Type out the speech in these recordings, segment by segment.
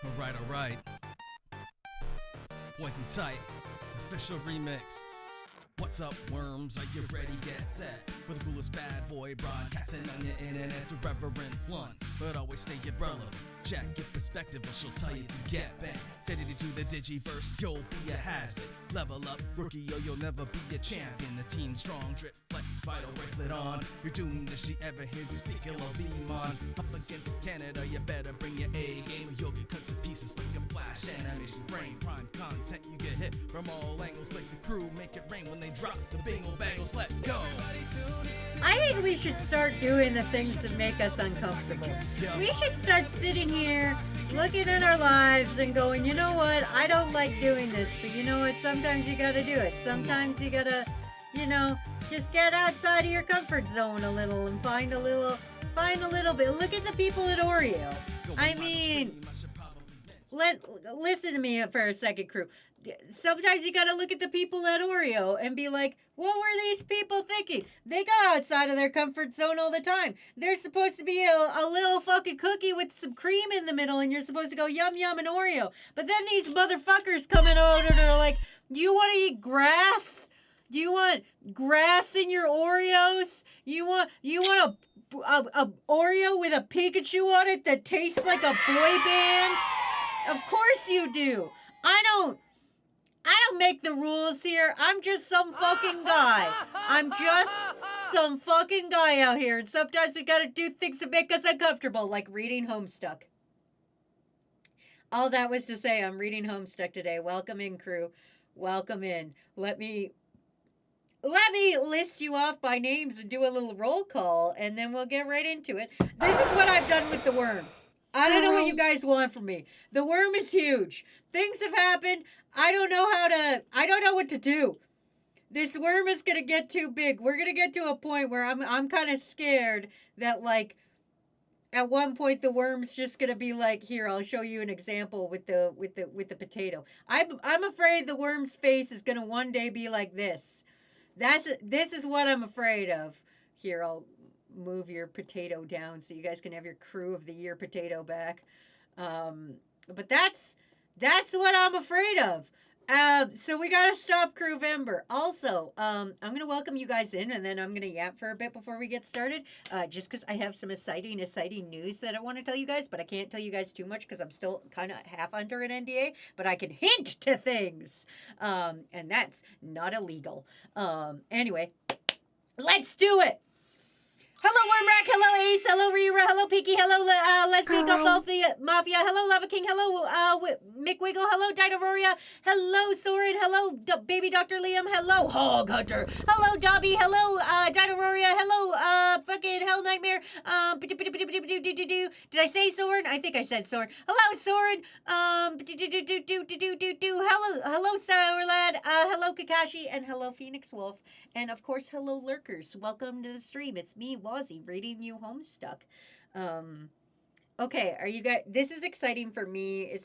Alright. Poison Tight, official remix. What's up, worms? Are you ready? Get set for the coolest bad boy broadcasting on your internet's irreverent one, but always stay relevant. Check your perspective, and she'll tell you to get back. Set it into the digiverse, you'll be a hazard. Level up, rookie, or you'll never be a champion. The team strong, drip, flex, vital bracelet on. You're doomed if she ever hears you speak, it'll be on. Up against Canada, you better bring your A game, or you'll get cut to pieces like a flash animation brain. Prime content, you get hit from all angles, like the crew make it rain when they drop the bingle bangles. Let's go. I think we should start doing the things that make us uncomfortable. We should start sitting here, looking at our lives and going, you know what, I don't like doing this, but you know what, sometimes you gotta do it. Sometimes you gotta, just get outside of your comfort zone a little and find a little bit. Look at the people at Oreo. I mean, listen to me for a second, crew. Sometimes you gotta look at the people at Oreo and be like, what were these people thinking? They go outside of their comfort zone all the time. There's supposed to be a little fucking cookie with some cream in the middle, and you're supposed to go yum yum and Oreo. But then these motherfuckers coming over and are like, do you want to eat grass? Do you want grass in your Oreos? You want a Oreo with a Pikachu on it that tastes like a boy band? Of course you do. I don't make the rules here. I'm just some fucking guy. I'm just some fucking guy out here. And sometimes we gotta do things that make us uncomfortable, like reading Homestuck. All that was to say, I'm reading Homestuck today. Welcome in, crew. Welcome in. Let me list you off by names and do a little roll call, and then we'll get right into it. This is what I've done with the worm. I don't know what you guys want from me. The worm is huge. Things have happened. I don't know what to do. This worm is going to get too big. We're going to get to a point where I'm kind of scared that, like, at one point the worm's just going to be like, here, I'll show you an example with the potato. I'm afraid the worm's face is going to one day be like this. This is what I'm afraid of. Here, I'll move your potato down so you guys can have your Crew of the Year potato back. But that's what I'm afraid of. So we gotta stop CREWVEMBER. Also, I'm gonna welcome you guys in, and then I'm gonna yap for a bit before we get started. Just because I have some exciting news that I want to tell you guys, but I can't tell you guys too much because I'm still kind of half under an NDA. But I can hint to things, and that's not illegal. Anyway, let's do it. Hello, Wormrack. Hello, Ace. Hello, Rira. Hello, Peaky. Hello, Lesbian Mafia. Hello, Lava King. Hello, Mick Wiggle. Hello, Dinosaria. Hello, Soren. Hello, Baby Dr. Liam. Hello, Hog Hunter. Hello, Dobby. Hello, Dinosaria. Hello, fucking Hell Nightmare. Did I say Soren? I think I said Soren. Hello, Soren. Hello, Sour Lad. Hello, Kakashi. And hello, Phoenix Wolf. And of course, hello, lurkers. Welcome to the stream. It's me, Wazzy, reading you Homestuck. Okay, are you guys? This is exciting for me.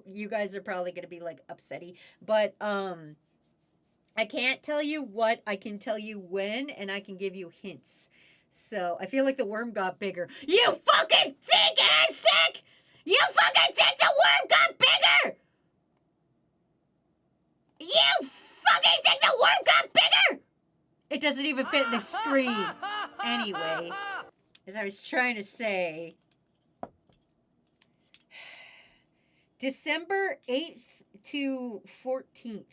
You guys are probably gonna be like upsetty, but I can't tell you what. I can tell you when, and I can give you hints. So I feel like the worm got bigger. You fucking think ass sick! You fucking think the worm got bigger! You fucking think the worm got bigger! It doesn't even fit in the screen. Anyway, as I was trying to say, December 8th to 14th.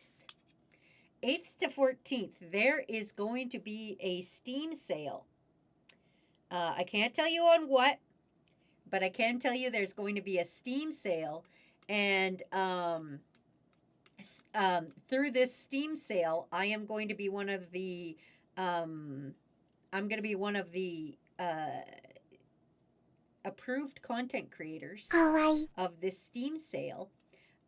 8th to 14th, there is going to be a Steam sale. I can't tell you on what, but I can tell you there's going to be a Steam sale. And through this Steam sale, I am going to be one of the approved content creators of this Steam sale.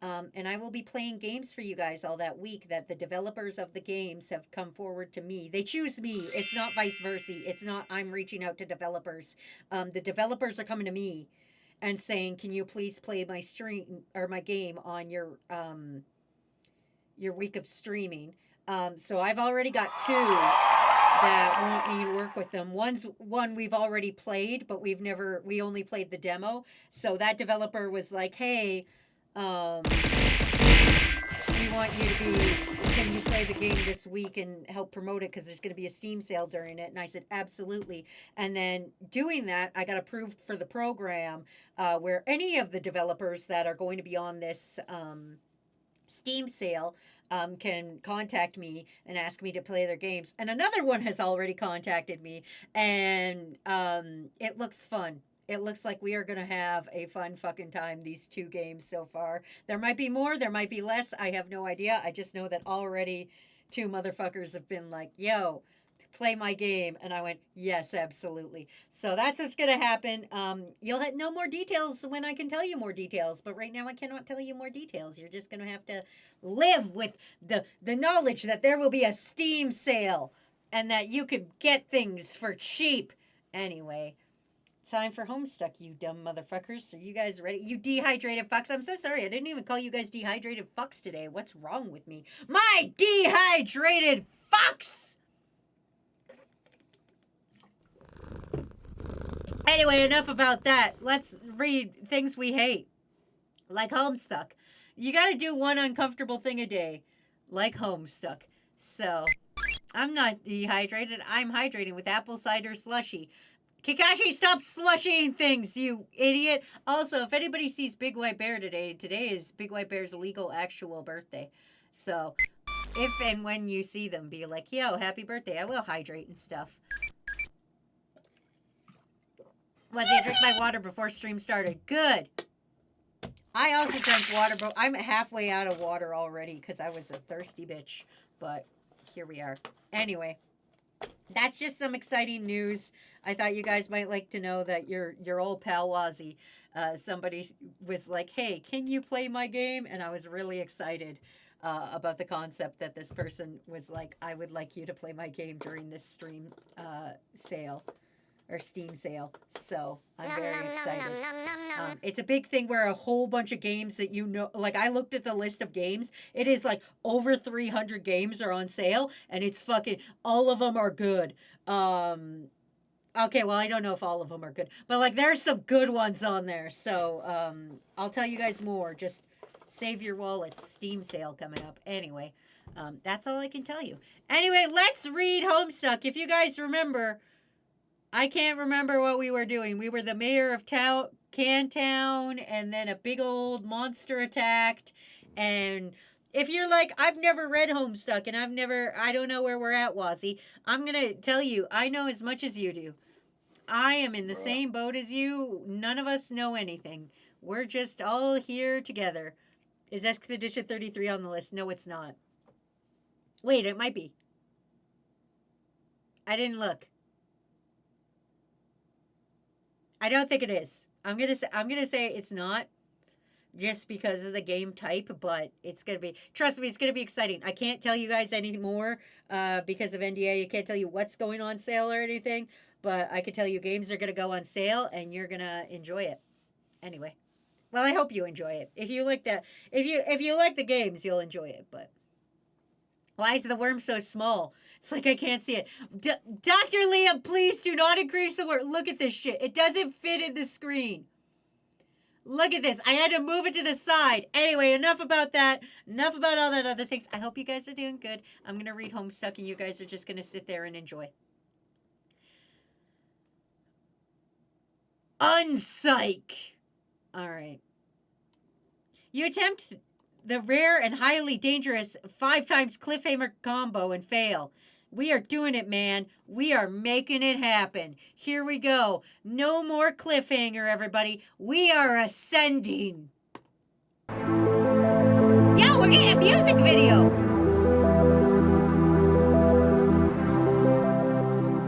And I will be playing games for you guys all that week that the developers of the games have come forward to me. They choose me. It's not vice versa. It's not I'm reaching out to developers. The developers are coming to me and saying, can you please play my stream or my game on your week of streaming. So I've already got two that want me to work with them. One we've already played, but we only played the demo. So that developer was like, hey, Um, we want you to be, can you play the game this week and help promote it because there's going to be a Steam sale during it? And I said, absolutely. And then doing that, I got approved for the program where any of the developers that are going to be on this Steam sale can contact me and ask me to play their games. And another one has already contacted me, and it looks fun. It looks like we are going to have a fun fucking time, these 2 games so far. There might be more, there might be less. I have no idea. I just know that already 2 motherfuckers have been like, yo, play my game. And I went, yes, absolutely. So that's what's going to happen. You'll know more details when I can tell you more details. But right now I cannot tell you more details. You're just going to have to live with the knowledge that there will be a Steam sale and that you could get things for cheap. Anyway, time for Homestuck, you dumb motherfuckers. Are you guys ready? You dehydrated fucks. I'm so sorry. I didn't even call you guys dehydrated fucks today. What's wrong with me? My dehydrated fucks! Anyway, enough about that. Let's read things we hate. Like Homestuck. You gotta do one uncomfortable thing a day. Like Homestuck. So, I'm not dehydrated. I'm hydrating with apple cider slushy. Kakashi, stop slushying things, you idiot. Also, if anybody sees Big White Bear today is Big White Bear's legal actual birthday. So, if and when you see them, be like, yo, happy birthday. I will hydrate and stuff. Was I drink my water before stream started? Good. I also drank water, but I'm halfway out of water already because I was a thirsty bitch. But here we are. Anyway, that's just some exciting news. I thought you guys might like to know that your old pal Wazzy, somebody was like, hey, can you play my game? And I was really excited about the concept that this person was like, I would like you to play my game during this stream sale. Or Steam sale. So I'm very excited. It's a big thing where a whole bunch of games that you know, like I looked at the list of games. It is like over 300 games are on sale, and it's fucking, all of them are good. Okay, well, I don't know if all of them are good, but like there's some good ones on there. So I'll tell you guys more. Just save your wallets. Steam sale coming up. Anyway, that's all I can tell you. Anyway, let's read Homestuck. If you guys remember, I can't remember what we were doing. We were the mayor of Cantown, and then a big old monster attacked. And if you're like, I've never read Homestuck, and I don't know where we're at, Wazzy, I'm going to tell you, I know as much as you do. I am in the same boat as you. None of us know anything. We're just all here together. Is Expedition 33 on the list? No, it's not. Wait, it might be. I didn't look. I don't think it is. I'm gonna say it's not, just because of the game type, but it's gonna be. Trust me, it's gonna be exciting. I can't tell you guys any more because of NDA. I can't tell you what's going on sale or anything, but I can tell you games are gonna go on sale and you're gonna enjoy it. Anyway, well, I hope you enjoy it. If you like that, if you like the games, you'll enjoy it. But why is the worm so small? It's like I can't see it. Dr. Liam, please do not increase the worm. Look at this shit. It doesn't fit in the screen. Look at this. I had to move it to the side. Anyway, enough about that. Enough about all that other things. I hope you guys are doing good. I'm going to read Homestuck, and you guys are just going to sit there and enjoy. Unpsych. All right. You attempt the rare and highly dangerous 5 times cliffhanger combo and fail. We are doing it, man. We are making it happen. Here we go. No more cliffhanger, everybody. We are ascending. Yo, we're getting a music video.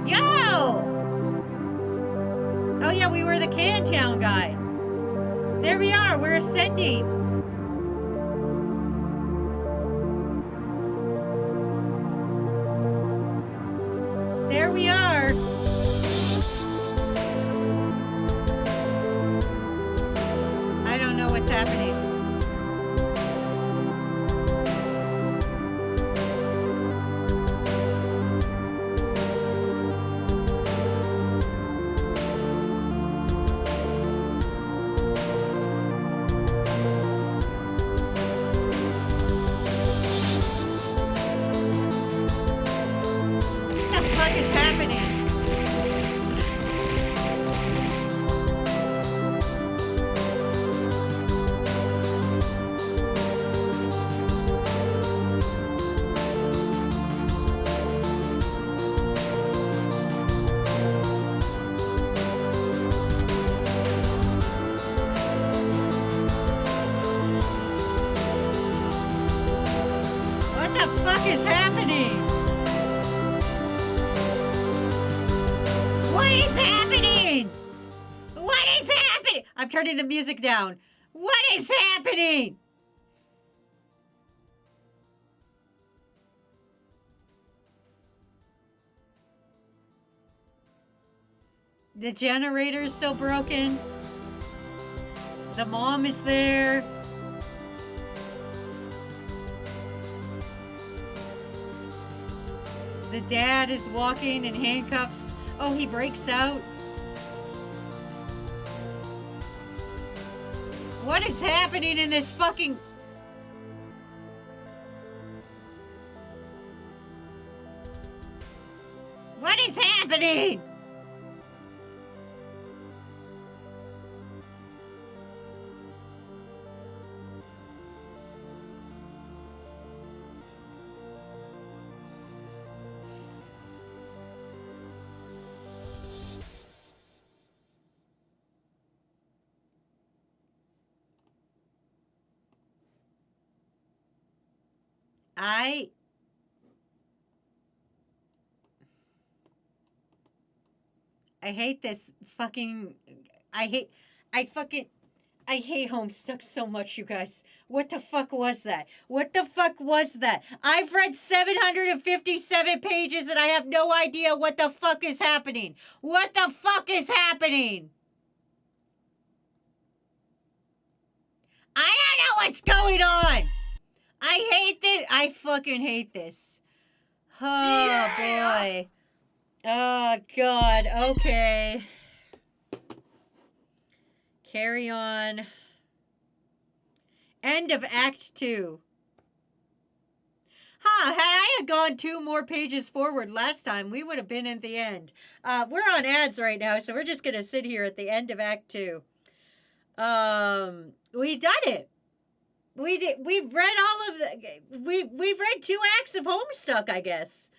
Yo! Oh yeah, we were the Cantown guy. There we are. We're ascending. There we are. I don't know what's happening. What is happening? I'm turning the music down. What is happening? The generator's still broken. The mom is there. The dad is walking in handcuffs. Oh, he breaks out. What is happening in this fucking... What is happening? I hate this fucking... I hate Homestuck so much, you guys. What the fuck was that? What the fuck was that? I've read 757 pages and I have no idea what the fuck is happening. What the fuck is happening? I don't know what's going on. I hate this. I fucking hate this. Oh, boy. Oh, God. Okay. Carry on. End of Act 2. Had I gone 2 more pages forward last time, we would have been at the end. We're on ads right now, so we're just going to sit here at the end of Act 2. We done it. We've read all of the... We've read 2 acts of Homestuck, I guess.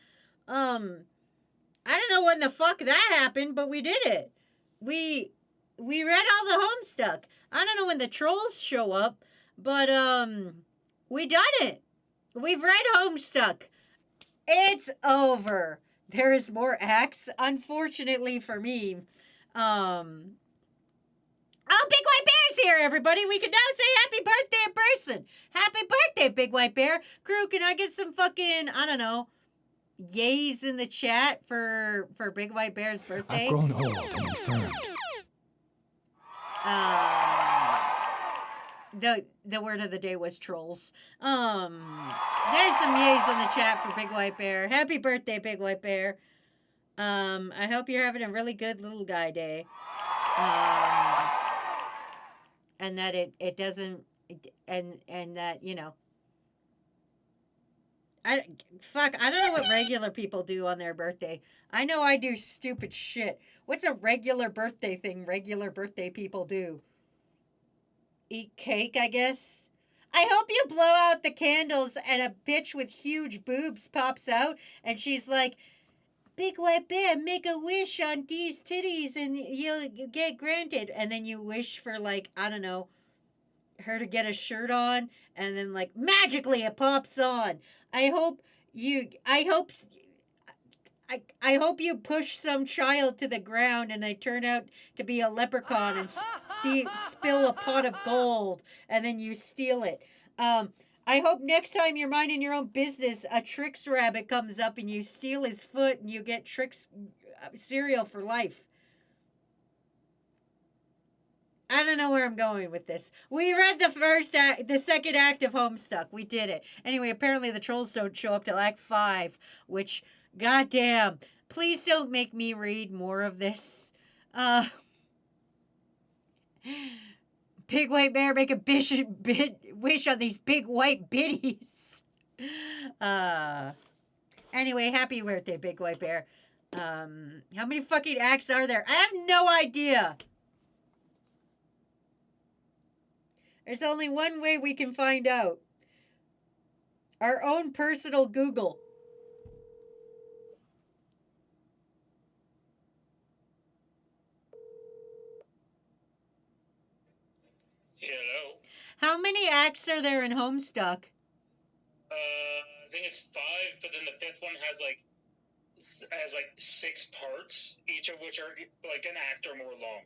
I don't know when the fuck that happened, but we did it. We read all the Homestuck. I don't know when the trolls show up, but we done it. We've read Homestuck. It's over. There is more acts, unfortunately for me. Oh, Big White Bear's here, everybody. We can now say happy birthday in person. Happy birthday, Big White Bear. Crew, can I get some fucking, I don't know, yays in the chat for Big White Bear's birthday? I've grown old and infirmed. The word of the day was trolls. There's some yays in the chat for Big White Bear. Happy birthday, Big White Bear. I hope you're having a really good little guy day. And that it doesn't, and that, you know, I don't know what regular people do on their birthday. I know I do stupid shit. What's a regular birthday thing regular birthday people do? Eat cake, I guess. I hope you blow out the candles and a bitch with huge boobs pops out and she's like, Big White Bear, make a wish on these titties and you'll get granted. And then you wish for, like, I don't know, her to get a shirt on and then, like, magically it pops on. I hope you push some child to the ground and they turn out to be a leprechaun and spill a pot of gold and then you steal it. I hope next time you're minding your own business, a Trix rabbit comes up and you steal his foot and you get Trix cereal for life. I don't know where I'm going with this. We read the second act of Homestuck. We did it. Anyway, apparently the trolls don't show up till Act 5, which, goddamn, please don't make me read more of this. Big White Bear, make a wish on these big white biddies. Anyway, happy birthday, Big White Bear. How many fucking acts are there? I have no idea. There's only one way we can find out. Our own personal Google. Hello. How many acts are there in Homestuck? I think it's 5, but then the 5th one has like 6 parts, each of which are like an act or more long.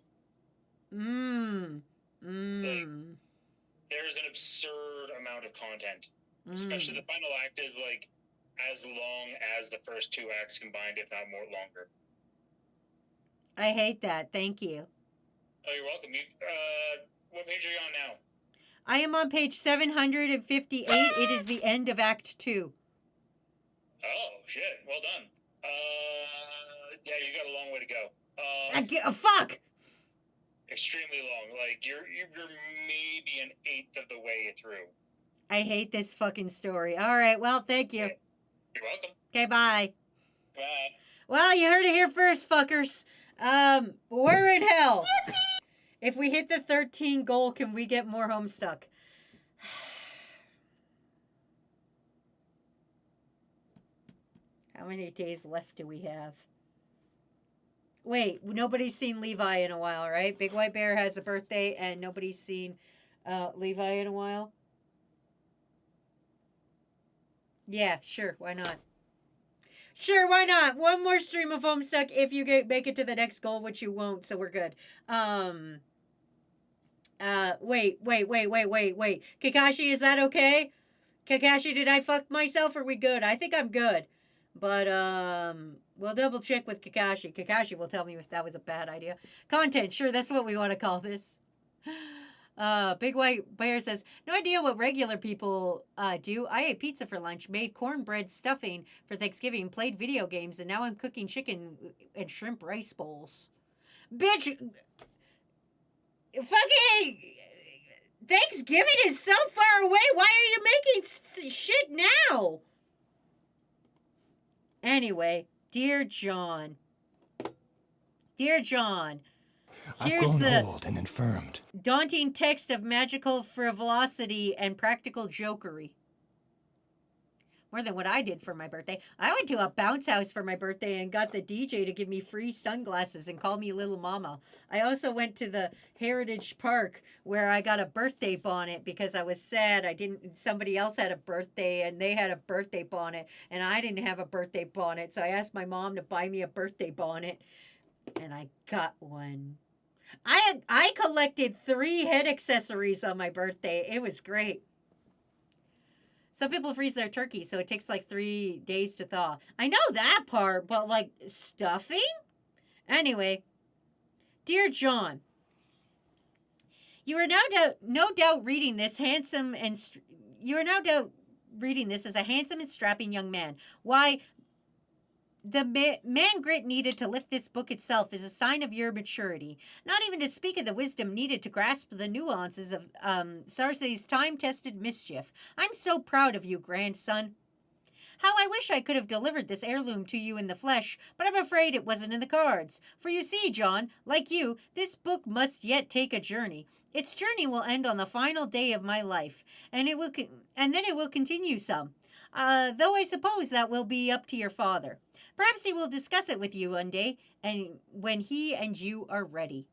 Mmm. Like, Mmm. there's an absurd amount of content. Especially the final act is like as long as the first two acts combined, if not more longer. I hate that. Thank you. Oh, you're welcome. What page are you on now? I am on page 758. It is the end of Act 2. Oh, shit. Well done. Yeah, you got a long way to go. Fuck! Extremely long. Like, you're maybe an eighth of the way through. I hate this fucking story. All right, well, thank you. You're welcome. Okay, bye. Bye. Well, you heard it here first, fuckers. We're in hell. If we hit the 13 goal, can we get more Homestuck? How many days left do we have? Wait, nobody's seen Levi in a while, right? Big White Bear has a birthday, and nobody's seen Levi in a while. Yeah, sure, why not? Sure, why not? One more stream of Homestuck if you make it to the next goal, which you won't, so we're good. Wait. Kakashi, is that okay? Kakashi, did I fuck myself? Are we good? I think I'm good. But, we'll double check with Kakashi. Kakashi will tell me if that was a bad idea. Content, sure, that's what we want to call this. Big White Bear says, no idea what regular people do. I ate pizza for lunch, made cornbread stuffing for Thanksgiving, played video games, and now I'm cooking chicken and shrimp rice bowls. Bitch! Fucking Thanksgiving is so far away. Why are you making shit now? Anyway, dear John. Dear John. Here's I've grown the old and infirmed. daunting text of magical frivolity and practical jokery. More than what I did for my birthday. I went to a bounce house for my birthday and got the DJ to give me free sunglasses and call me Little Mama. I also went to the Heritage Park where I got a birthday bonnet because I was sad. Somebody else had a birthday and they had a birthday bonnet and I didn't have a birthday bonnet. So I asked my mom to buy me a birthday bonnet and I got one. I collected 3 head accessories on my birthday. It was great. Some people freeze their turkey, so it takes like 3 days to thaw. I know that part, but like stuffing? Anyway, dear John, you are no doubt reading this as a handsome and strapping young man. Why, the man grit needed to lift this book itself is a sign of your maturity. Not even to speak of the wisdom needed to grasp the nuances of Sarce's time-tested mischief. I'm so proud of you, grandson. How I wish I could have delivered this heirloom to you in the flesh, but I'm afraid it wasn't in the cards. For you see, John, like you, this book must yet take a journey. Its journey will end on the final day of my life, and then it will continue some. Though I suppose that will be up to your father. Perhaps he will discuss it with you one day, and when he and you are ready.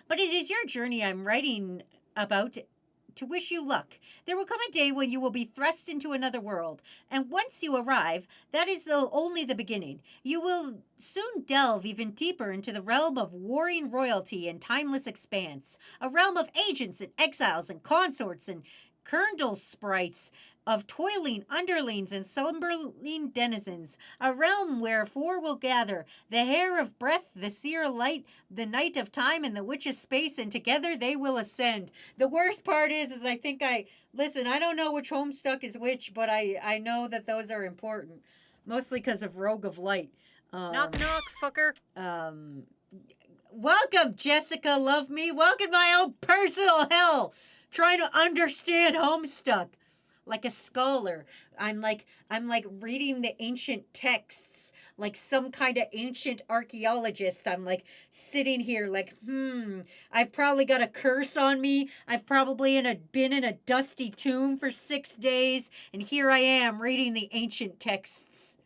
But it is your journey I'm writing about to wish you luck. There will come a day when you will be thrust into another world, and once you arrive, that is only the beginning. You will soon delve even deeper into the realm of warring royalty and timeless expanse, a realm of agents and exiles and consorts and kernel sprites, of toiling underlings and slumbering denizens, a realm where 4 will gather, the hair of breath, the seer light, the night of time, and the witch of space, and together they will ascend. The worst part is I don't know which Homestuck is which, but I know that those are important, mostly because of Rogue of Light. Knock, knock, fucker. Welcome, Jessica, love me. Welcome to my own personal hell, trying to understand Homestuck. Like a scholar. I'm like reading the ancient texts like some kind of ancient archaeologist. I'm like sitting here like, I've probably got a curse on me. I've probably been in a dusty tomb for 6 days, and here I am reading the ancient texts.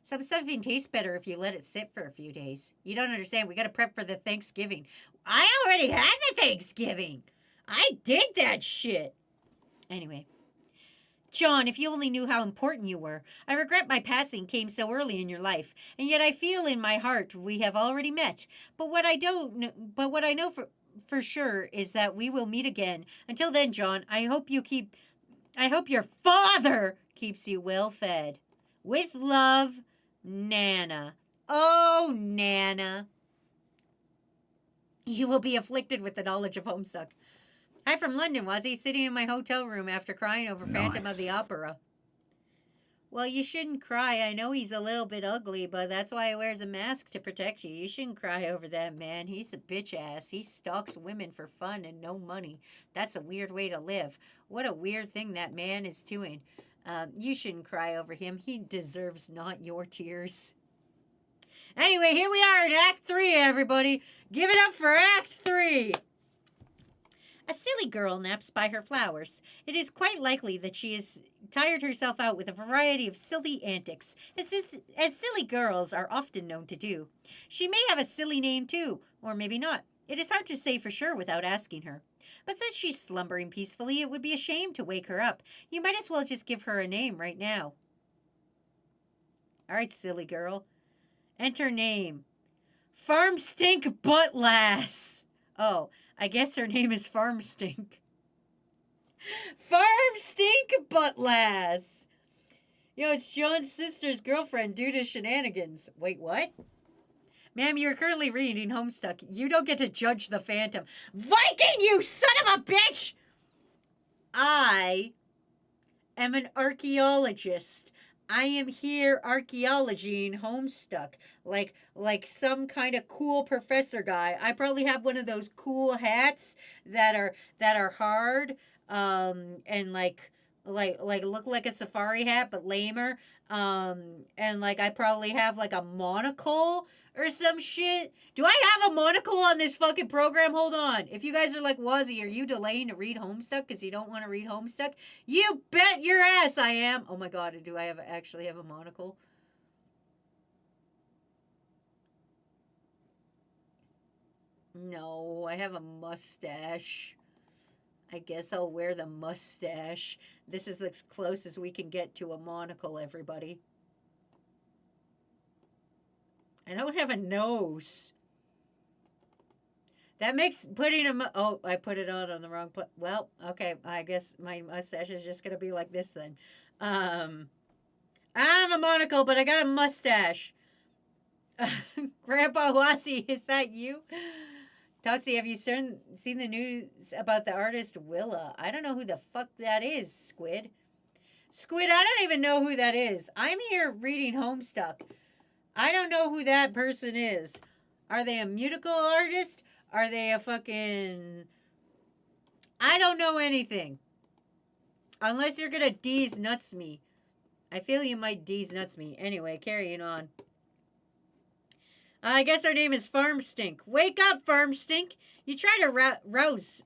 Some stuffing tastes better if you let it sit for a few days. You don't understand. We got to prep for the Thanksgiving. I already had the Thanksgiving. I did that shit. Anyway. John, if you only knew how important you were. I regret my passing came so early in your life, and yet I feel in my heart we have already met. But what I know for sure is that we will meet again. Until then, John, I hope your father keeps you well fed. With love, Nana. Oh, Nana. You will be afflicted with the knowledge of homestuck. Hi from London, Wazzy, sitting in my hotel room after crying over Phantom of the Opera. Well, you shouldn't cry. I know he's a little bit ugly, but that's why he wears a mask to protect you. You shouldn't cry over that man. He's a bitch ass. He stalks women for fun and no money. That's a weird way to live. What a weird thing that man is doing. You shouldn't cry over him. He deserves not your tears. Anyway, here we are in Act 3, everybody. Give it up for Act 3. A silly girl naps by her flowers. It is quite likely that she has tired herself out with a variety of silly antics, as silly girls are often known to do. She may have a silly name too, or maybe not. It is hard to say for sure without asking her. But since she's slumbering peacefully, it would be a shame to wake her up. You might as well just give her a name right now. All right, silly girl. Enter name. Farm Stink Butt Lass. Oh, I guess her name is Farm Stink. Farm Stink Butt Lass. Yo, it's John's sister's girlfriend due to shenanigans. Wait, what? Ma'am, you're currently reading Homestuck. You don't get to judge the Phantom. Viking, you son of a bitch! I am an archaeologist. I am here archaeologying Homestuck, like some kind of cool professor guy. I probably have one of those cool hats that are hard, and like look like a safari hat but lamer, and like I probably have like a monocle or some shit. Do I have a monocle on this fucking program? Hold on. If you guys are like, Wazzy, are you delaying to read Homestuck because you don't want to read Homestuck? You bet your ass I am. Oh my god, do I actually have a monocle? No, I have a mustache. I guess I'll wear the mustache. This is as close as we can get to a monocle, everybody. I don't have a nose. That makes putting a... Oh, I put it on the wrong place. Well, okay. I guess my mustache is just going to be like this then. I have a monocle, but I got a mustache. Grandpa Wazzy, is that you? Toxie, have you seen the news about the artist Willa? I don't know who the fuck that is, Squid. Squid, I don't even know who that is. I'm here reading Homestuck. I don't know who that person is. Are they a musical artist? Are they a fucking... I don't know anything. Unless you're gonna D's nuts me. I feel you might D's nuts me. Anyway, carrying on. I guess her name is Farm Stink. Wake up, Farm Stink! You try to rouse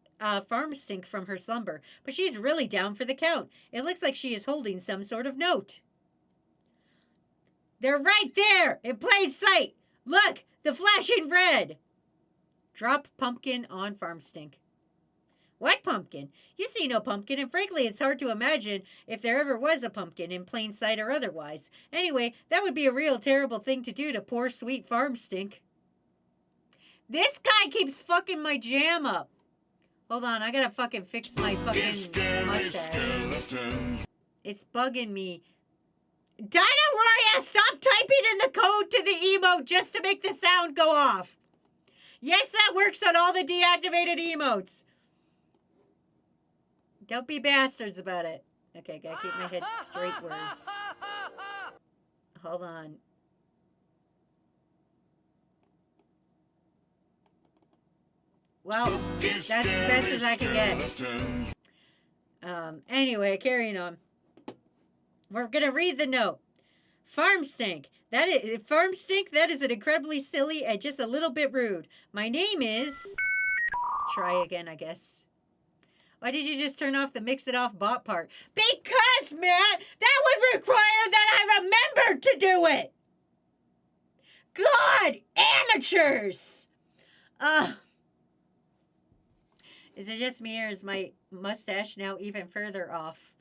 Farm Stink from her slumber, but she's really down for the count. It looks like she is holding some sort of note. They're right there, in plain sight. Look, the flashing red. Drop pumpkin on Farm Stink. What pumpkin? You see no pumpkin, and frankly, it's hard to imagine if there ever was a pumpkin in plain sight or otherwise. Anyway, that would be a real terrible thing to do to poor sweet Farm Stink. This guy keeps fucking my jam up. Hold on, I gotta fucking fix my fucking mustache. It's bugging me. Dino Warrior, stop typing in the code to the emote just to make the sound go off. Yes, that works on all the deactivated emotes. Don't be bastards about it. Okay, gotta keep my head straight words. Hold on. Well, that's as best as I can get. Anyway, carrying on. We're gonna read the note. Farm Stink. That is an incredibly silly and just a little bit rude. My name is... Try again, I guess. Why did you just turn off the mix it off bot part? Because, man, that would require that I remembered to do it. God, amateurs. Is it just me or is my mustache now even further off?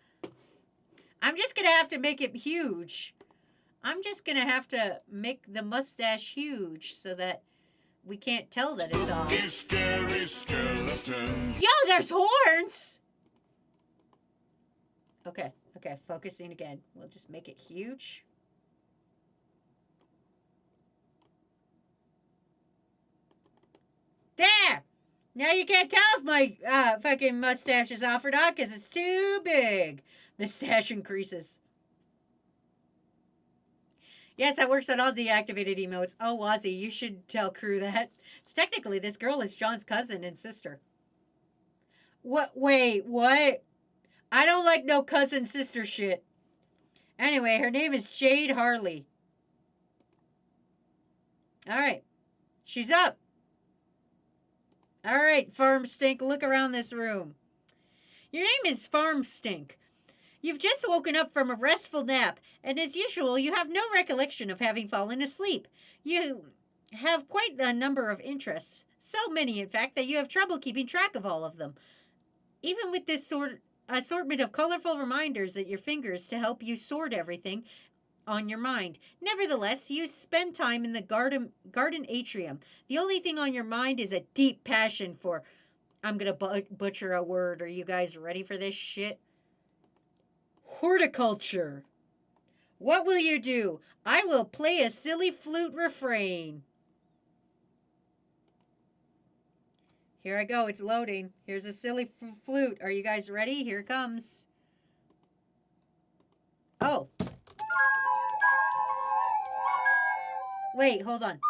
I'm just gonna have to make it huge. I'm just gonna have to make the mustache huge so that we can't tell that it's on. Scary skeletons. Yo, there's horns! Okay, focusing again. We'll just make it huge. There! Now you can't tell if my fucking mustache is off or not because it's too big. The stash increases. Yes, that works on all deactivated emotes. Oh, Wazzy, you should tell Crew that. So technically, this girl is John's cousin and sister. What? Wait, what? I don't like no cousin sister shit. Anyway, her name is Jade Harley. Alright. She's up. Alright, Farm Stink, look around this room. Your name is Farm Stink. You've just woken up from a restful nap, and as usual, you have no recollection of having fallen asleep. You have quite a number of interests. So many, in fact, that you have trouble keeping track of all of them. Even with this assortment of colorful reminders at your fingers to help you sort everything on your mind. Nevertheless, you spend time in the garden atrium. The only thing on your mind is a deep passion for... I'm going to butcher a word. Are you guys ready for this shit? Horticulture. What will you do? I will play a silly flute refrain. Here I go. It's loading. Here's a silly flute. Are you guys ready? Here it comes. Oh. Wait, hold on.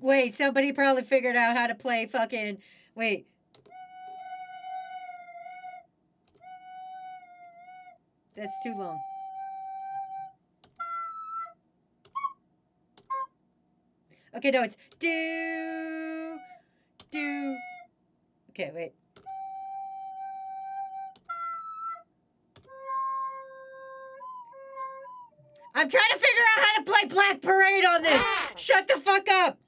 Wait, somebody probably figured out how to play fucking... Wait. That's too long. Okay, no, it's do. Okay, wait. I'm trying to figure out how to play Black Parade on this. Shut the fuck up.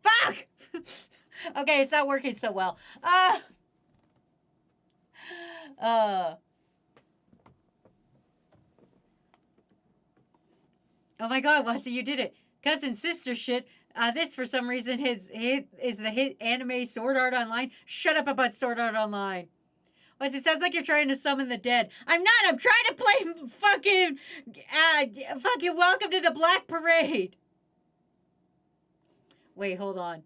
Fuck! Okay, it's not working so well. Oh my god, Wasi, you did it. Cousin sister shit. This, for some reason, is the hit anime Sword Art Online. Shut up about Sword Art Online. Wasi, it sounds like you're trying to summon the dead. I'm not. I'm trying to play fucking Welcome to the Black Parade. Wait, hold on.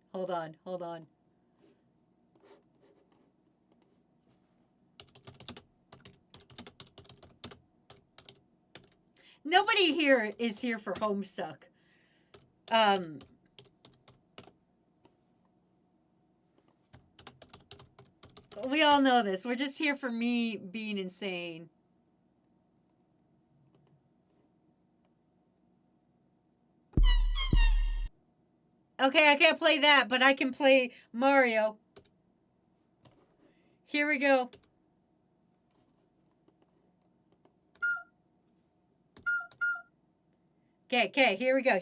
Nobody here is here for Homestuck. We all know this. We're just here for me being insane. Okay, I can't play that, but I can play Mario. Here we go. Okay, here we go.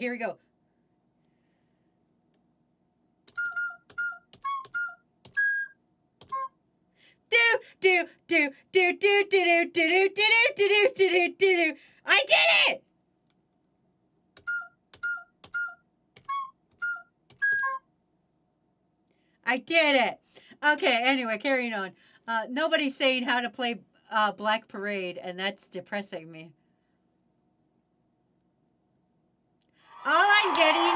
Do. I did it! I did it! Okay, anyway, carrying on. Nobody's saying how to play Black Parade, and that's depressing me. All I'm getting...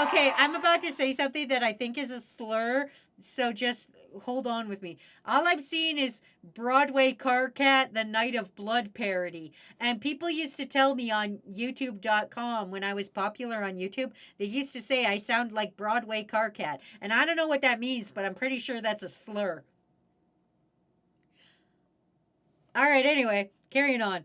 Okay, I'm about to say something that I think is a slur, so just hold on with me. All I'm seeing is Broadway Car Cat, the Night of Blood parody. And people used to tell me on YouTube.com, when I was popular on YouTube, they used to say I sound like Broadway Car Cat. And I don't know what that means, but I'm pretty sure that's a slur. Alright, anyway, carrying on.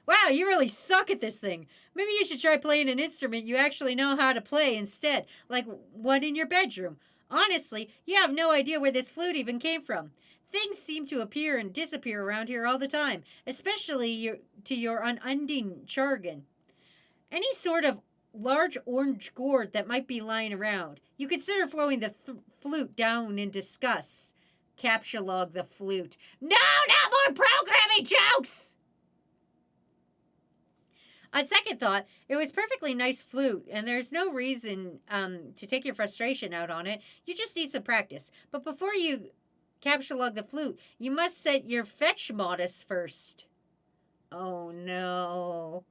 Wow, you really suck at this thing. Maybe you should try playing an instrument you actually know how to play instead, like one in your bedroom. Honestly, you have no idea where this flute even came from. Things seem to appear and disappear around here all the time, especially to your unending jargon. Any sort of large orange gourd that might be lying around. You consider flowing the flute down in disgust. Capsulog the flute. No, not more programming jokes! On second thought, it was perfectly nice flute, and there's no reason to take your frustration out on it. You just need some practice. But before you capsulog the flute, you must set your fetch modus first. Oh no.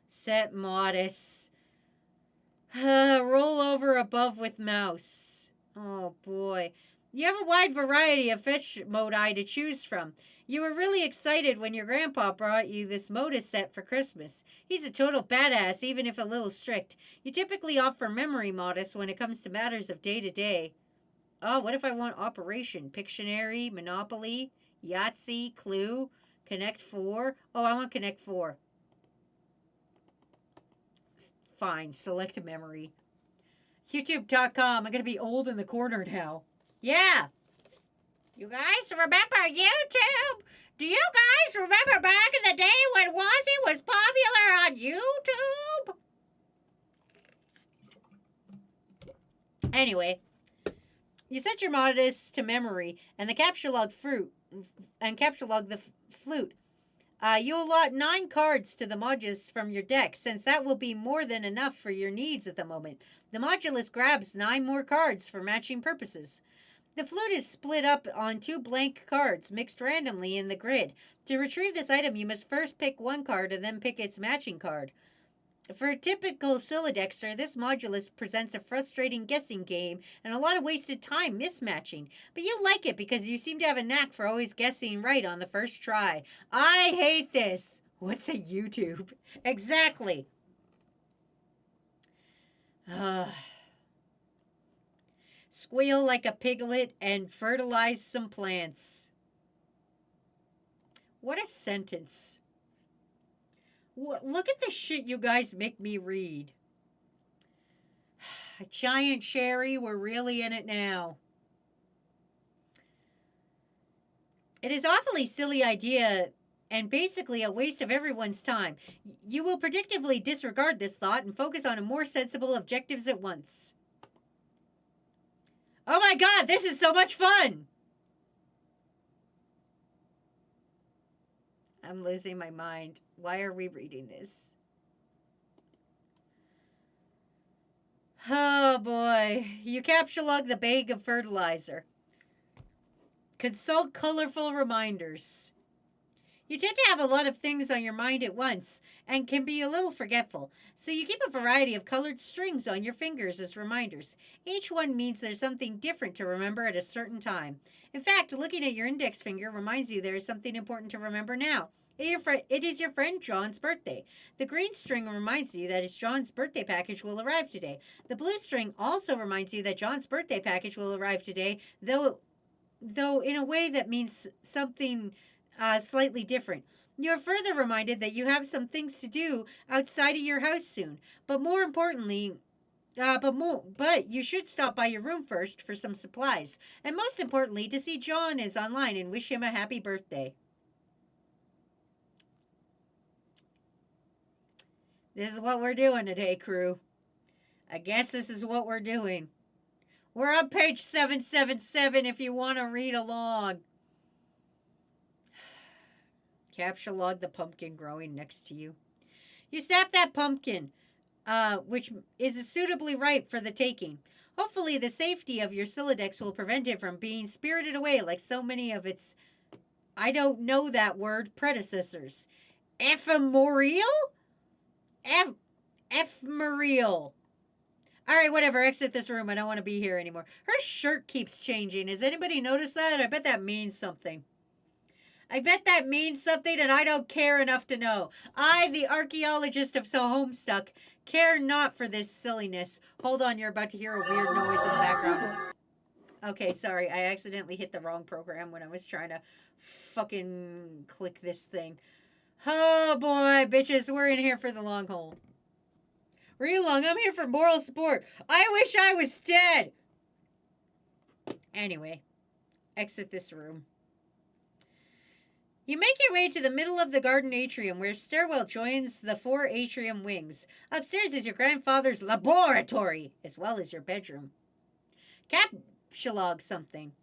Set modus. Roll over above with mouse. Oh boy. You have a wide variety of fetch modi to choose from. You were really excited when your grandpa brought you this modus set for Christmas. He's a total badass, even if a little strict. You typically opt for memory modus when it comes to matters of day-to-day. Oh, what if I want Operation? Pictionary, Monopoly, Yahtzee, Clue, Connect 4? Oh, I want Connect 4. Fine, select a memory. YouTube.com. I'm going to be old in the corner now. Yeah. You guys remember YouTube? Do you guys remember back in the day when Wazzy was popular on YouTube? Anyway, you set your modus to memory and the capsulog the flute. You allot 9 cards to the modulus from your deck, since that will be more than enough for your needs at the moment. The modulus grabs 9 more cards for matching purposes. The flute is split up on 2 blank cards, mixed randomly in the grid. To retrieve this item, you must first pick 1 card and then pick its matching card. For a typical Silodexter, this modulus presents a frustrating guessing game and a lot of wasted time mismatching. But you like it because you seem to have a knack for always guessing right on the first try. I hate this. What's a YouTube? Exactly. Squeal like a piglet and fertilize some plants. What a sentence. Look at the shit you guys make me read. A giant cherry, we're really in it now. It is awfully silly idea and basically a waste of everyone's time. You will predictably disregard this thought and focus on more sensible objectives at once. Oh my god, this is so much fun! I'm losing my mind. Why are we reading this? Oh boy. You capsulog the bag of fertilizer. Consult colorful reminders. You tend to have a lot of things on your mind at once and can be a little forgetful, so you keep a variety of colored strings on your fingers as reminders. Each one means there's something different to remember at a certain time. In fact, looking at your index finger reminds you there is something important to remember now. It is your friend John's birthday. The green string reminds you that John's birthday package will arrive today. The blue string also reminds you that John's birthday package will arrive today, though in a way that means something slightly different. You are further reminded that you have some things to do outside of your house soon, but more importantly, but you should stop by your room first for some supplies, and most importantly, to see John is online and wish him a happy birthday. This is what we're doing today, crew. I guess this is what we're doing. We're on page 777 if you want to read along. Capsulog the pumpkin growing next to you. You snap that pumpkin, which is suitably ripe for the taking. Hopefully the safety of your Silodex will prevent it from being spirited away like so many of its, I don't know that word, predecessors. Ephemeral? Ephemeral. Alright, whatever. Exit this room. I don't want to be here anymore. Her shirt keeps changing. Has anybody noticed that? I bet that means something. I bet that means something and I don't care enough to know. I, the archaeologist of homestuck, care not for this silliness. Hold on, you're about to hear a weird noise in the background. Okay, sorry. I accidentally hit the wrong program when I was trying to fucking click this thing. Oh boy, bitches, we're in here for the long haul. Real long, I'm here for moral support. I wish I was dead. Anyway, exit this room. You make your way to the middle of the garden atrium where a stairwell joins the 4 atrium wings. Upstairs is your grandfather's laboratory, as well as your bedroom. Capsulog something.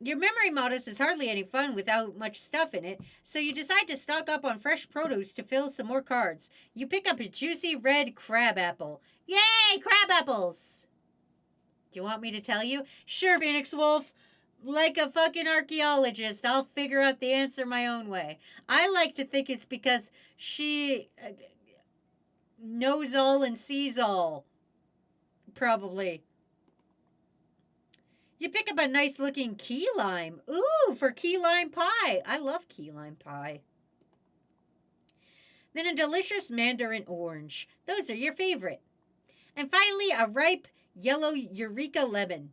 Your memory modus is hardly any fun without much stuff in it, so you decide to stock up on fresh produce to fill some more cards. You pick up a juicy red crab apple. Yay, crab apples! Do you want me to tell you? Sure, Phoenix Wolf. Like a fucking archaeologist, I'll figure out the answer my own way. I like to think it's because she knows all and sees all. Probably. You pick up a nice looking key lime. Ooh, for key lime pie. I love key lime pie. Then a delicious mandarin orange. Those are your favorite. And finally, a ripe yellow Eureka lemon.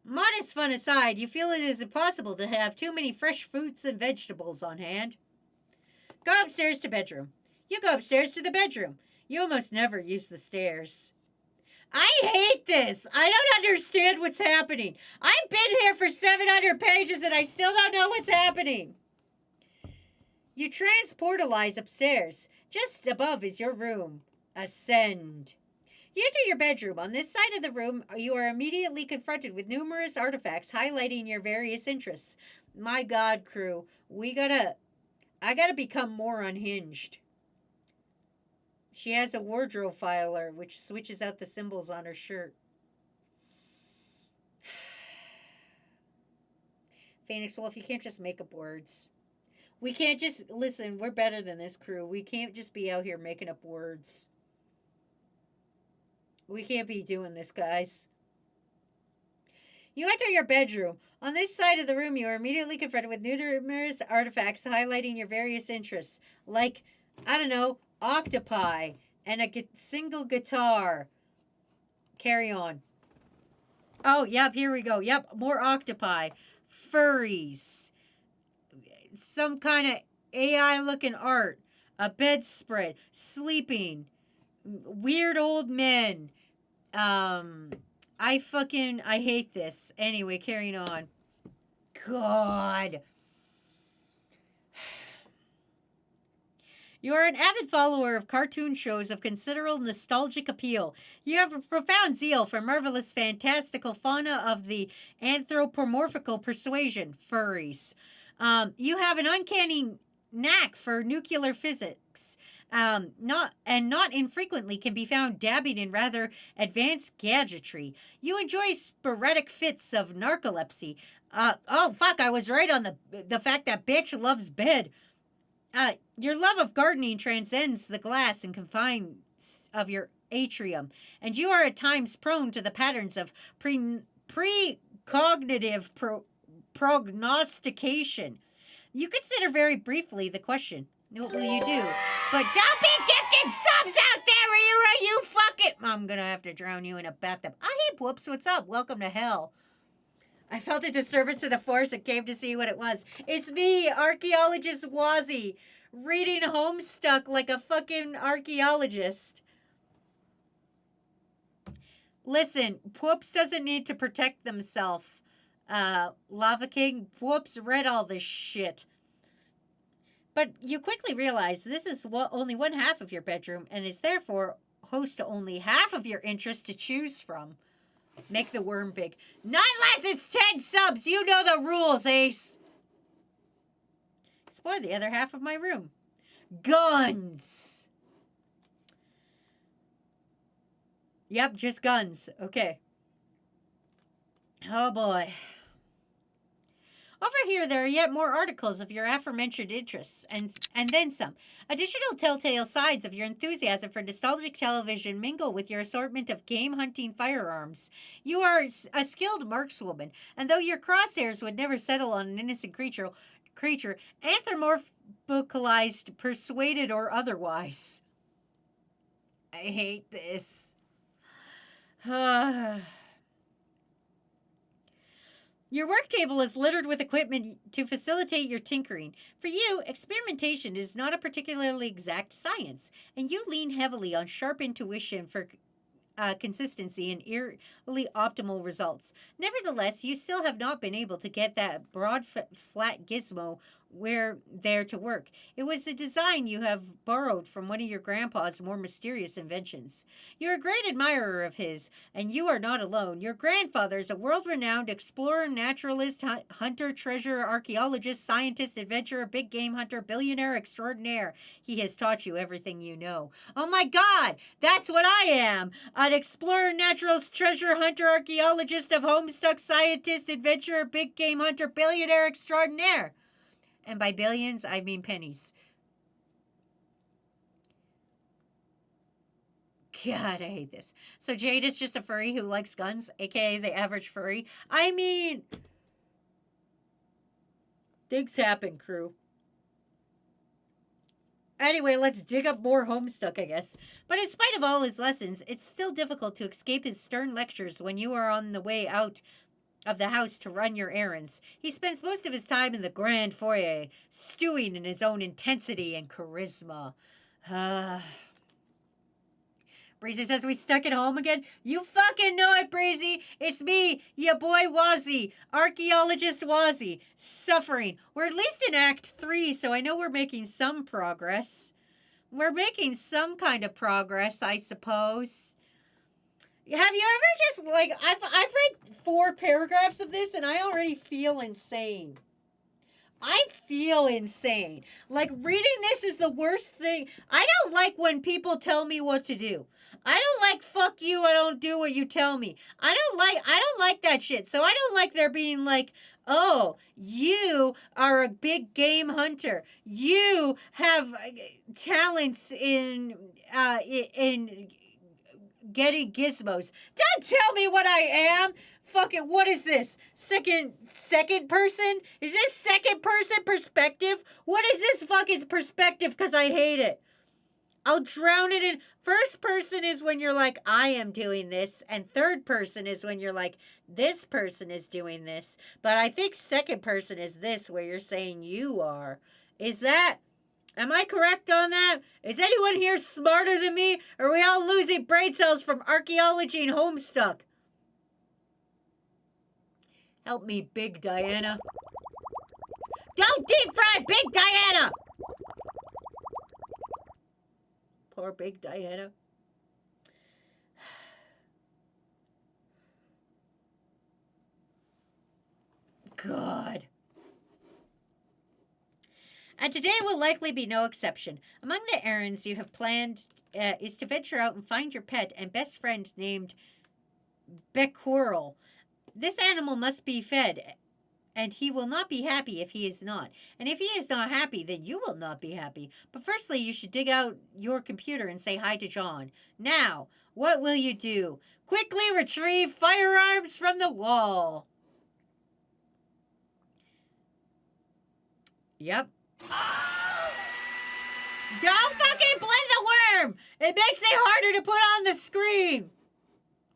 Modest fun aside, you feel it is impossible to have too many fresh fruits and vegetables on hand. Go upstairs to bedroom. You go upstairs to the bedroom. You almost never use the stairs. I hate this. I don't understand what's happening. I've been here for 700 pages and I still don't know what's happening. You transportalize upstairs. Just above is your room. Ascend. You enter your bedroom. On this side of the room, you are immediately confronted with numerous artifacts highlighting your various interests. My God, crew, I gotta become more unhinged. She has a wardrobe filer, which switches out the symbols on her shirt. Phoenix Wolf, you can't just make up words. We can't just, listen, we're better than this crew. We can't just be out here making up words. We can't be doing this, guys. You enter your bedroom. On this side of the room, you are immediately confronted with numerous artifacts highlighting your various interests. Like, I don't know, octopi and a single guitar. Carry on. Oh, yep, here we go. Yep, more octopi. Furries. Some kind of AI-looking art. A bedspread. Sleeping. Weird old men. I hate this. Anyway, carrying on. God. You are an avid follower of cartoon shows of considerable nostalgic appeal. You have a profound zeal for marvelous, fantastical fauna of the anthropomorphical persuasion, furries. You have an uncanny knack for nuclear physics. Not infrequently can be found dabbing in rather advanced gadgetry. You enjoy sporadic fits of narcolepsy. I was right on the fact that bitch loves bed. Your love of gardening transcends the glass and confines of your atrium, and you are at times prone to the patterns of precognitive prognostication. You consider very briefly the question, what will you do? But don't be gifted subs out there, or you fucking... I'm gonna have to drown you in a bathtub. Hey, whoops, what's up? Welcome to hell. I felt a disturbance of the force and came to see what it was. It's me, archaeologist Wazzy, reading Homestuck like a fucking archaeologist. Listen, Whoops doesn't need to protect themselves. Lava King, Whoops read all this shit. But you quickly realize this is only one half of your bedroom and is therefore host to only half of your interests to choose from. Make the worm big. Not unless it's 10 subs. You know the rules, Ace. Explore the other half of my room. Guns. Yep, just guns. Okay. Oh boy. Over here, there are yet more articles of your aforementioned interests, and then some. Additional telltale signs of your enthusiasm for nostalgic television mingle with your assortment of game-hunting firearms. You are a skilled markswoman, and though your crosshairs would never settle on an innocent creature, anthropomorphicalized, persuaded, or otherwise. I hate this. Your work table is littered with equipment to facilitate your tinkering. For you, experimentation is not a particularly exact science, and you lean heavily on sharp intuition for consistency and eerily optimal results. Nevertheless, you still have not been able to get that broad, flat gizmo where there to work. It was a design you have borrowed from one of your grandpa's more mysterious inventions. You're a great admirer of his, and you are not alone. Your grandfather is a world-renowned explorer, naturalist, hunter, treasure, archaeologist, scientist, adventurer, big game hunter, billionaire extraordinaire. He has taught you everything you know. Oh my God, that's what I am! An explorer, naturalist, treasure hunter, archaeologist, of homestuck, scientist, adventurer, big game hunter, billionaire extraordinaire. And by billions, I mean pennies. God, I hate this. So Jade is just a furry who likes guns, aka the average furry. I mean, things happen, crew. Anyway, let's dig up more Homestuck, I guess. But in spite of all his lessons, it's still difficult to escape his stern lectures when you are on the way out of the house to run your errands. He spends most of his time in the grand foyer, stewing in his own intensity and charisma. Breezy says, we stuck at home again? You fucking know it, Breezy. It's me, ya boy Wazzy, archaeologist Wazzy, suffering. We're at least in Act 3, so I know we're making some progress. We're making some kind of progress, I suppose. Have you ever just, like, I've read 4 paragraphs of this, and I already feel insane. I feel insane. Like, reading this is the worst thing. I don't like when people tell me what to do. I don't like, fuck you, I don't do what you tell me. I don't like that shit. So I don't like there being like, oh, you are a big game hunter. You have talents in getting gizmos. Don't tell me what I am. Fucking, what is this? Second person? Is this second person perspective? What is this fucking perspective? Because I hate it. I'll drown it in. First person is when you're like, I am doing this. And third person is when you're like, this person is doing this. But I think second person is this, where you're saying you are. Is that... Am I correct on that? Is anyone here smarter than me? Or are we all losing brain cells from archaeology and Homestuck? Help me, Big Diana. Don't deep fry Big Diana! Poor Big Diana. God. And today will likely be no exception. Among the errands you have planned is to venture out and find your pet and best friend named Becquerel. This animal must be fed, and he will not be happy if he is not. And if he is not happy, then you will not be happy. But firstly, you should dig out your computer and say hi to John. Now, what will you do? Quickly retrieve firearms from the wall. Yep. Don't fucking blend the worm! It makes it harder to put on the screen!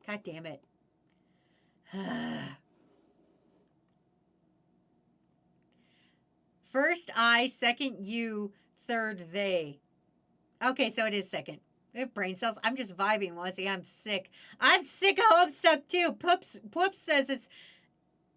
God damn it. First I, second you, third they. Okay, so it is second. We have brain cells. I'm just vibing, Wazzy. I'm sick. I'm sick of Homestuck too. Poops says it's...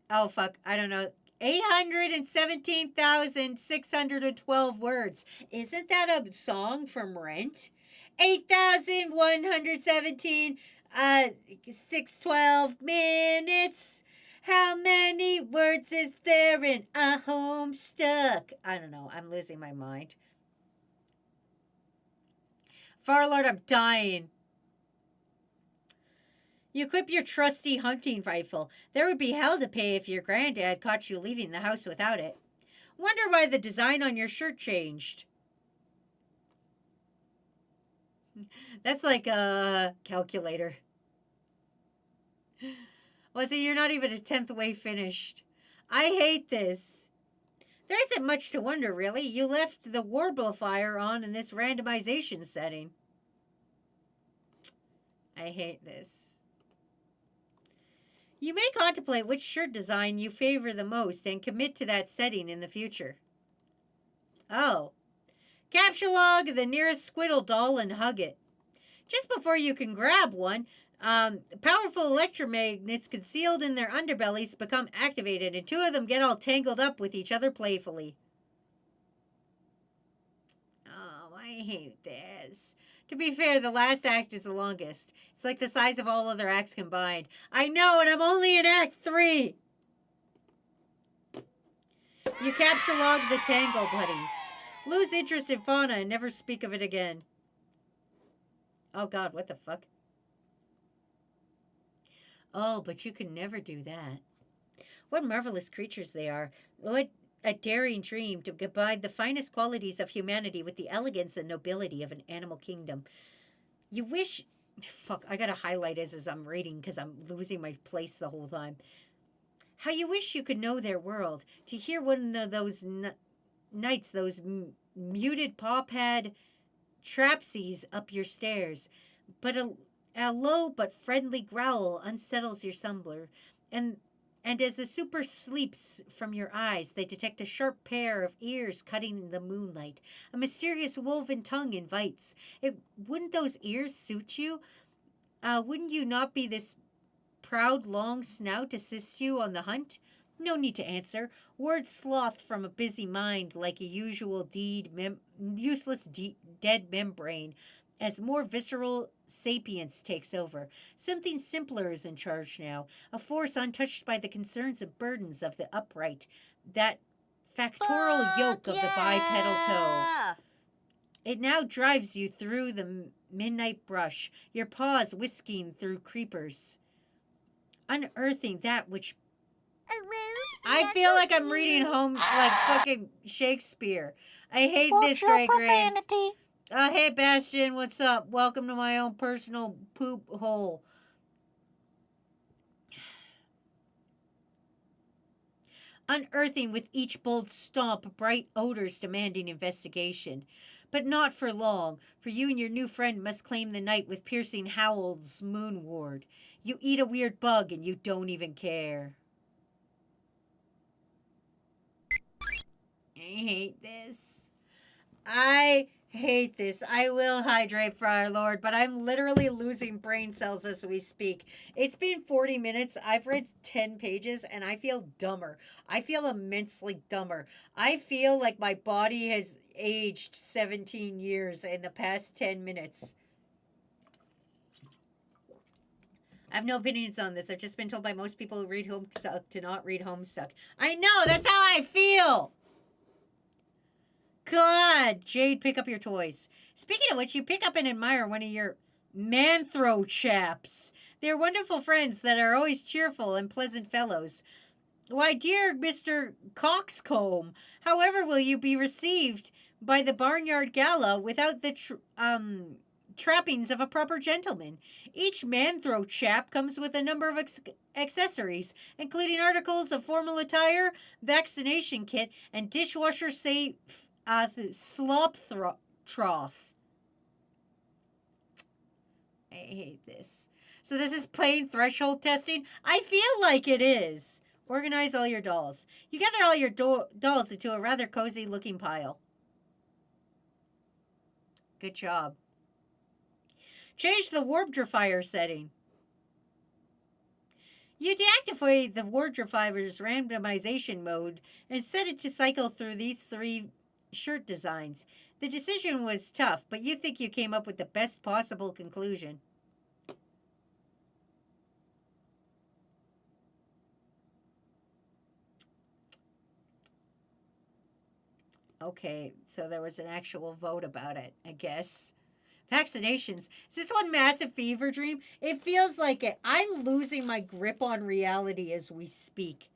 Oh, fuck. I don't know. 817,612 words. Isn't that a song from Rent? 8,117, 612 minutes. How many words is there in a Homestuck? I don't know. I'm losing my mind. Farlord, I'm dying. You equip your trusty hunting rifle. There would be hell to pay if your granddad caught you leaving the house without it. Wonder why the design on your shirt changed. That's like a calculator. Well, see, you're not even a 10th way finished. I hate this. There isn't much to wonder, really. You left the warblifier on in this randomization setting. I hate this. You may contemplate which shirt design you favor the most and commit to that setting in the future. Oh. Capture log the nearest squiddle doll and hug it. Just before you can grab one, Powerful electromagnets concealed in their underbellies become activated, and two of them get all tangled up with each other playfully. Oh, I hate this. To be fair, the last act is the longest. It's like the size of all other acts combined. I know, and I'm only in Act 3! You capture log the Tangle Buddies. Lose interest in fauna and never speak of it again. Oh god, what the fuck? Oh, but you can never do that. What marvelous creatures they are. What a daring dream to combine the finest qualities of humanity with the elegance and nobility of an animal kingdom. You wish... Fuck, I gotta highlight as I'm reading because I'm losing my place the whole time. How you wish you could know their world. To hear one of those nights, those muted paw-pad trapsies up your stairs. But a low but friendly growl unsettles your slumber, and as the super sleeps from your eyes, they detect a sharp pair of ears cutting in the moonlight. A mysterious woven tongue invites. Wouldn't those ears suit you? Wouldn't you not be this proud long snout assist you on the hunt? No need to answer. Words sloth from a busy mind like a useless dead membrane as more visceral sapience takes over. Something simpler is in charge now, a force untouched by the concerns and burdens of the upright, that factorial yoke of the bipedal toe. It now drives you through the midnight brush, your paws whisking through creepers, unearthing that which... I feel like I'm reading like fucking Shakespeare. I hate this, Grey Graves. Hey, Bastion, what's up? Welcome to my own personal poop hole. Unearthing with each bold stomp bright odors demanding investigation. But not for long, for you and your new friend must claim the night with piercing howls moonward. You eat a weird bug and you don't even care. I hate this. I hate this. I will hydrate, Friar Lord, but I'm literally losing brain cells as we speak. It's been 40 minutes. I've read 10 pages, and I feel dumber. I feel immensely dumber. I feel like my body has aged 17 years in the past 10 minutes. I have no opinions on this. I've just been told by most people who read Homestuck to not read Homestuck. I know! That's how I feel! God, Jade, pick up your toys. Speaking of which, you pick up and admire one of your manthro chaps. They're wonderful friends that are always cheerful and pleasant fellows. Why, dear Mr. Coxcomb, however will you be received by the Barnyard Gala without the trappings of a proper gentleman? Each manthro chap comes with a number of accessories, including articles of formal attire, vaccination kit, and dishwasher safe slop trough. I hate this. So this is plain threshold testing? I feel like it is. Organize all your dolls. You gather all your dolls into a rather cozy looking pile. Good job. Change the wardrobe setting. You deactivate the wardrobe randomization mode and set it to cycle through these 3 shirt designs. The decision was tough, but you think you came up with the best possible conclusion. Okay, so there was an actual vote about it, I guess. Vaccinations. Is this one massive fever dream? It feels like it. I'm losing my grip on reality as we speak.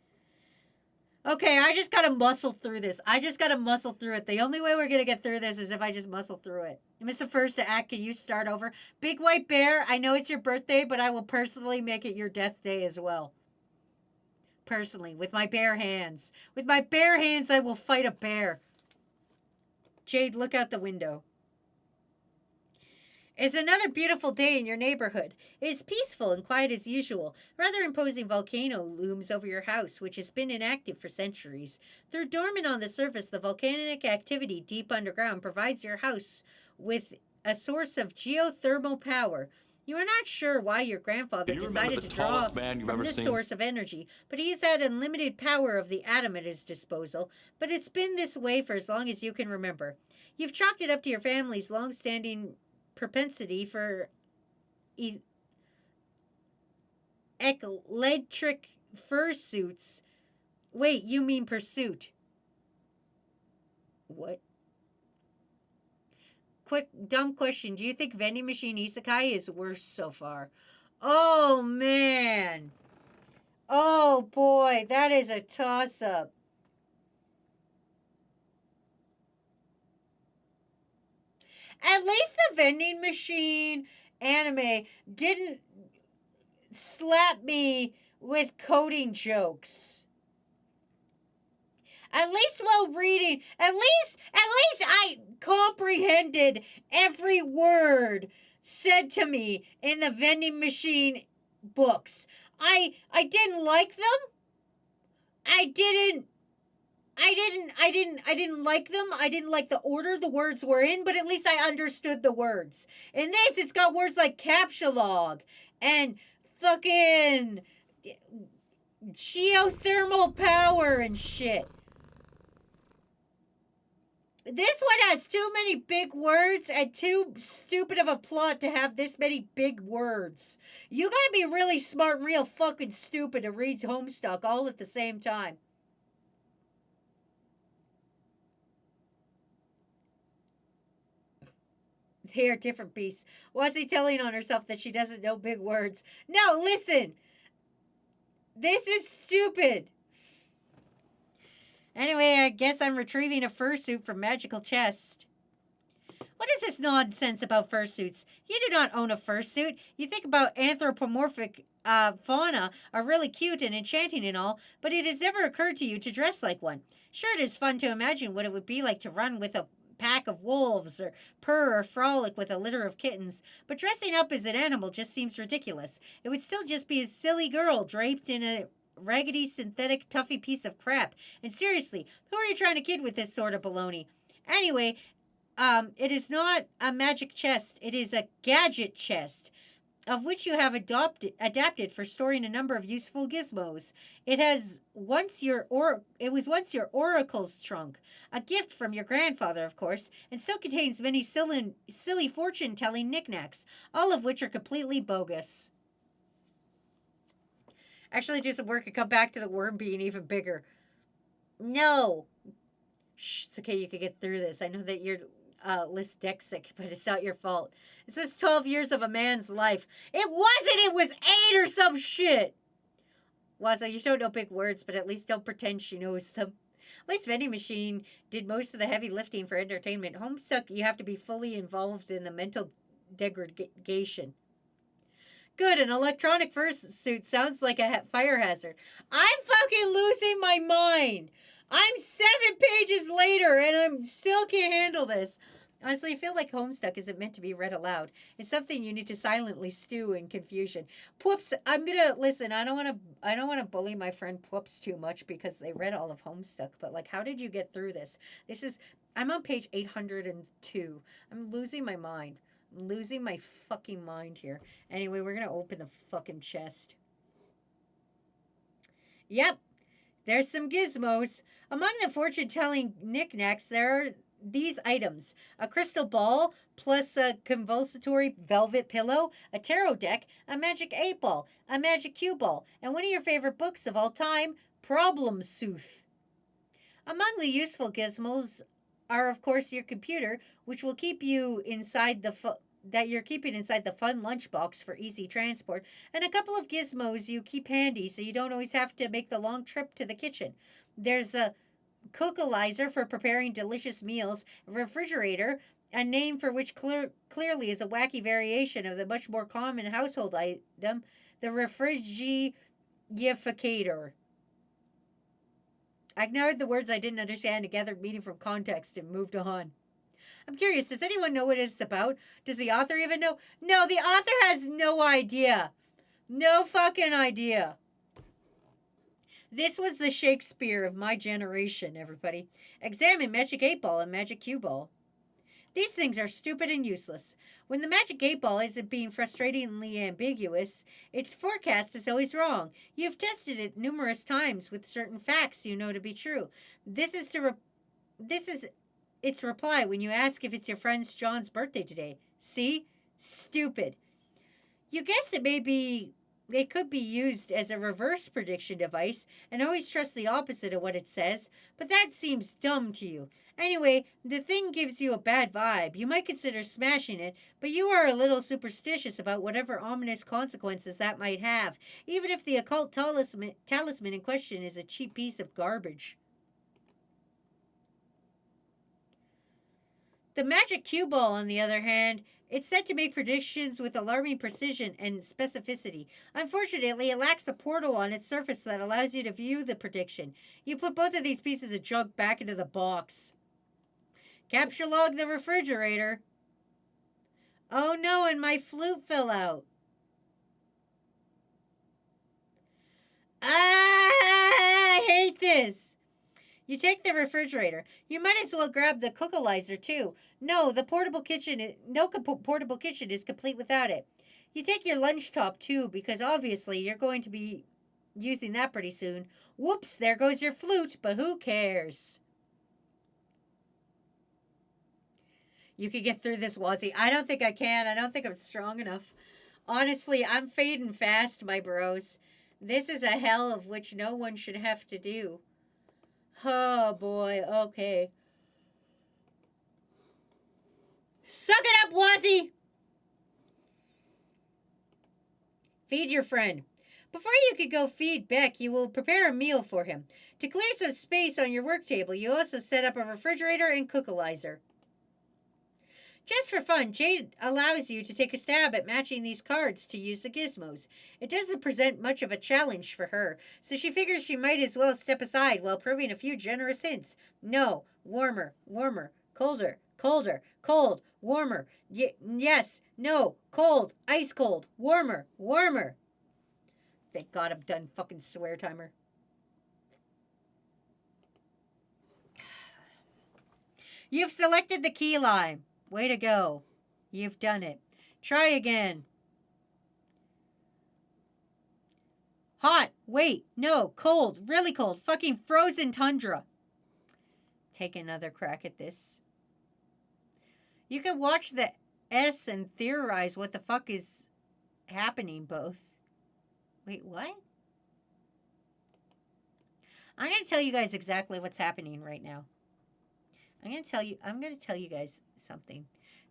Okay, I just gotta muscle through this. The only way we're gonna get through this is if I just muscle through it. I missed the first act. Can you start over? Big White Bear, I know it's your birthday, but I will personally make it your death day as well. Personally, with my bare hands. With my bare hands, I will fight a bear. Jade, look out the window. It's another beautiful day in your neighborhood. It is peaceful and quiet as usual. A rather imposing volcano looms over your house, which has been inactive for centuries. Though dormant on the surface, the volcanic activity deep underground provides your house with a source of geothermal power. You are not sure why your grandfather Do you remember decided the to draw tallest man you've from ever this seen? source of energy, but he's had unlimited power of the atom at his disposal, but it's been this way for as long as you can remember. You've chalked it up to your family's long-standing propensity for electric fursuits. Wait, you mean pursuit. What? Quick, dumb question. Do you think Vending Machine Isekai is worse so far? Oh, man. Oh, boy. That is a toss-up. At least the Vending Machine anime didn't slap me with coding jokes. At least while reading, at least I comprehended every word said to me in the Vending Machine books. I didn't like them. I didn't like them. I didn't like the order the words were in, but at least I understood the words. In this, it's got words like capsulog and fucking geothermal power and shit. This one has too many big words and too stupid of a plot to have this many big words. You gotta be really smart and real fucking stupid to read Homestuck all at the same time. They are different beasts. Why is he telling on herself that she doesn't know big words? No, listen. This is stupid. Anyway, I guess I'm retrieving a fursuit from Magical Chest. What is this nonsense about fursuits? You do not own a fursuit. You think about anthropomorphic fauna are really cute and enchanting and all, but it has never occurred to you to dress like one. Sure, it is fun to imagine what it would be like to run with a pack of wolves or purr or frolic with a litter of kittens, but dressing up as an animal just seems ridiculous. It would still just be a silly girl draped in a raggedy synthetic toughy piece of crap. And seriously, who are you trying to kid with this sort of baloney? Anyway, it is not a magic chest. It is a gadget chest, of which you have adapted for storing a number of useful gizmos. It was once your oracle's trunk, a gift from your grandfather, of course, and still contains many silly fortune-telling knickknacks, all of which are completely bogus. Actually, do some work and come back to the worm being even bigger. No. Shh, it's okay, you can get through this. I know that you're dyslexic, but it's not your fault. It says 12 years of a man's life. It wasn't! It was 8 or some shit! Wazo, you don't know big words, but at least don't pretend she knows them. At least Vending Machine did most of the heavy lifting for entertainment. Homestuck, you have to be fully involved in the mental degradation. Good, an electronic fursuit sounds like a fire hazard. I'm fucking losing my mind! I'm 7 pages later and I still can't handle this. Honestly, I feel like Homestuck isn't meant to be read aloud. It's something you need to silently stew in confusion. Pwoops, I'm gonna listen. I don't want to bully my friend Pwoops too much because they read all of Homestuck. But like, how did you get through this? I'm on page 802. I'm losing my mind. I'm losing my fucking mind here. Anyway, we're gonna open the fucking chest. Yep, there's some gizmos. Among the fortune-telling knickknacks, there are these items: a crystal ball, plus a convulsatory velvet pillow, a tarot deck, a magic 8-ball, a magic cue ball, and one of your favorite books of all time, Problem Sooth. Among the useful gizmos are, of course, your computer, which will keep you inside that you're keeping inside the fun lunchbox for easy transport, and a couple of gizmos you keep handy so you don't always have to make the long trip to the kitchen. There's a cookalizer for preparing delicious meals, a refrigerator, a name for which clearly is a wacky variation of the much more common household item, the refrigerificator. I ignored the words I didn't understand and gathered meaning from context and moved on. I'm curious, does anyone know what it's about? Does the author even know? No, the author has no idea. No fucking idea. This was the Shakespeare of my generation, everybody. Examine Magic 8-Ball and Magic Cue Ball. These things are stupid and useless. When the magic 8-ball isn't being frustratingly ambiguous, its forecast is always wrong. You've tested it numerous times with certain facts you know to be true. This is its reply when you ask if it's your friend's John's birthday today. See? Stupid. You guess they could be used as a reverse prediction device and always trust the opposite of what it says, but that seems dumb to you. Anyway, the thing gives you a bad vibe. You might consider smashing it, but you are a little superstitious about whatever ominous consequences that might have, even if the occult talisman in question is a cheap piece of garbage. The magic cue ball, on the other hand, it's said to make predictions with alarming precision and specificity. Unfortunately, it lacks a portal on its surface that allows you to view the prediction. You put both of these pieces of junk back into the box. Capture log the refrigerator. Oh no, and my flute fell out. I hate this. You take the refrigerator. You might as well grab the cookalizer too. No portable kitchen is complete without it. You take your lunch top too, because obviously you're going to be using that pretty soon. Whoops, there goes your flute, but who cares? You can get through this, Wazzy. I don't think I can. I don't think I'm strong enough. Honestly, I'm fading fast, my bros. This is a hell of which no one should have to do. Oh, boy. Okay. Suck it up, Wazzy! Feed your friend. Before you could go feed Beck, you will prepare a meal for him. To clear some space on your work table, you also set up a refrigerator and cookalizer. Just for fun, Jade allows you to take a stab at matching these cards to use the gizmos. It doesn't present much of a challenge for her, so she figures she might as well step aside while proving a few generous hints. No, warmer, colder, cold, warmer. Yes, no, cold, ice cold, warmer. Thank God I'm done fucking swear timer. You've selected the key lime. Way to go. You've done it. Try again. Hot. Wait. No. Cold. Really cold. Fucking frozen tundra. Take another crack at this. You can watch the S and theorize what the fuck is happening both. Wait, what? I'm going to tell you guys exactly what's happening right now. I'm going to tell you guys something.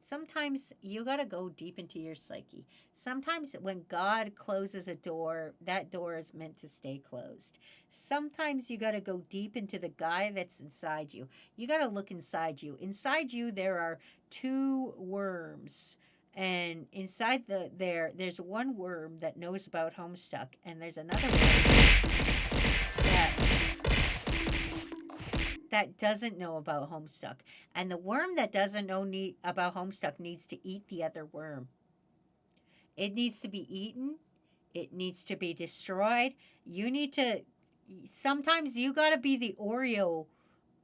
Sometimes you got to go deep into your psyche. Sometimes when God closes a door, that door is meant to stay closed. Sometimes you got to go deep into the guy that's inside you. You got to look inside you. Inside you, there are 2 worms. And inside there's one worm that knows about Homestuck. And there's another worm that doesn't know about Homestuck. And the worm that doesn't know about Homestuck needs to eat the other worm. It needs to be eaten. It needs to be destroyed. Sometimes you gotta be the Oreo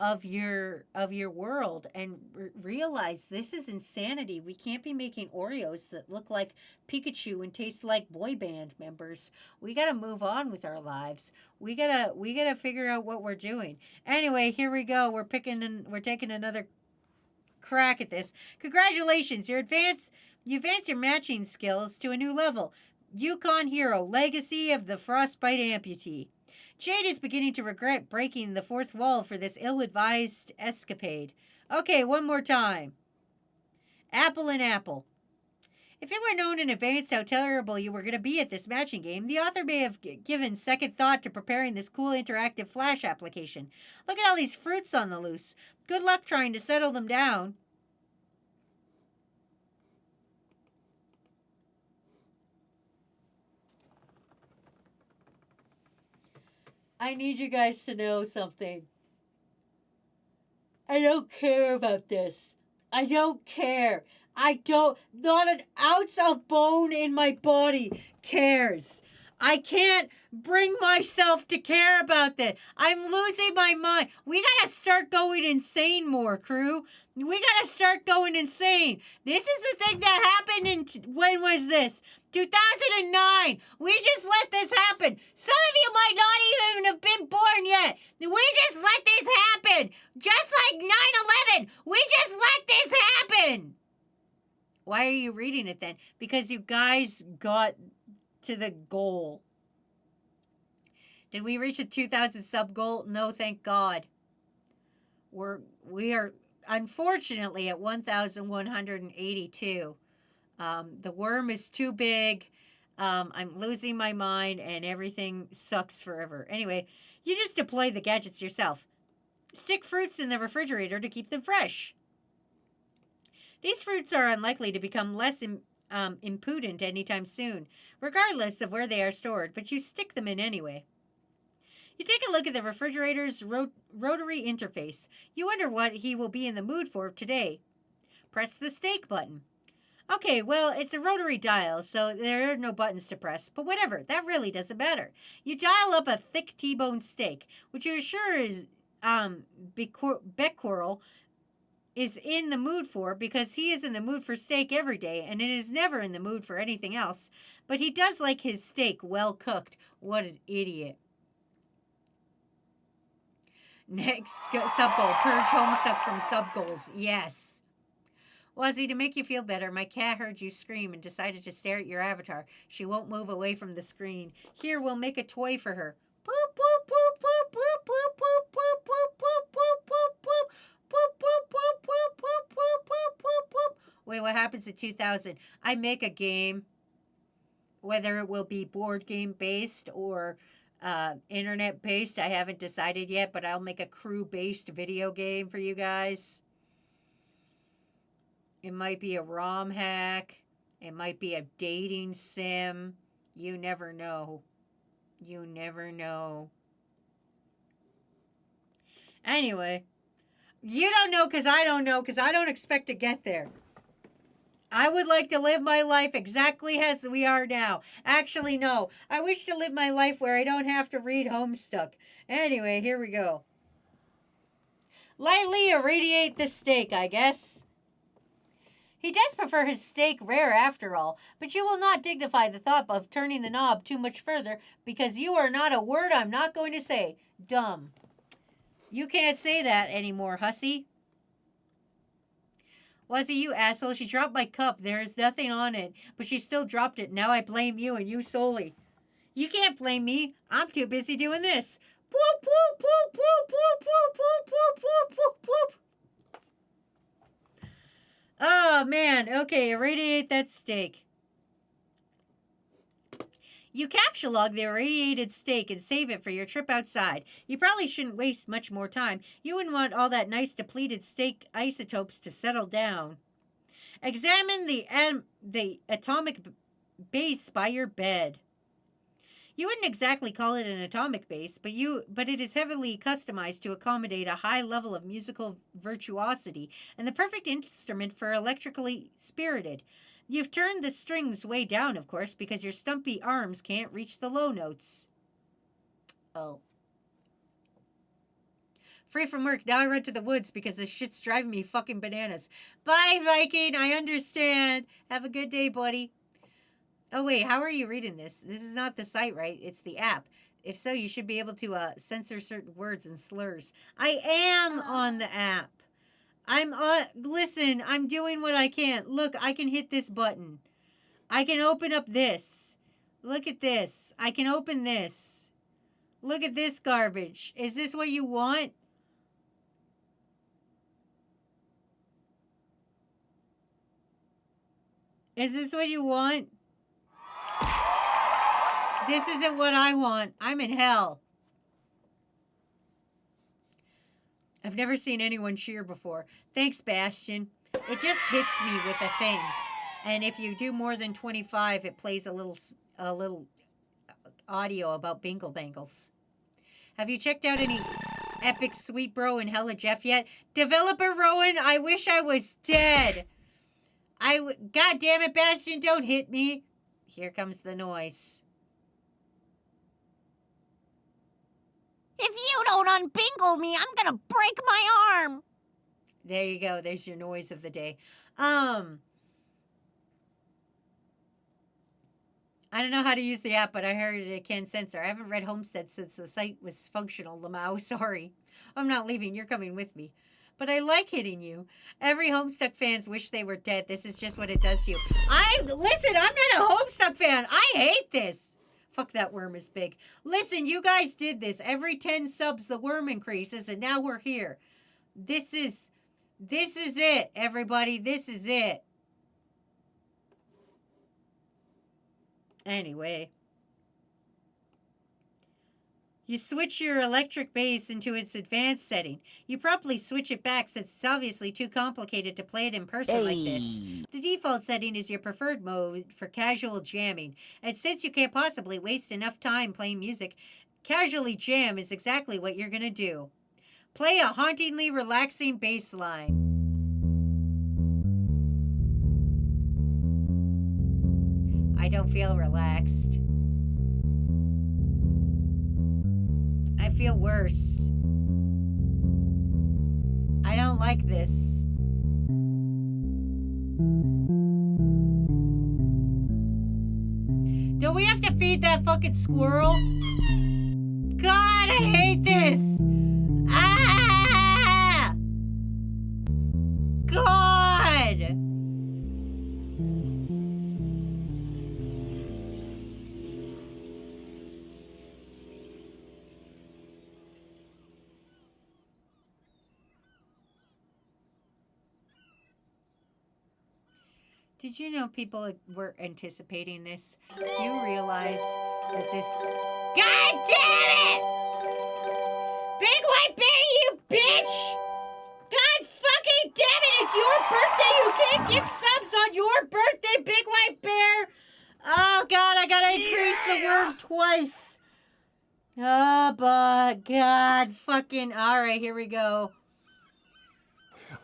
of your world and realize this is insanity. We can't be making Oreos that look like Pikachu and taste like boy band members. We gotta move on with our lives. We gotta figure out what we're doing. Anyway, here we go. We're taking another crack at this. Congratulations, you advance your matching skills to a new level. Yukon Hero, Legacy of the Frostbite Amputee. Jade is beginning to regret breaking the 4th wall for this ill-advised escapade. Okay, one more time. Apple and apple. If it were known in advance how terrible you were going to be at this matching game, the author may have given second thought to preparing this cool interactive flash application. Look at all these fruits on the loose. Good luck trying to settle them down. I need you guys to know something. I don't care about this. I don't care. Not an ounce of bone in my body cares. I can't bring myself to care about that. I'm losing my mind. We gotta start going insane more, crew. We gotta start going insane. This is the thing that happened in, when was this? 2009. We just let this happen. Some of you might not even have been born yet. We just let this happen. Just like 9/11. We just let this happen. Why are you reading it then? Because you guys got to the goal. Did we reach a 2,000 sub goal? No, thank God. We are unfortunately at 1,182. The worm is too big. I'm losing my mind and everything sucks forever. Anyway, you just deploy the gadgets yourself. Stick fruits in the refrigerator to keep them fresh. These fruits are unlikely to become less impudent anytime soon, regardless of where they are stored, but you stick them in anyway. You take a look at the refrigerator's rotary interface. You wonder what he will be in the mood for today. Press the steak button. Okay, well, it's a rotary dial, so there are no buttons to press, but whatever, that really doesn't matter. You dial up a thick T-bone steak, which you're sure is Becquerel is in the mood for, because he is in the mood for steak every day, and it is never in the mood for anything else. But he does like his steak well cooked. What an idiot. Next sub goal. Purge homestuck from sub goals. Yes. Wazzy, to make you feel better, my cat heard you scream and decided to stare at your avatar. She won't move away from the screen. Here, we'll make a toy for her. Boop, boop, boop, boop, boop, boop, boop, boop, boop, boop, boop, boop, boop. Boop, boop, boop, boop, boop, boop, boop, boop, boop. Wait, what happens at 2,000? I make a game, whether it will be board game based or internet based. I haven't decided yet, but I'll make a crew based video game for you guys. It might be a ROM hack. It might be a dating sim. You never know. You never know. Anyway. You don't know because I don't know because I don't expect to get there. I would like to live my life exactly as we are now. Actually, no. I wish to live my life where I don't have to read Homestuck. Anyway, here we go. Lightly irradiate the steak, I guess. He does prefer his steak rare after all, but you will not dignify the thought of turning the knob too much further because you are not a word I'm not going to say. Dumb. You can't say that anymore, hussy. Wazzy, you asshole. She dropped my cup. There is nothing on it, but she still dropped it. Now I blame you and you solely. You can't blame me. I'm too busy doing this. Poop, poop, poop, poop, poop, poop, poop, poop, poop, poop, poop. Oh, man. Okay, irradiate that steak. You capture log the irradiated steak and save it for your trip outside. You probably shouldn't waste much more time. You wouldn't want all that nice depleted steak isotopes to settle down. Examine the atomic base by your bed. You wouldn't exactly call it an atomic base, but it is heavily customized to accommodate a high level of musical virtuosity and the perfect instrument for electrically spirited. You've turned the strings way down, of course, because your stumpy arms can't reach the low notes. Oh. Free from work. Now I run to the woods because this shit's driving me fucking bananas. Bye, Viking. I understand. Have a good day, buddy. Oh, wait. How are you reading this? This is not the site, right? It's the app. If so, you should be able to censor certain words and slurs. I am on the app. Listen, I'm doing what I can. Look, I can hit this button. I can open up this. Look at this. I can open this. Look at this garbage. Is this what you want? Is this what you want? This isn't what I want. I'm in hell. I've never seen anyone cheer before. Thanks, Bastion. It just hits me with a thing. And if you do more than 25, it plays a little audio about Bingle Bangles. Have you checked out any Epic Sweet Bro and Hella Jeff yet? Developer Rowan, I wish I was dead. God damn it, Bastion, don't hit me. Here comes the noise. If you don't unbingle me, I'm gonna break my arm. There you go. There's your noise of the day. I don't know how to use the app, but I heard it can censor. I haven't read Homestead since the site was functional. Lamau, sorry. I'm not leaving. You're coming with me. But I like hitting you. Every Homestuck fans wish they were dead. This is just what it does to you. Listen, I'm not a Homestuck fan. I hate this. Fuck, that worm is big. Listen, you guys did this. Every 10 subs, the worm increases, and now we're here. This is it, everybody. This is it. Anyway. You switch your electric bass into its advanced setting. You promptly switch it back since it's obviously too complicated to play it in person like this. The default setting is your preferred mode for casual jamming. And since you can't possibly waste enough time playing music, casually jam is exactly what you're going to do. Play a hauntingly relaxing bass line. I don't feel relaxed. I feel worse. I don't like this. Do we have to feed that fucking squirrel? God, I hate this. Ah! God! Did you know people were anticipating this? Do you realize that this... God damn it! Big White Bear, you bitch! God fucking damn it! It's your birthday! You can't give subs on your birthday, Big White Bear! Oh, God, I gotta increase the worm twice. Oh, but God, fucking... All right, here we go.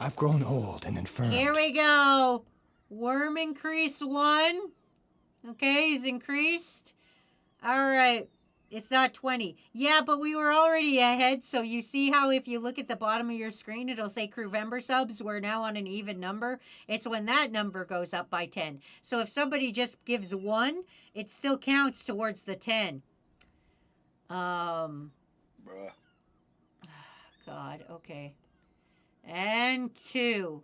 I've grown old and infirm. Here we go. Worm increase 1. Okay, he's increased. All right. It's not 20. Yeah, but we were already ahead. So you see how if you look at the bottom of your screen, it'll say CREWVEMBER subs. We're now on an even number. It's when that number goes up by 10. So if somebody just gives 1, it still counts towards the 10. Bruh. God, okay. And 2.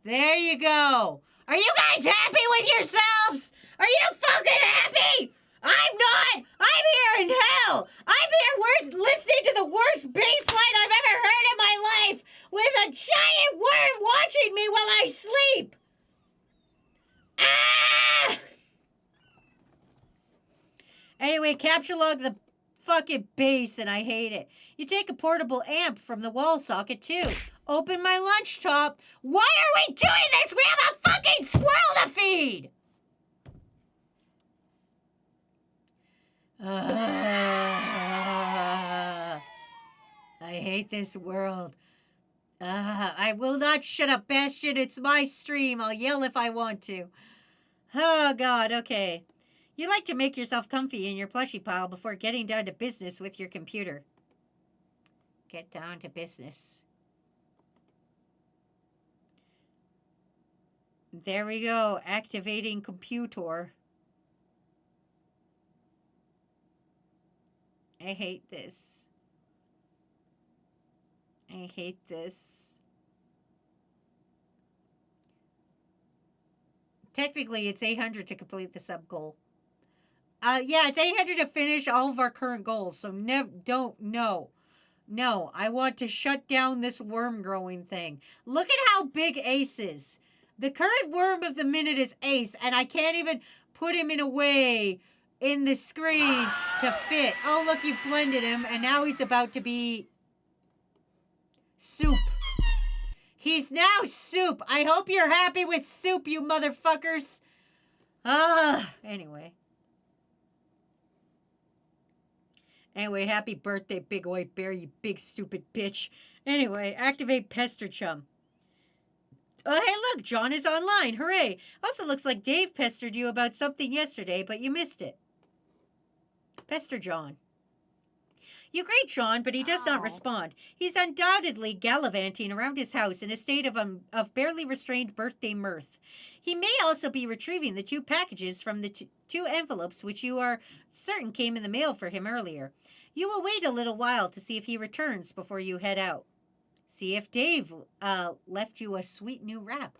There you go. Are you guys happy with yourselves? Are you fucking happy? I'm not. I'm here in hell. I'm here listening to the worst bass line I've ever heard in my life with a giant worm watching me while I sleep. Ah! Anyway, capture log the fucking bass and I hate it. You take a portable amp from the wall socket too. Open my lunch top. Why are we doing this? We have a fucking squirrel to feed. I hate this world. I will not shut up, Bastion. It's my stream. I'll yell if I want to. Oh, God. Okay. You like to make yourself comfy in your plushie pile before getting down to business with your computer. Get down to business. There we go. Activating computer. I hate this. I hate this. Technically, it's 800 to complete the sub goal. Yeah, it's 800 to finish all of our current goals. So no. No, I want to shut down this worm growing thing. Look at how big Ace is. The current worm of the minute is Ace, and I can't even put him in a way in the screen to fit. Oh, look, you've blended him, and now he's about to be Soup. He's now Soup. I hope you're happy with Soup, you motherfuckers. Anyway. Anyway, happy birthday, Big White Bear, you big stupid bitch. Anyway, activate Pester Chum. Oh, hey, look, John is online. Hooray. Also looks like Dave pestered you about something yesterday, but you missed it. Pester John. You greet Sean, but he does not respond. He's undoubtedly gallivanting around his house in a state of barely restrained birthday mirth. He may also be retrieving the 2 packages from the two envelopes which you are certain came in the mail for him earlier. You will wait a little while to see if he returns before you head out. See if Dave left you a sweet new wrap.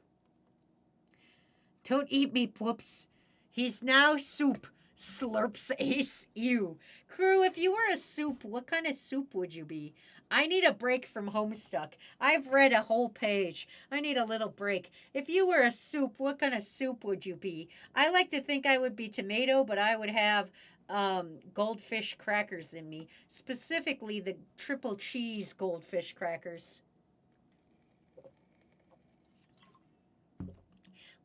Don't eat me, Whoops. He's now soup. Slurps Ace. Ew. Crew, if you were a soup, what kind of soup would you be? I need a break from Homestuck. I've read a whole page. I need a little break. If you were a soup, what kind of soup would you be? I like to think I would be tomato, but I would have goldfish crackers in me. Specifically, the triple cheese goldfish crackers.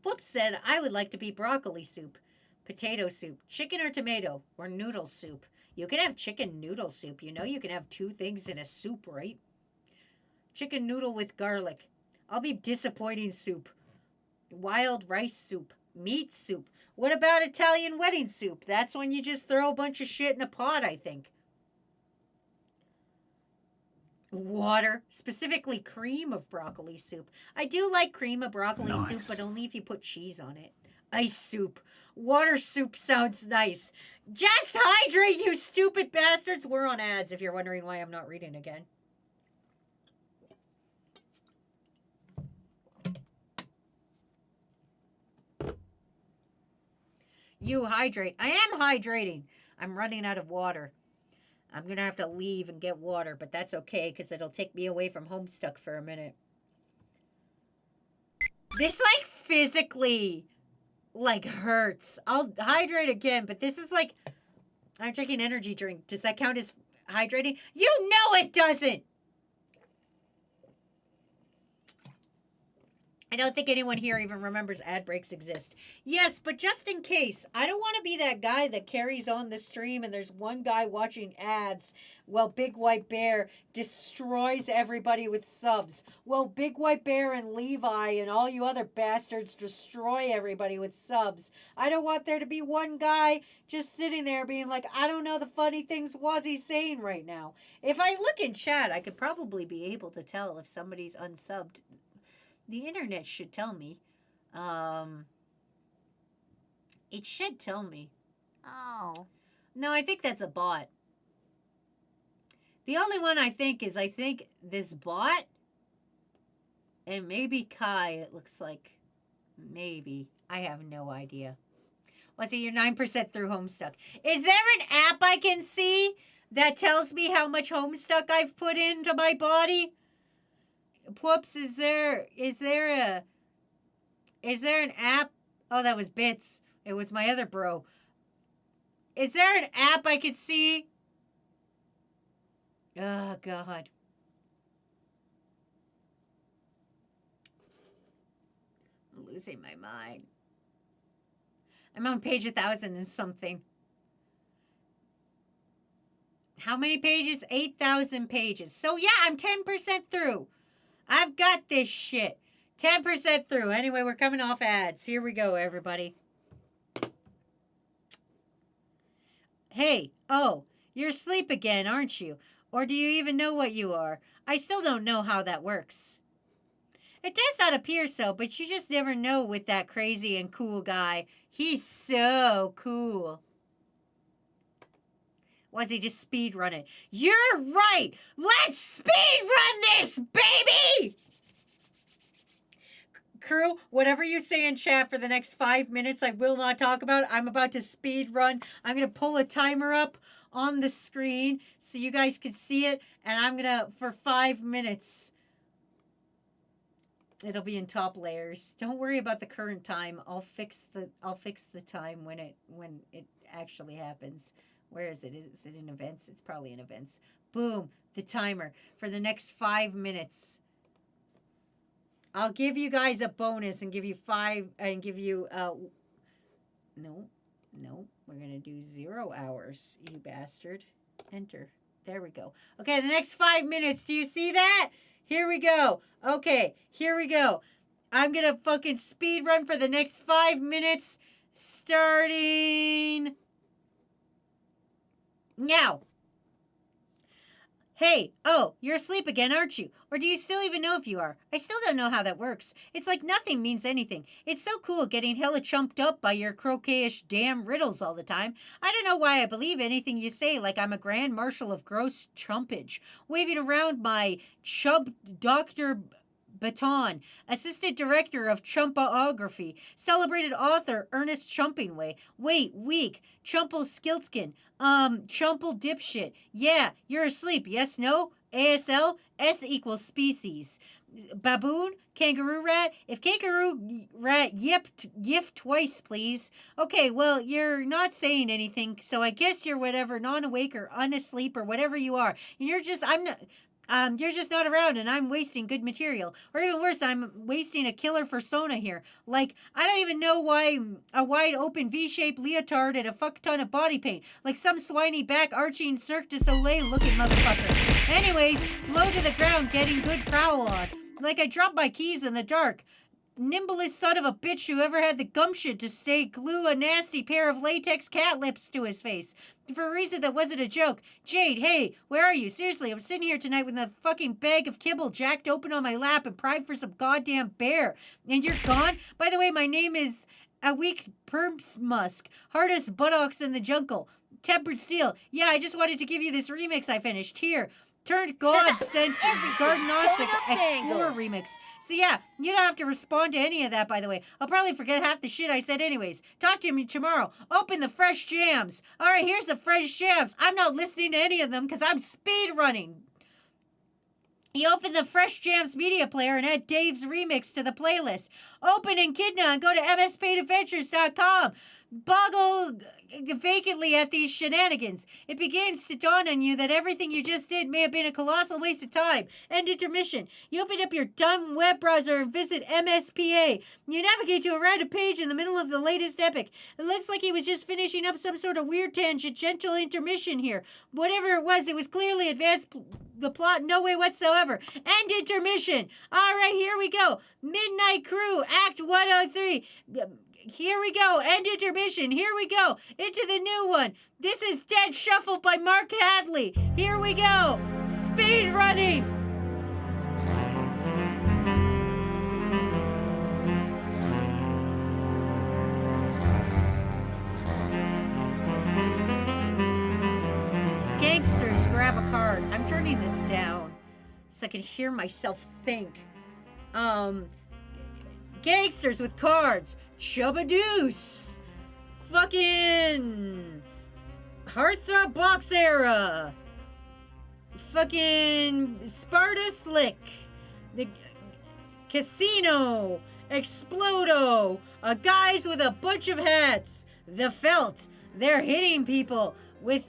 Whoops said I would like to be broccoli soup. Potato soup, chicken or tomato, or noodle soup. You can have chicken noodle soup. You know you can have 2 things in a soup, right? Chicken noodle with garlic. I'll be disappointing soup. Wild rice soup. Meat soup. What about Italian wedding soup? That's when you just throw a bunch of shit in a pot, I think. Water, specifically cream of broccoli soup. I do like cream of broccoli soup, but only if you put cheese on it. Ice soup. Water soup sounds nice. Just hydrate, you stupid bastards. We're on ads if you're wondering why I'm not reading again. You hydrate. I am hydrating. I'm running out of water. I'm going to have to leave and get water, but that's okay because it'll take me away from Homestuck for a minute. This, like, physically, like, hurts. I'll hydrate again, but this is like, I'm drinking energy drink. Does that count as hydrating? You know it doesn't! I don't think anyone here even remembers ad breaks exist. Yes, but just in case, I don't want to be that guy that carries on the stream and there's one guy watching ads while Big White Bear destroys everybody with subs. While Big White Bear and Levi and all you other bastards destroy everybody with subs. I don't want there to be one guy just sitting there being like, I don't know the funny things Wazzy's saying right now. If I look in chat, I could probably be able to tell if somebody's unsubbed. The internet should tell me. It should tell me. Oh. No, I think that's a bot. The only one I think this bot and maybe Kai, it looks like. Maybe. I have no idea. What's it? You're 9% through Homestuck. Is there an app I can see that tells me how much Homestuck I've put into my body? Whoops, is there an app? Oh, that was Bits. It was my other bro. Is there an app I could see? Oh, God. I'm losing my mind. I'm on page 1,000 and something. How many pages? 8,000 pages. So, yeah, I'm 10% through. I've got this shit. 10% through. Anyway, we're coming off ads. Here we go, everybody. Hey, oh, you're asleep again, aren't you? Or do you even know what you are? I still don't know how that works. It does not appear so, but you just never know with that crazy and cool guy. He's so cool. Was he just speed run it? You're right! Let's speed run this, baby! Crew, whatever you say in chat for the next 5 minutes, I will not talk about. I'm about to speed run. I'm going to pull a timer up on the screen so you guys can see it. And I'm going to, for 5 minutes, it'll be in top layers. Don't worry about the current time. I'll fix the time when it actually happens. Where is it? Is it in events? It's probably in events. Boom. The timer for the next 5 minutes. I'll give you guys a bonus and give you no. We're going to do 0 hours, you bastard. Enter. There we go. Okay, the next 5 minutes. Do you see that? Here we go. Okay, here we go. I'm going to fucking speed run for the next 5 minutes starting now. Hey, oh, you're asleep again, aren't you? Or do you still even know if you are? I still don't know how that works. It's like nothing means anything. It's so cool getting hella chumped up by your croquet-ish damn riddles all the time. I don't know why I believe anything you say, like I'm a grand marshal of gross chumpage, waving around my chub Dr. Baton, assistant director of chumpaography, celebrated author Ernest Chumpingway. Wait, weak, chumple skiltskin, chumple dipshit. Yeah, you're asleep, yes, no? ASL, S equals species. Baboon, kangaroo rat. If kangaroo rat yip twice, please. Okay, well, you're not saying anything, so I guess you're whatever, non-awake or unasleep or whatever you are. And you're just not around and I'm wasting good material. Or even worse, I'm wasting a killer persona here. Like, I don't even know why a wide open V-shaped leotard and a fuck ton of body paint. Like some swiny back arching Cirque du Soleil looking motherfucker. Anyways, low to the ground getting good prowl on. Like I dropped my keys in the dark. Nimblest son of a bitch who ever had the gumption to glue a nasty pair of latex cat lips to his face. For a reason that wasn't a joke. Jade, hey, where are you? Seriously, I'm sitting here tonight with a fucking bag of kibble jacked open on my lap and primed for some goddamn bear. And you're gone? By the way, my name is a weak perms musk. Hardest buttocks in the jungle. Tempered steel. Yeah, I just wanted to give you this remix I finished. Here. Turned God sent Gardenostic Explorer remix. So yeah, you don't have to respond to any of that, by the way. I'll probably forget half the shit I said anyways. Talk to me tomorrow. Open the fresh jams. All right, here's the fresh jams. I'm not listening to any of them because I'm speed running. You open the Fresh Jams media player and add Dave's remix to the playlist. Open Echidna and go to mspaintadventures.com. Boggle vacantly at these shenanigans. It begins to dawn on you that everything you just did may have been a colossal waste of time. End intermission. You open up your dumb web browser and visit MSPA. You navigate to a random page in the middle of the latest epic. It looks like he was just finishing up some sort of weird tangential intermission here. Whatever it was clearly advanced the plot no way whatsoever. End intermission. All right, here we go. Midnight Crew, Act 103. Here we go. End intermission. Here we go. Into the new one. This is Dead Shuffle by Mark Hadley. Here we go. Speed running. Gangsters, grab a card. I'm turning this down so I can hear myself think. Gangsters with cards. Chubba Deuce. Fucking Heartthrob Box Era. Fucking Sparta Slick. The Casino. Explodo. Guys with a bunch of hats. The Felt. They're hitting people with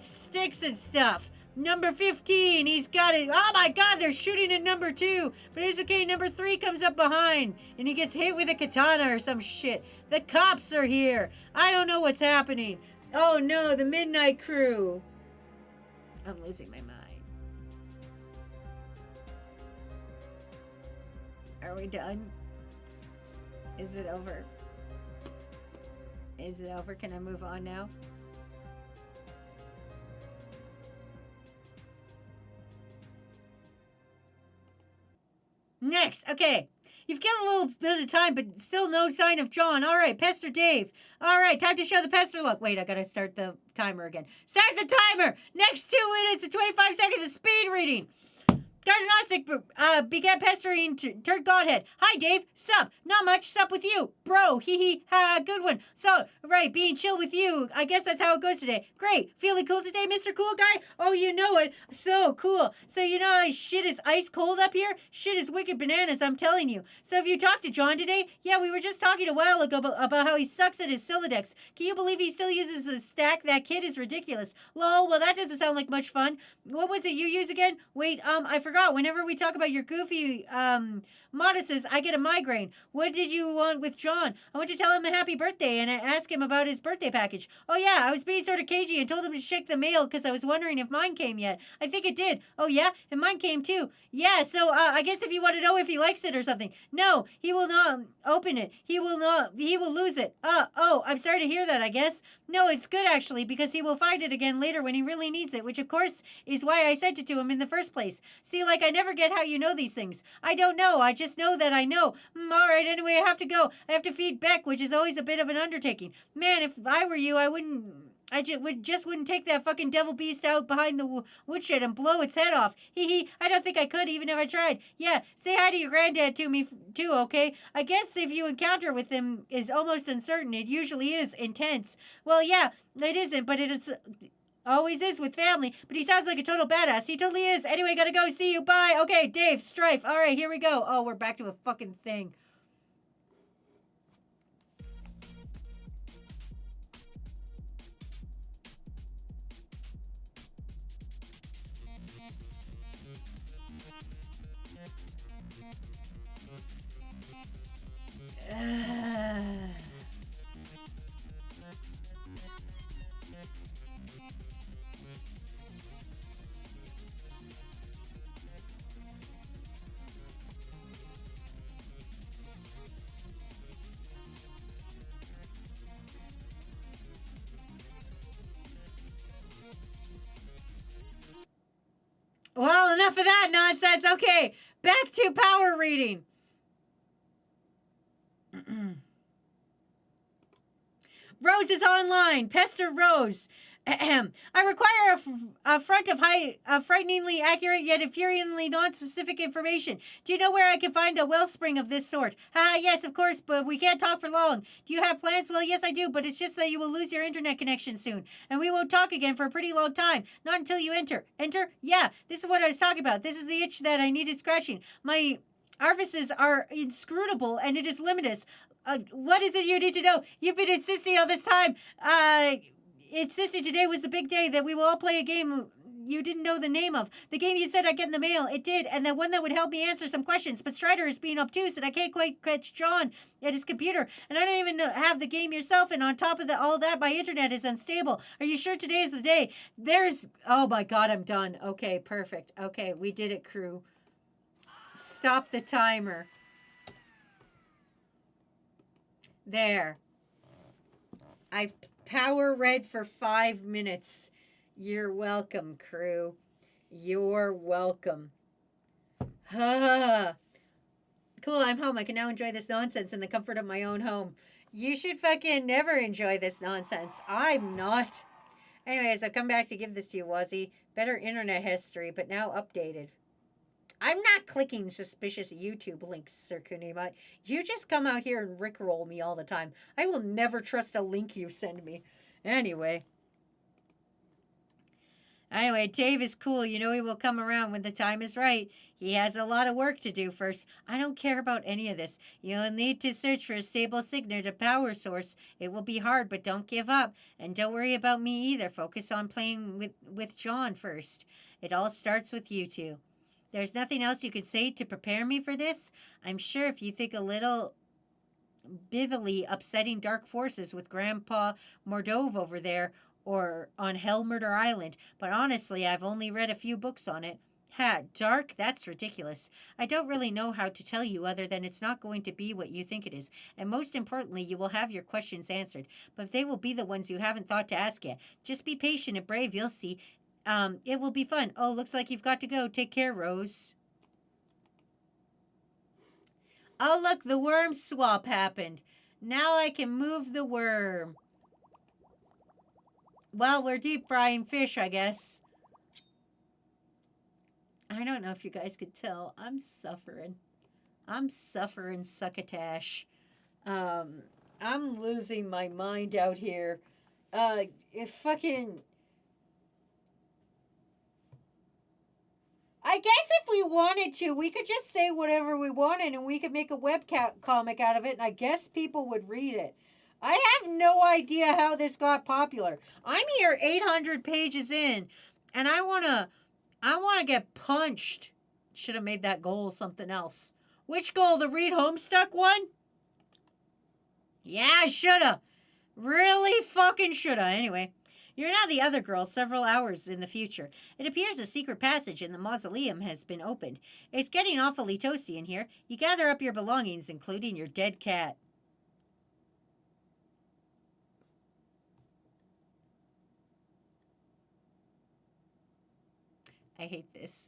sticks and stuff. Number 15, he's got it. Oh my god, they're shooting at number 2. But it's okay, number 3 comes up behind. And he gets hit with a katana or some shit. The cops are here. I don't know what's happening. Oh no, the Midnight Crew. I'm losing my mind. Are we done? Is it over? Is it over? Can I move on now? Next, okay. You've got a little bit of time, but still no sign of John. All right, Pester Dave. All right, time to show the Pester look. Wait, I gotta start the timer again. Start the timer! Next 2 minutes and 25 seconds of speed reading. Gardenostic began pestering Turd Godhead. Hi, Dave. Sup? Not much. Sup with you? Bro. Hee hee. Ha. Good one. So, right. Being chill with you. I guess that's how it goes today. Great. Feeling cool today, Mr. Cool Guy? Oh, you know it. So cool. So, you know how shit is ice cold up here? Shit is wicked bananas, I'm telling you. So, have you talked to John today? Yeah, we were just talking a while ago about how he sucks at his Sylladex. Can you believe he still uses the stack? That kid is ridiculous. Lol. Well, that doesn't sound like much fun. What was it you use again? Wait, I forgot forgot. Whenever we talk about your goofy modesties, I get a migraine. What did you want with John? I went to tell him a happy birthday and I asked him about his birthday package. Oh, yeah, I was being sort of cagey and told him to check the mail because I was wondering if mine came yet. I think it did. Oh, yeah? And mine came too. Yeah, so I guess if you want to know if he likes it or something. No, he will not open it. He will lose it. Oh, I'm sorry to hear that, I guess. No, it's good actually because he will find it again later when he really needs it, which of course is why I sent it to him in the first place. See, like I never get how you know these things. I don't know. I just know that I know. All right, anyway, I have to go. I have to feed Beck, which is always a bit of an undertaking. Man, if I were you, I wouldn't. I just wouldn't take that fucking devil beast out behind the woodshed and blow its head off. Hee hee. I don't think I could, even if I tried. Yeah, say hi to your granddad to me, too, okay? I guess if you encounter with him is almost uncertain. It usually is intense. Well, yeah, it isn't, but it is... Always is with family, but he sounds like a total badass. He totally is. Anyway, gotta go. See you. Bye. Okay, Dave, Strife. All right, here we go. Oh, we're back to a fucking thing. Well, enough of that nonsense. Okay, back to power reading. Rose is online. Pester Rose. Ahem. I require a front of frighteningly accurate yet infuriatingly non-specific information. Do you know where I can find a wellspring of this sort? Yes, of course, but we can't talk for long. Do you have plans? Well, yes, I do, but it's just that you will lose your internet connection soon, and we won't talk again for a pretty long time. Not until you enter. Enter? Yeah, this is what I was talking about. This is the itch that I needed scratching. My orifices are inscrutable, and it is limitless. What is it you need to know? You've been insisting all this time. Insisted today was the big day that we will all play a game you didn't know the name of. The game you said I'd get in the mail. It did, and the one that would help me answer some questions. But Strider is being obtuse, and I can't quite catch John at his computer. And I don't even have the game yourself, and on top of all that, my internet is unstable. Are you sure today is the day? Oh my God, I'm done. Okay, perfect. Okay, we did it, crew. Stop the timer. There. I've power read for 5 minutes. You're welcome, crew. You're welcome. Cool, I'm home. I can now enjoy this nonsense in the comfort of my own home. You should fucking never enjoy this nonsense. I'm not. Anyways, I've come back to give this to you, Wazzy. Better internet history, but now updated. I'm not clicking suspicious YouTube links, Sir Kunima. You just come out here and rickroll me all the time. I will never trust a link you send me. Anyway, Dave is cool. You know he will come around when the time is right. He has a lot of work to do first. I don't care about any of this. You'll need to search for a stable signal to power source. It will be hard, but don't give up. And don't worry about me either. Focus on playing with John first. It all starts with you two. There's nothing else you could say to prepare me for this? I'm sure if you think a little bithily upsetting dark forces with Grandpa Mordove over there or on Hell Murder Island, but honestly, I've only read a few books on it. Dark? That's ridiculous. I don't really know how to tell you other than it's not going to be what you think it is. And most importantly, you will have your questions answered, but they will be the ones you haven't thought to ask yet. Just be patient and brave, you'll see. It will be fun. Oh, looks like you've got to go. Take care, Rose. Oh, look, the worm swap happened. Now I can move the worm. Well, we're deep frying fish, I guess. I don't know if you guys could tell. I'm suffering. I'm suffering succotash. I'm losing my mind out here. I guess if we wanted to, we could just say whatever we wanted and we could make a webcomic out of it, and I guess people would read it. I have no idea how this got popular. I'm here 800 pages in, and I wanna get punched Should have made that goal something else. Which goal? The read Homestuck one? Yeah, shoulda. Really fucking shoulda. Anyway, you're now the other girl several hours in the future. It appears a secret passage in the mausoleum has been opened. It's getting awfully toasty in here. You gather up your belongings, including your dead cat. I hate this.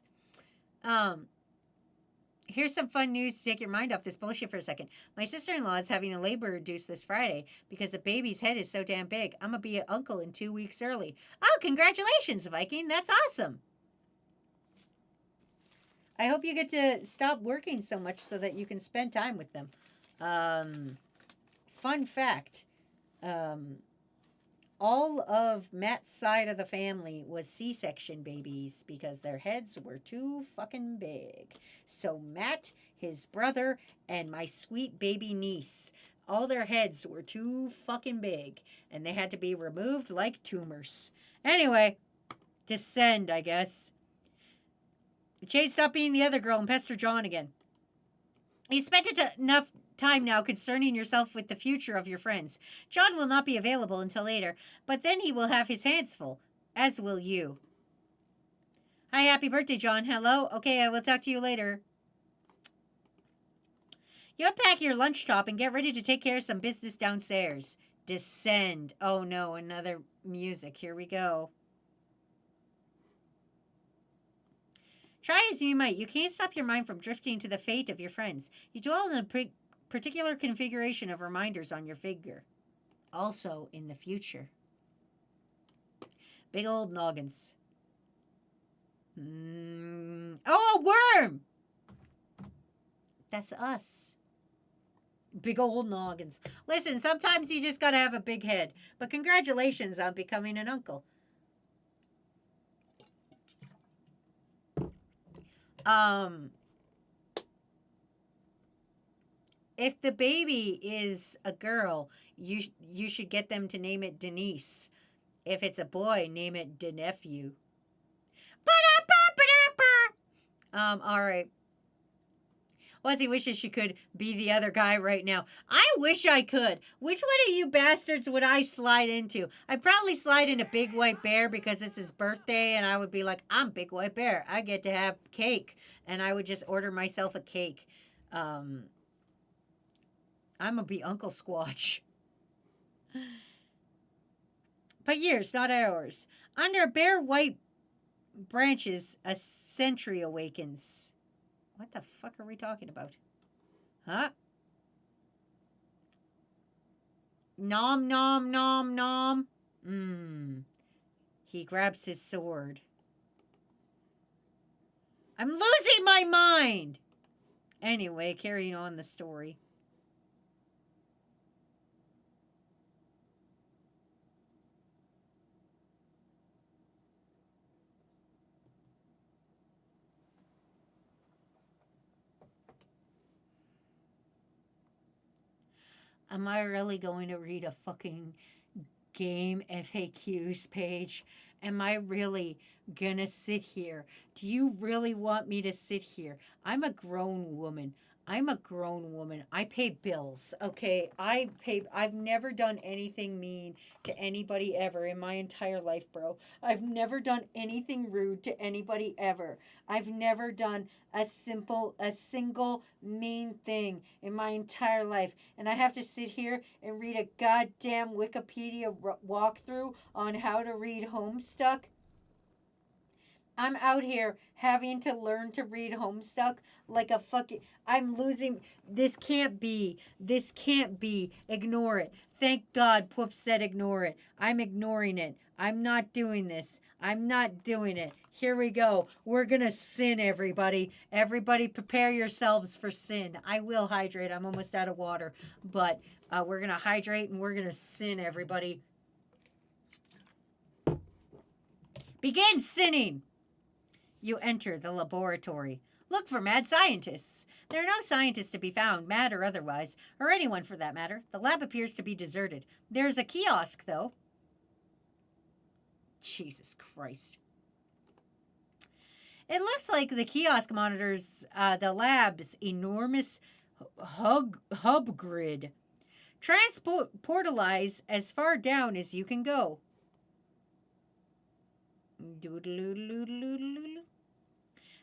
Here's some fun news to take your mind off this bullshit for a second. My sister-in-law is having a labor reduced this Friday because the baby's head is so damn big. I'm going to be an uncle in 2 weeks early. Oh, congratulations, Viking. That's awesome. I hope you get to stop working so much so that you can spend time with them. Fun fact. All of Matt's side of the family was C-section babies because their heads were too fucking big. So Matt, his brother, and my sweet baby niece, all their heads were too fucking big, and they had to be removed like tumors. Anyway, descend, I guess. Jade, stop being the other girl and pester John again. You spent enough time now concerning yourself with the future of your friends. John will not be available until later, but then he will have his hands full, as will you. Hi, happy birthday, John. Hello? Okay, I will talk to you later. You unpack your lunch top and get ready to take care of some business downstairs. Descend. Oh no, another music. Here we go. Try as you might, you can't stop your mind from drifting to the fate of your friends. You dwell in a particular configuration of reminders on your figure. Also in the future. Big old noggins. Oh, a worm! That's us. Big old noggins. Listen, sometimes you just gotta have a big head. But congratulations on becoming an uncle. If the baby is a girl, you should get them to name it Denise. If it's a boy, name it DeNephew. All right. Wazzy wishes she could be the other guy right now. I wish I could. Which one of you bastards would I slide into? I'd probably slide into Big White Bear because it's his birthday, and I would be like, I'm Big White Bear. I get to have cake. And I would just order myself a cake. I'm going to be Uncle Squatch. But years, not hours. Under bare white branches, a sentry awakens. What the fuck are we talking about? Huh? Nom, nom, nom, nom. He grabs his sword. I'm losing my mind! Anyway, carrying on the story. Am I really going to read a fucking game FAQs page? Am I really gonna sit here? Do you really want me to sit here? I'm a grown woman. I pay bills, okay? I've never done anything mean to anybody ever in my entire life, bro. I've never done anything rude to anybody ever. I've never done a single mean thing in my entire life. And I have to sit here and read a goddamn Wikipedia walkthrough on how to read Homestuck? I'm out here having to learn to read Homestuck like a fucking... I'm losing... This can't be. Ignore it. Thank God Poop said ignore it. I'm ignoring it. I'm not doing this. I'm not doing it. Here we go. We're gonna sin, everybody. Everybody prepare yourselves for sin. I will hydrate. I'm almost out of water. But we're gonna hydrate and we're gonna sin, everybody. Begin sinning! You enter the laboratory. Look for mad scientists. There are no scientists to be found, mad or otherwise, or anyone for that matter. The lab appears to be deserted. There's a kiosk, though. Jesus Christ. It looks like the kiosk monitors the lab's enormous hub grid. Transportalize as far down as you can go.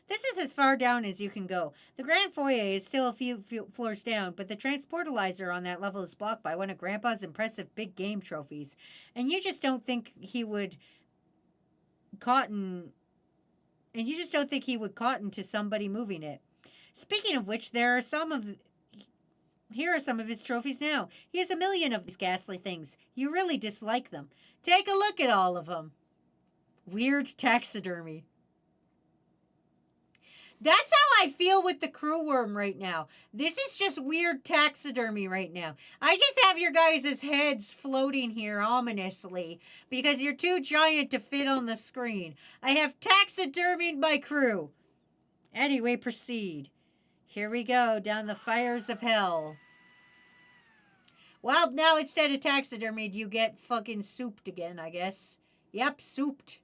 This is as far down as you can go. The grand foyer is still a few floors down, but the transportalizer on that level is blocked by one of Grandpa's impressive big game trophies. And you just don't think he would cotton to somebody moving it. Speaking of which, here are some of his trophies now. He has a million of these ghastly things. You really dislike them. Take a look at all of them. Weird taxidermy. That's how I feel with the crew worm right now. This is just weird taxidermy right now. I just have your guys' heads floating here ominously because you're too giant to fit on the screen. I have taxidermied my crew. Anyway, proceed. Here we go, down the fires of hell. Well, now instead of taxidermied, you get fucking souped again, I guess. Yep, souped.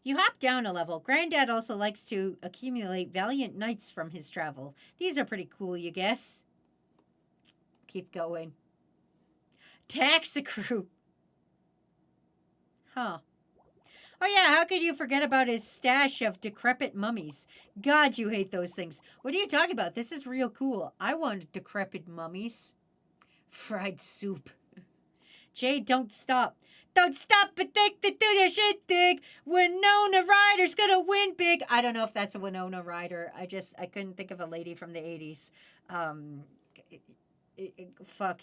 You hop down a level. Granddad also likes to accumulate valiant knights from his travel. These are pretty cool, you guess. Keep going. Taxi crew. Huh. Oh yeah, how could you forget about his stash of decrepit mummies? God, you hate those things. What are you talking about? This is real cool. I want decrepit mummies. Fried soup. Jade, don't stop. Don't stop addicted to your shit dig. Winona Ryder's gonna win big. I don't know if that's a Winona Ryder. I couldn't think of a lady from the 80s. Fuck.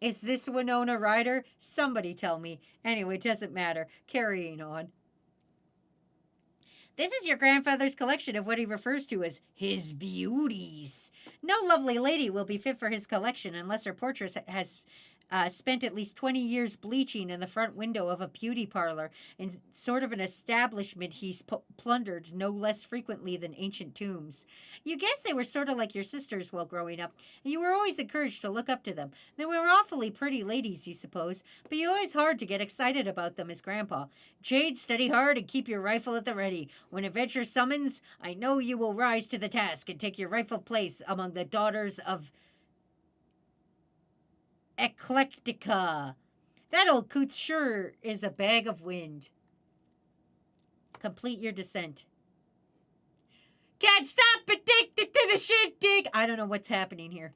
Is this Winona Ryder? Somebody tell me. Anyway, it doesn't matter. Carrying on. This is your grandfather's collection of what he refers to as his beauties. No lovely lady will be fit for his collection unless her portrait has spent at least 20 years bleaching in the front window of a beauty parlor in sort of an establishment he's plundered no less frequently than ancient tombs. You guess they were sort of like your sisters while growing up, and you were always encouraged to look up to them. They were awfully pretty ladies, you suppose, but you always hard to get excited about them as Grandpa. Jade, study hard and keep your rifle at the ready. When adventure summons, I know you will rise to the task and take your rightful place among the daughters of Eclectica. That old coot sure is a bag of wind. Complete your descent. Can't stop addicted to the shit dig. I don't know what's happening here.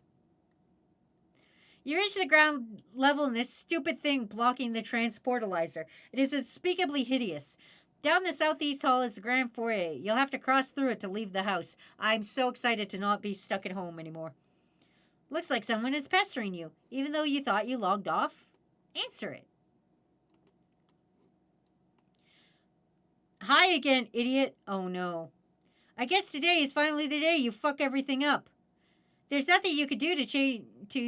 You reach the ground level and this stupid thing blocking the transportalizer. It is unspeakably hideous. Down the southeast hall is the grand foyer. You'll have to cross through it to leave the house. I'm so excited to not be stuck at home anymore. Looks like someone is pestering you, even though you thought you logged off. Answer it. Hi again, idiot. Oh no. I guess today is finally the day you fuck everything up. There's nothing you could do to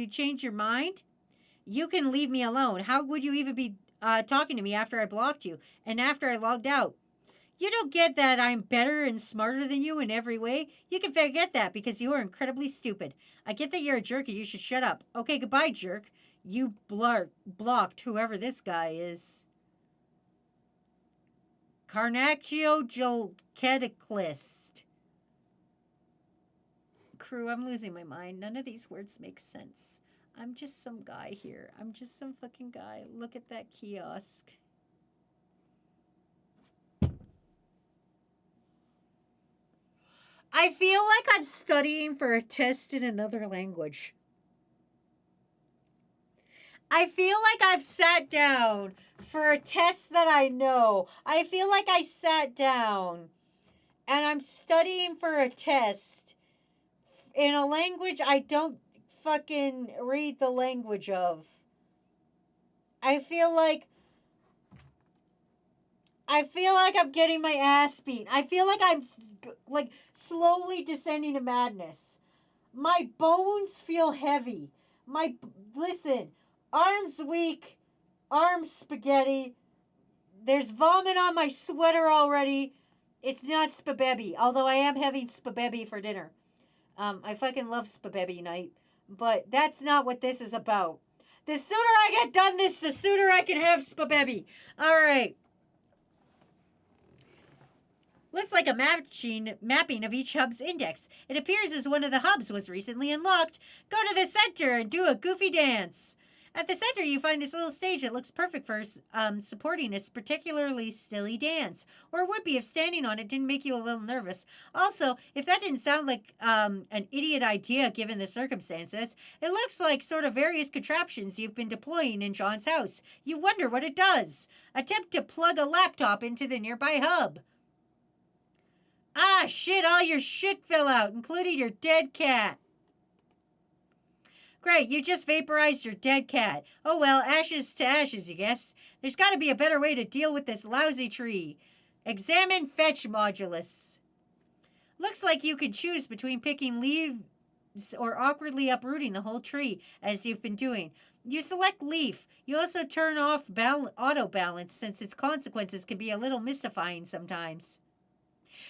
change your mind. You can leave me alone. How would you even be talking to me after I blocked you and after I logged out? You don't get that I'm better and smarter than you in every way? You can forget that because you are incredibly stupid. I get that you're a jerk and you should shut up. Okay, goodbye, jerk. You blocked whoever this guy is. Carnaciojolcediclist. Crew, I'm losing my mind. None of these words make sense. I'm just some guy here. I'm just some fucking guy. Look at that kiosk. I feel like I'm studying for a test in another language. I feel like I've sat down for a test that I know. I feel like I sat down and I'm studying for a test in a language I don't fucking read the language of. I feel like I'm getting my ass beat. I feel like I'm like slowly descending to madness. My bones feel heavy. Listen, arms weak, arms spaghetti. There's vomit on my sweater already. It's not spaghetti, although I am having spaghetti for dinner. I fucking love spaghetti night, but that's not what this is about. The sooner I get done this, the sooner I can have spaghetti. All right. Looks like a mapping of each hub's index. It appears as one of the hubs was recently unlocked. Go to the center and do a goofy dance. At the center, you find this little stage that looks perfect for supporting this particularly silly dance. Or would be if standing on it didn't make you a little nervous. Also, if that didn't sound like an idiot idea given the circumstances, it looks like sort of various contraptions you've been deploying in John's house. You wonder what it does. Attempt to plug a laptop into the nearby hub. Ah, shit, all your shit fell out, including your dead cat. Great, you just vaporized your dead cat. Oh well, ashes to ashes, I guess. There's got to be a better way to deal with this lousy tree. Examine fetch modulus. Looks like you could choose between picking leaves or awkwardly uprooting the whole tree, as you've been doing. You select leaf. You also turn off auto balance, since its consequences can be a little mystifying sometimes.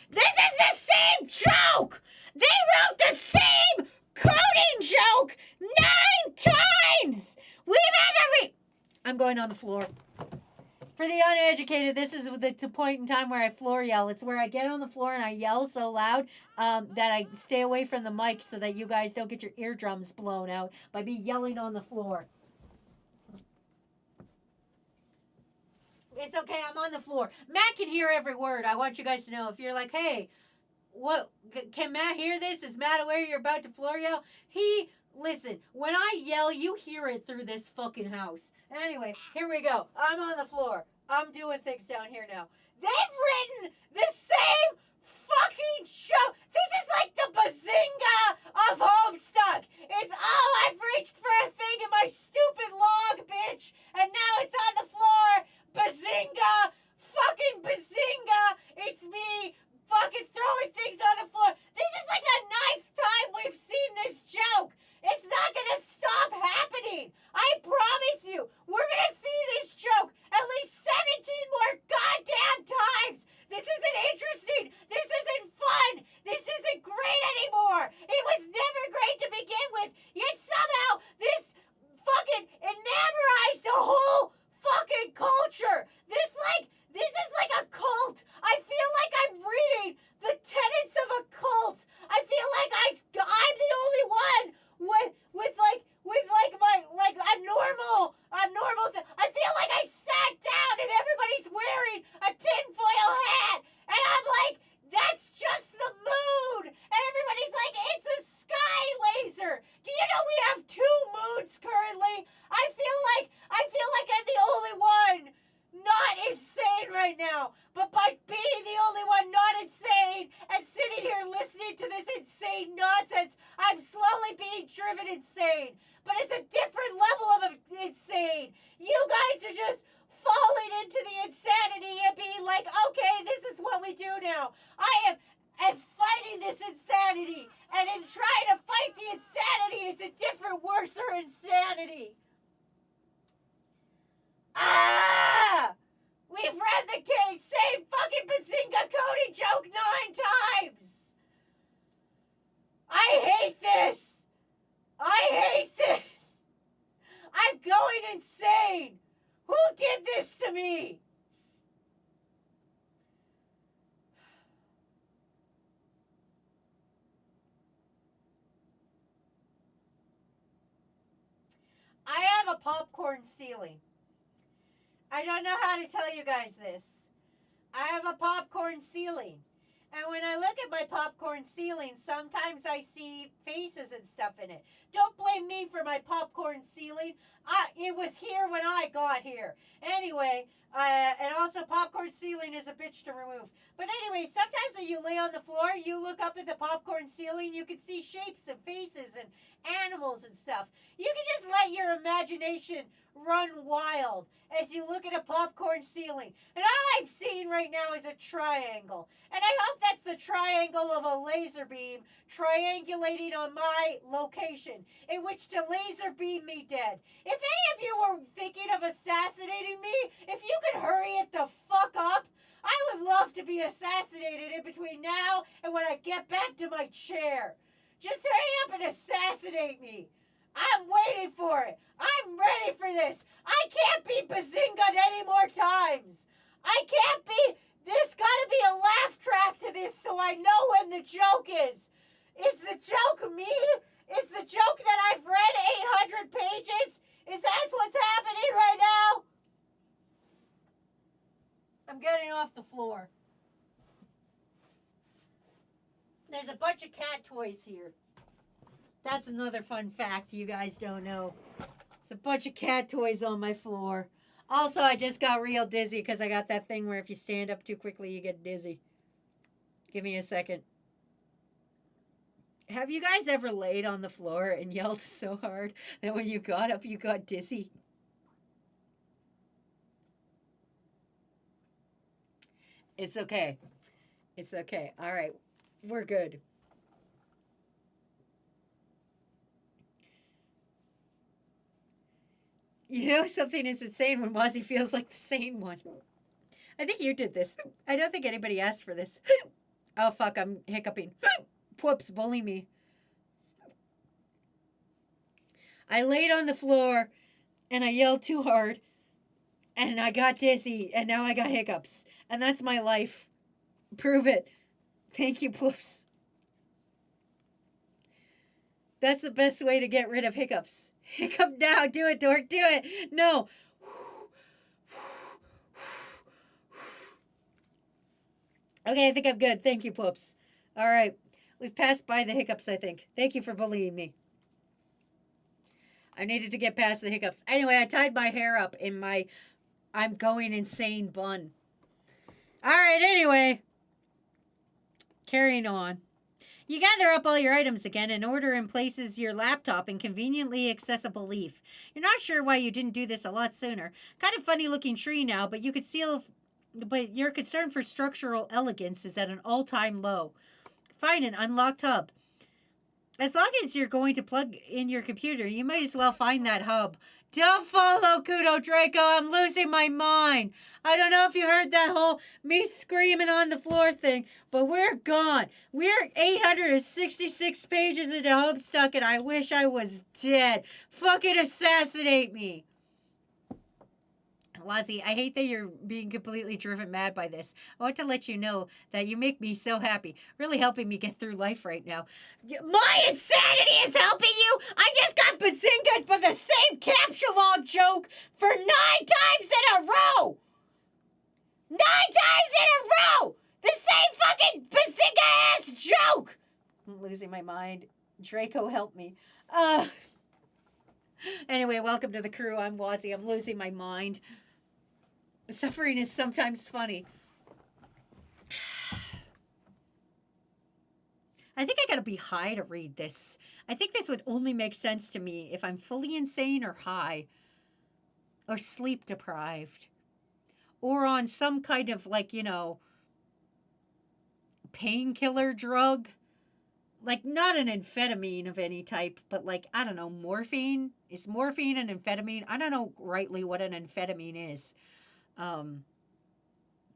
This is the same joke! They wrote the same coding joke 9 times! We've had I'm going on the floor. For the uneducated, this is the point in time where I floor yell. It's where I get on the floor and I yell so loud that I stay away from the mic so that you guys don't get your eardrums blown out by me yelling on the floor. It's okay, I'm on the floor. Matt can hear every word. I want you guys to know. If you're like, hey, what, can Matt hear this? Is Matt aware you're about to floor yell? Listen, when I yell, you hear it through this fucking house. Anyway, here we go. I'm on the floor. I'm doing things down here now. They've written the same fucking show. This is like the Bazinga of Homestuck. It's, oh, I've reached for a thing in my stupid log, bitch. And now it's on the floor. Bazinga! Fucking Bazinga! It's me fucking throwing things on the floor. This is like the 9th time we've seen this joke. It's not gonna stop happening. I promise you. We're gonna see this joke at least 17 more goddamn times. This isn't interesting. This isn't fun. This isn't great anymore. It was never great to begin with. Yet somehow this fucking enamorized the whole fucking culture. This is like a cult. I feel like I'm reading the tenets of a cult. I feel like I'm the only one with a normal thing. I feel like I sat down and everybody's wearing a tinfoil hat and I'm like, that's just the moon. And everybody's like, it's a sky laser. Do you know we have 2 moons currently? I feel like I'm the only one not insane right now. But by being the only one not insane and sitting here listening to this insane nonsense, I'm slowly being driven insane. But it's a different level of insane. You guys are just falling into the insanity and being like, okay, this is what we do now. I am fighting this insanity. And in trying to fight the insanity, it's a different, worser insanity. Ah! We've read the case. Same fucking Bazinga coding joke 9 times. I hate this. I'm going insane. Who did this to me? I have a popcorn ceiling. I don't know how to tell you guys this. I have a popcorn ceiling. And when I look at my popcorn ceiling, sometimes I see faces and stuff in it. Don't blame me for my popcorn ceiling. It was here when I got here. Anyway, and also popcorn ceiling is a bitch to remove. But anyway, sometimes when you lay on the floor, you look up at the popcorn ceiling, you can see shapes and faces and animals and stuff. You can just let your imagination run wild as you look at a popcorn ceiling. And all I'm seeing right now is a triangle. And I hope that's the triangle of a laser beam triangulating on my location in which to laser beam me dead. If any of you were thinking of assassinating me, if you could hurry it the fuck up, I would love to be assassinated in between now and when I get back to my chair. Just hurry up and assassinate me. I'm waiting for it. I'm ready for this. I can't be Bazinga any more times. I can't be There's gotta be a laugh track to this so I know when the joke is. Is the joke me? Is the joke that I've read 800 pages? Is that what's happening right now? I'm getting off the floor. There's a bunch of cat toys here. That's another fun fact you guys don't know. There's a bunch of cat toys on my floor. Also, I just got real dizzy because I got that thing where if you stand up too quickly, you get dizzy. Give me a second. Have you guys ever laid on the floor and yelled so hard that when you got up, you got dizzy? It's okay. It's okay. All right. We're good. You know, something is insane when Wazzy feels like the sane one. I think you did this. I don't think anybody asked for this. Oh, fuck, I'm hiccuping. Whoops, bully me. I laid on the floor, and I yelled too hard, and I got dizzy, and now I got hiccups. And that's my life. Prove it. Thank you, Poofs. That's the best way to get rid of hiccups. Hiccup now. Do it, dork. Do it. No. Okay, I think I'm good. Thank you, Poops. All right. We've passed by the hiccups, I think. Thank you for bullying me. I needed to get past the hiccups. Anyway, I tied my hair up in my I'm going insane bun. All right, anyway. Carrying on. You gather up all your items again and order and places your laptop in conveniently accessible leaf. You're not sure why you didn't do this a lot sooner. Kind of funny looking tree now, but your concern for structural elegance is at an all-time low. Find an unlocked hub. As long as you're going to plug in your computer, you might as well find that hub. Don't follow Kudo Draco. I'm losing my mind. I don't know if you heard that whole me screaming on the floor thing, but we're gone. We're 866 pages into Homestuck, and I wish I was dead. Fucking assassinate me. Wazzy, I hate that you're being completely driven mad by this. I want to let you know that you make me so happy, really helping me get through life right now. My insanity is helping you? I just got bazingaed for the same capture log joke for 9 times in a row! 9 times in a row! The same fucking bazinga-ass joke! I'm losing my mind. Draco, help me. Anyway, welcome to the crew. I'm Wazzy. I'm losing my mind. Suffering is sometimes funny. I think I gotta be high to read this. I think this would only make sense to me if I'm fully insane or high. Or sleep deprived. Or on some kind of, like, you know, painkiller drug. Like, not an amphetamine of any type, but like, I don't know, morphine? Is morphine an amphetamine? I don't know rightly what an amphetamine is.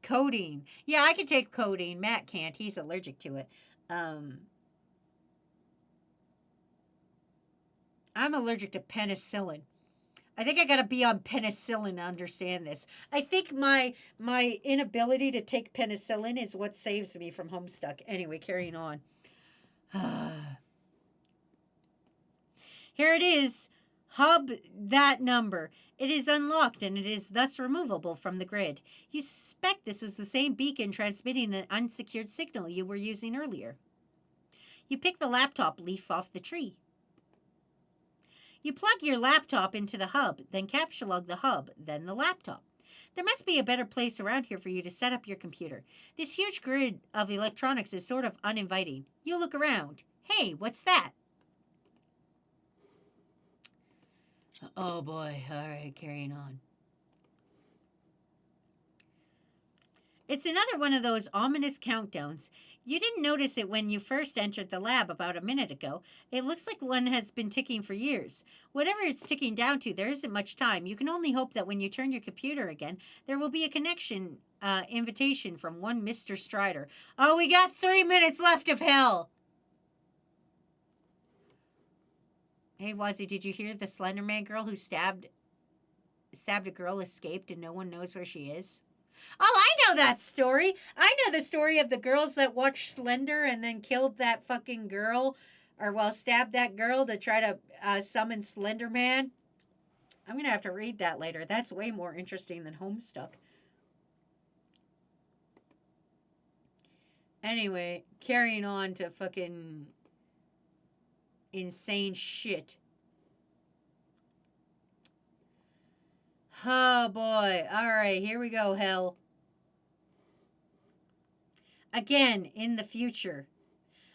Codeine. Yeah, I can take codeine. Matt can't. He's allergic to it. I'm allergic to penicillin. I think I gotta be on penicillin to understand this. I think my inability to take penicillin is what saves me from Homestuck. Anyway, carrying on. Here it is. Hub that number. It is unlocked and it is thus removable from the grid. You suspect this was the same beacon transmitting the unsecured signal you were using earlier. You pick the laptop leaf off the tree. You plug your laptop into the hub, then capsulog the hub, then the laptop. There must be a better place around here for you to set up your computer. This huge grid of electronics is sort of uninviting. You look around. Hey, what's that? Oh boy, alright, carrying on. It's another one of those ominous countdowns. You didn't notice it when you first entered the lab about a minute ago. It looks like one has been ticking for years. Whatever it's ticking down to, there isn't much time. You can only hope that when you turn your computer again, there will be a connection invitation from one Mr. Strider. Oh, we got 3 minutes left of hell! Hey, Wazzy, did you hear the Slenderman girl who stabbed a girl escaped and no one knows where she is? Oh, I know that story. I know the story of the girls that watched Slender and then killed that fucking girl, or well, stabbed that girl to try to summon Slender Man. I'm gonna have to read that later. That's way more interesting than Homestuck. Anyway, carrying on to fucking insane shit. Oh boy. Alright, here we go, hell. Again, in the future.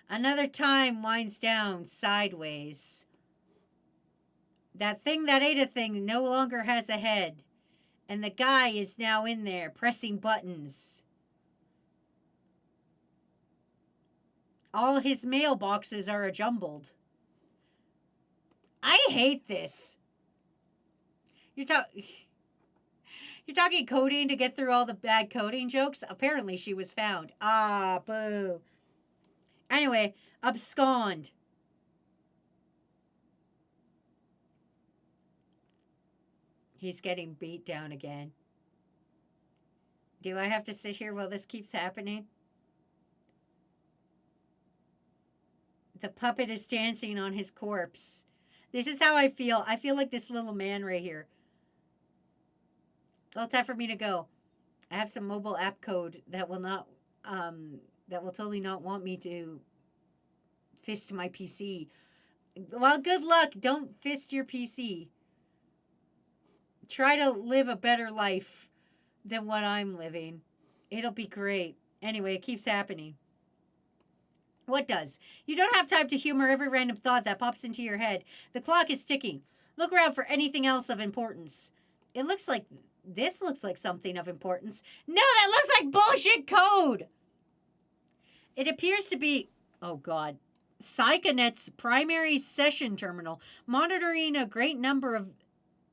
Another time winds down sideways. That thing that ate a thing no longer has a head. And the guy is now in there pressing buttons. All his mailboxes are jumbled. I hate this. You're talking coding to get through all the bad coding jokes? Apparently she was found. Ah, boo. Anyway, abscond. He's getting beat down again. Do I have to sit here while this keeps happening? The puppet is dancing on his corpse. This is how I feel. I feel like this little man right here. Well, time for me to go. I have some mobile app code that will not, that will totally not want me to fist my PC. Well, good luck. Don't fist your PC. Try to live a better life than what I'm living. It'll be great. Anyway, it keeps happening. What does? You don't have time to humor every random thought that pops into your head. The clock is ticking. Look around for anything else of importance. It looks like... This looks like something of importance. No, that looks like bullshit code! It appears to be... Oh, God. Psychonet's primary session terminal, monitoring a great number of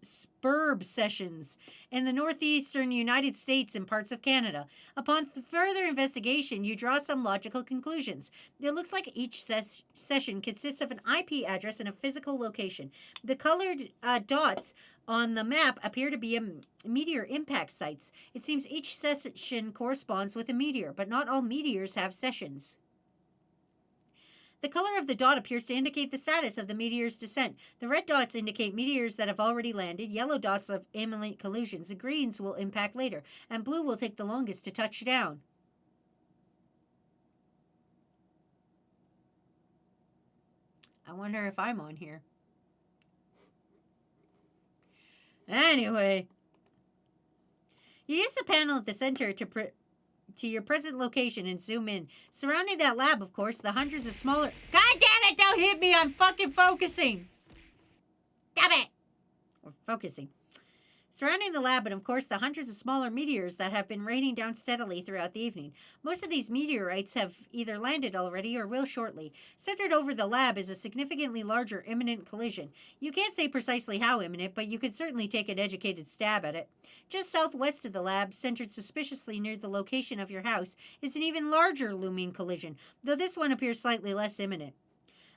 SPURB sessions in the northeastern United States and parts of Canada. Upon further investigation, you draw some logical conclusions. It looks like each session consists of an IP address and a physical location. The colored dots on the map appear to be meteor impact sites. It seems each session corresponds with a meteor, but not all meteors have sessions. The color of the dot appears to indicate the status of the meteor's descent. The red dots indicate meteors that have already landed, yellow dots of imminent collisions, and greens will impact later, and blue will take the longest to touch down. I wonder if I'm on here. Anyway, you use the panel at the center to your present location and zoom in. Surrounding that lab, of course, the hundreds of smaller... God damn it, don't hit me, I'm fucking focusing! Damn it! We're focusing. Surrounding the lab, and of course, the hundreds of smaller meteors that have been raining down steadily throughout the evening. Most of these meteorites have either landed already or will shortly. Centered over the lab is a significantly larger imminent collision. You can't say precisely how imminent, but you could certainly take an educated stab at it. Just southwest of the lab, centered suspiciously near the location of your house, is an even larger looming collision, though this one appears slightly less imminent.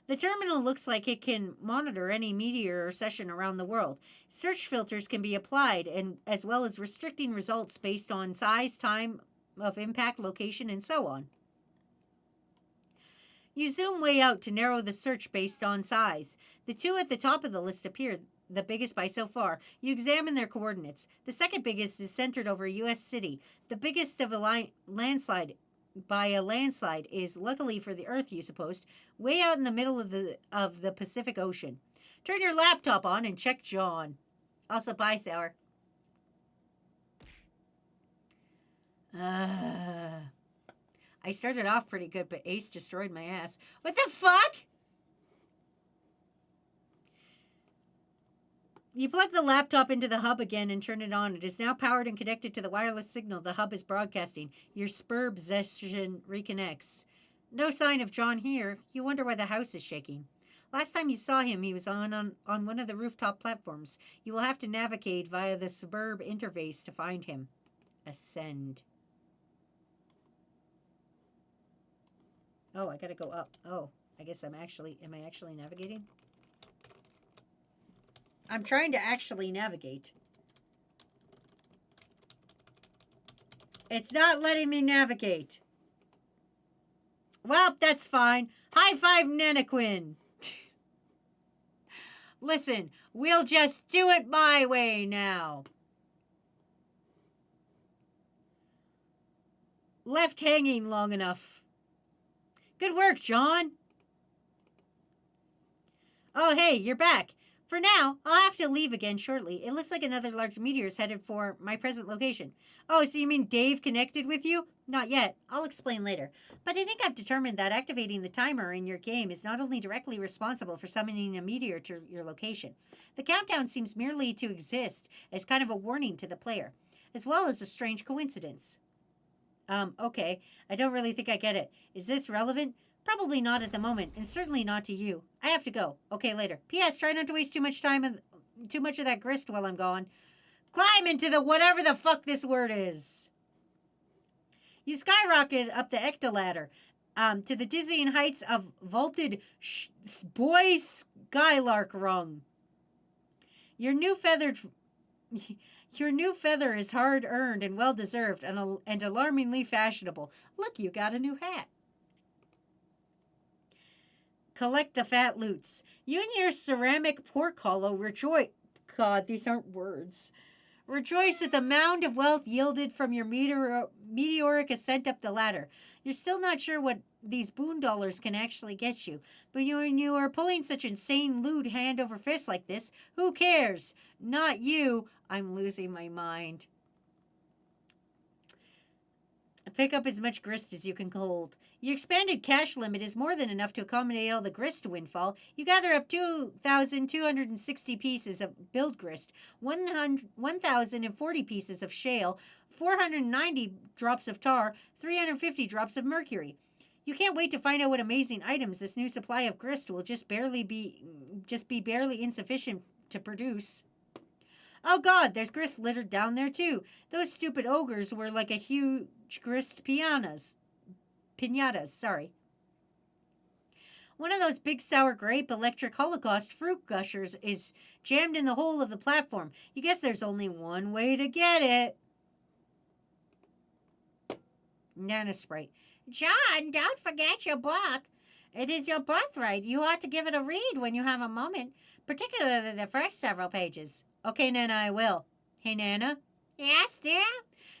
The terminal looks like it can monitor any meteor or session around the world. Search filters can be applied, and as well as restricting results based on size, time of impact, location, and so on. You zoom way out to narrow the search based on size. The two at the top of the list appear the biggest by so far. You examine their coordinates. The second biggest is centered over a U.S. city. The biggest of a landslide is, luckily for the Earth, you supposed, way out in the middle of the Pacific Ocean. Turn your laptop on and check John. Also, bye, Sour. I started off pretty good, but Ace destroyed my ass. What the fuck? You plug the laptop into the hub again and turn it on. It is now powered and connected to the wireless signal the hub is broadcasting. Your SPURB session reconnects. No sign of John here. You wonder why the house is shaking. Last time you saw him, he was on one of the rooftop platforms. You will have to navigate via the SPURB interface to find him. Ascend. Oh, I gotta go up. Oh, I guess am I actually navigating? I'm trying to actually navigate. It's not letting me navigate. Well, that's fine. High five, Nanaquin. Listen, we'll just do it my way now. Left hanging long enough. Good work, John. Oh, hey, you're back. For now, I'll have to leave again shortly. It looks like another large meteor is headed for my present location. Oh, so you mean Dave connected with you? Not yet. I'll explain later. But I think I've determined that activating the timer in your game is not only directly responsible for summoning a meteor to your location. The countdown seems merely to exist as kind of a warning to the player, as well as a strange coincidence. Okay. I don't really think I get it. Is this relevant? Probably not at the moment, and certainly not to you. I have to go. Okay, later. P.S. Try not to waste too much of that grist while I'm gone. Climb into the whatever the fuck this word is. You skyrocket up the ectoladder to the dizzying heights of vaulted boy skylark rung. Your new feather is hard-earned and well-deserved and alarmingly fashionable. Look, you got a new hat. Collect the fat loots. You and your ceramic pork hollow rejoice. God, these aren't words. Rejoice at the mound of wealth yielded from your meteoric ascent up the ladder. You're still not sure what these boon dollars can actually get you, but when you are pulling such insane loot hand over fist like this, who cares? Not you. I'm losing my mind. Pick up as much grist as you can hold. Your expanded cash limit is more than enough to accommodate all the grist windfall. You gather up 2,260 pieces of build grist, 1,040 pieces of shale, 490 drops of tar, 350 drops of mercury. You can't wait to find out what amazing items this new supply of grist will just be barely insufficient to produce. Oh God, there's grist littered down there too. Those stupid ogres were like a huge grist pinatas, sorry. One of those big sour grape electric Holocaust fruit gushers is jammed in the hole of the platform. You guess there's only one way to get it. Nana Sprite. John, don't forget your book. It is your birthright. You ought to give it a read when you have a moment, particularly the first several pages. Okay, Nana, I will. Hey, Nana? Yes, dear?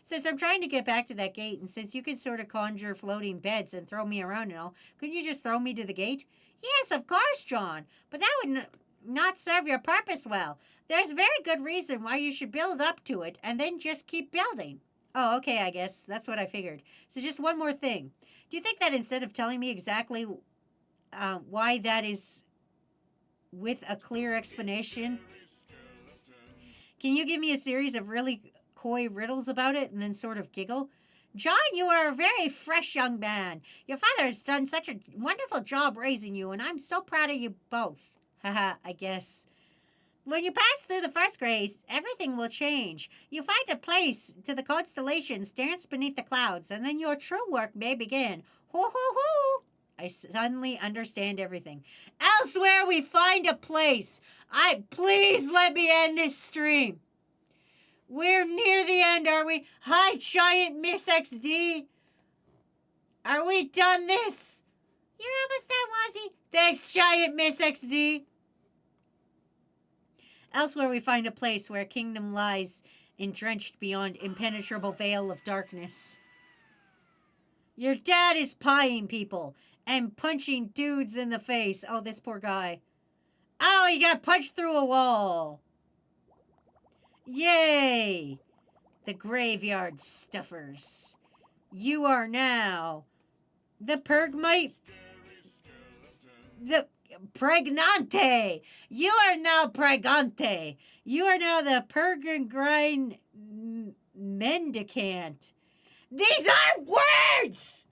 Since I'm trying to get back to that gate, and since you can sort of conjure floating beds and throw me around and all, couldn't you just throw me to the gate? Yes, of course, John. But that would not serve your purpose well. There's very good reason why you should build up to it and then just keep building. Oh, okay, I guess. That's what I figured. So just one more thing. Do you think that instead of telling me exactly why that is with a clear explanation, can you give me a series of really coy riddles about it and then sort of giggle? John, you are a very fresh young man. Your father has done such a wonderful job raising you, and I'm so proud of you both. Haha, I guess. When you pass through the first grade, everything will change. You find a place to the constellations, dance beneath the clouds, and then your true work may begin. Ho, ho, ho! I suddenly understand everything. Elsewhere we find a place. Please let me end this stream. We're near the end, are we? Hi, Giant Miss XD. Are we done this? You're almost done, Wazzy. Thanks, Giant Miss XD. Elsewhere we find a place where a kingdom lies entrenched beyond impenetrable veil of darkness. Your dad is pieing people and punching dudes in the face. Oh, this poor guy. Oh, he got punched through a wall. Yay! The graveyard stuffers. You are now the pregnante. You are now pregante. You are now the peregrine mendicant. These are words!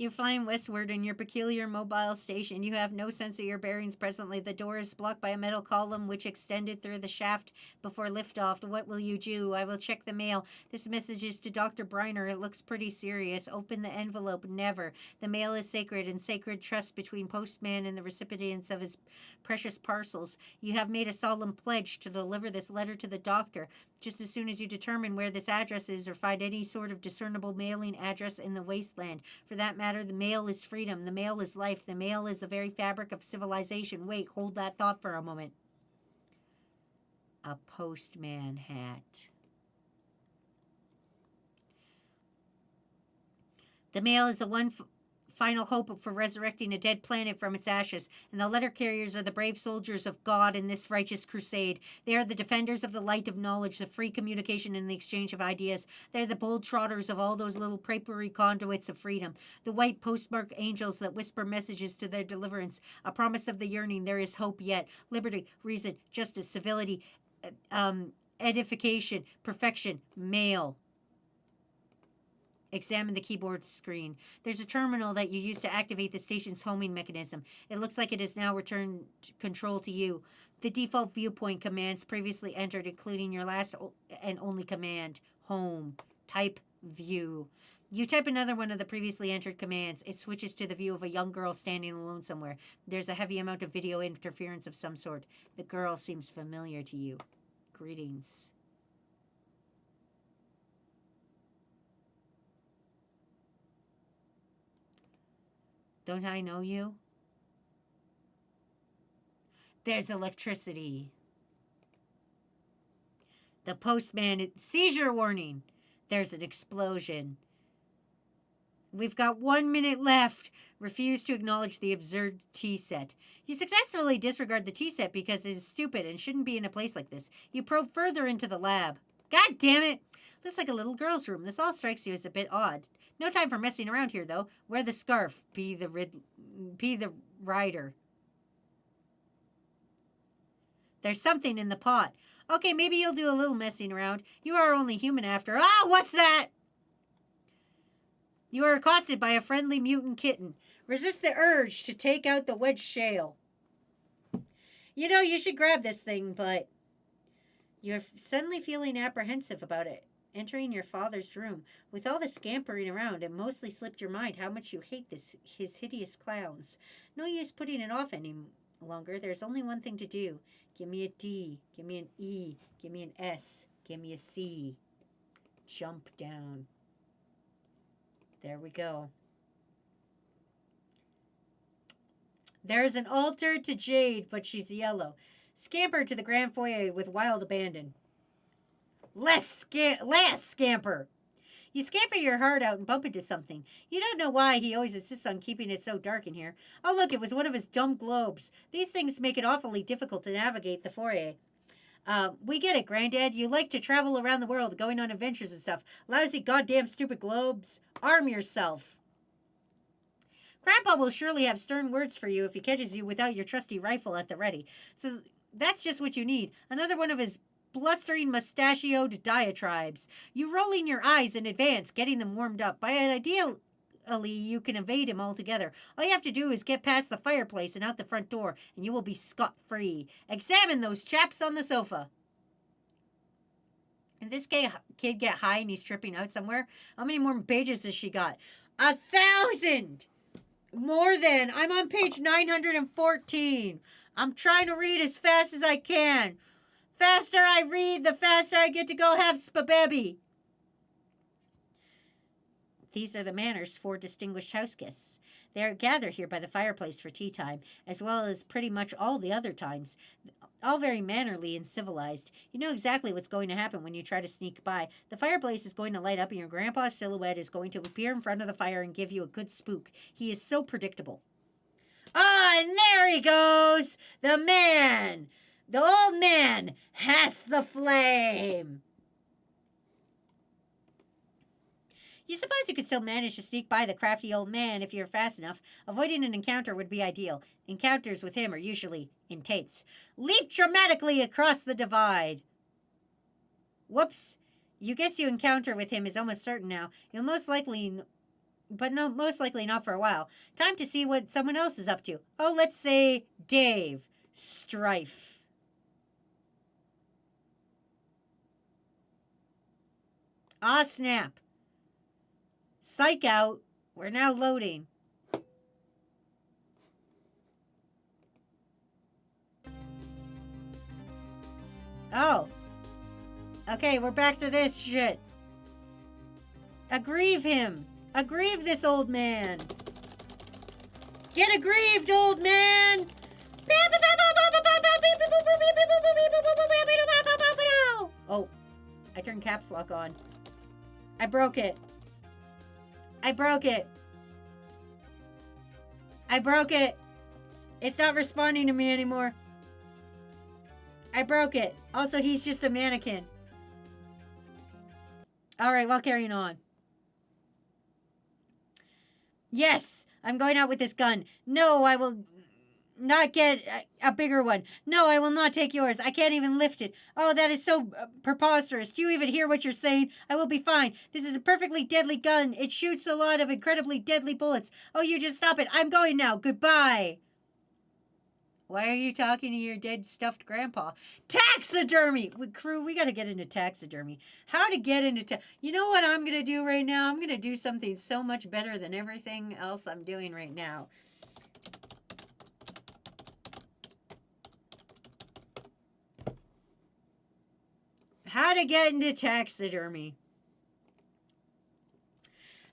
You're flying westward in your peculiar mobile station. You have no sense of your bearings presently. The door is blocked by a metal column which extended through the shaft before liftoff. What will you do? I will check the mail. This message is to Dr. Briner. It looks pretty serious. Open the envelope. Never. The mail is sacred, and sacred trust between postman and the recipients of his precious parcels. You have made a solemn pledge to deliver this letter to the doctor. Just as soon as you determine where this address is or find any sort of discernible mailing address in the wasteland. For that matter, the mail is freedom. The mail is life. The mail is the very fabric of civilization. Wait, hold that thought for a moment. A postman hat. The mail is the one final hope for resurrecting a dead planet from its ashes, and the letter carriers are the brave soldiers of God in this righteous crusade. They are the defenders of the light of knowledge, the free communication and the exchange of ideas. They are the bold trotters of all those little papery conduits of freedom, the white postmark angels that whisper messages to their deliverance, a promise of the yearning. There is hope yet. Liberty, reason, justice, civility, edification, perfection, mail. Examine the keyboard screen. There's a terminal that you use to activate the station's homing mechanism. It looks like it has now returned control to you. The default viewpoint commands previously entered, including your last and only command, home. Type view. You type another one of the previously entered commands. It switches to the view of a young girl standing alone somewhere. There's a heavy amount of video interference of some sort. The girl seems familiar to you. Greetings. Don't I know you? There's electricity. The postman, seizure warning. There's an explosion. We've got 1 minute left. Refuse to acknowledge the absurd tea set. You successfully disregard the tea set because it is stupid and shouldn't be in a place like this. You probe further into the lab. God damn it! Looks like a little girl's room. This all strikes you as a bit odd. No time for messing around here, though. Wear the scarf. Be the rider. There's something in the pot. Okay, maybe you'll do a little messing around. You are only human after. Ah, what's that? You are accosted by a friendly mutant kitten. Resist the urge to take out the wedge shale. You know, you should grab this thing, but you're suddenly feeling apprehensive about it. Entering your father's room. With all the scampering around, it mostly slipped your mind how much you hate his hideous clowns. No use putting it off any longer. There's only one thing to do. Give me a D. Give me an E. Give me an S. Give me a C. Jump down. There we go. There's an altar to Jade, but she's yellow. Scamper to the grand foyer with wild abandon. Last scamper. You scamper your heart out and bump into something. You don't know why he always insists on keeping it so dark in here. Oh, look, it was one of his dumb globes. These things make it awfully difficult to navigate the foyer. We get it, Granddad. You like to travel around the world, going on adventures and stuff. Lousy goddamn stupid globes. Arm yourself. Grandpa will surely have stern words for you if he catches you without your trusty rifle at the ready. So that's just what you need. Another one of his blustering mustachioed diatribes. You rolling your eyes in advance, getting them warmed up. By an ideally, you can evade him altogether. All you have to do is get past the fireplace and out the front door, and you will be scot-free. Examine those chaps on the sofa. Did this kid get high and he's tripping out somewhere? How many more pages does she got? 1,000! More than. I'm on page 914. I'm trying to read as fast as I can. Faster I read, the faster I get to go have spabebi. These are the manners for distinguished house guests. They are gathered here by the fireplace for tea time, as well as pretty much all the other times. All very mannerly and civilized. You know exactly what's going to happen when you try to sneak by. The fireplace is going to light up and your grandpa's silhouette is going to appear in front of the fire and give you a good spook. He is so predictable. Ah, and there he goes! The man! The old man has the flame. You suppose you could still manage to sneak by the crafty old man if you're fast enough. Avoiding an encounter would be ideal. Encounters with him are usually intense. Leap dramatically across the divide. Whoops. You guess you encounter with him is almost certain now. You'll most likely but no, most likely not for a while. Time to see what someone else is up to. Oh, let's say Dave. Strife. Ah, snap. Psych out. We're now loading. Oh. Okay, we're back to this shit. Aggrieve him. Aggrieve this old man. Get aggrieved, old man. Oh, I turned caps lock on. I broke it. I broke it. I broke it. It's not responding to me anymore. I broke it. Also, he's just a mannequin. All right, well, carrying on. Yes, I'm going out with this gun. No, I will not get a bigger one. No, I will not take yours. I can't even lift it. Oh, that is so preposterous. Do you even hear what you're saying? I will be fine. This is a perfectly deadly gun. It shoots a lot of incredibly deadly bullets. Oh, you just stop it. I'm going now. Goodbye. Why are you talking to your dead stuffed grandpa? Taxidermy! Crew, we got to get into taxidermy. How to get into you know what I'm going to do right now? I'm going to do something so much better than everything else I'm doing right now. How to get into taxidermy.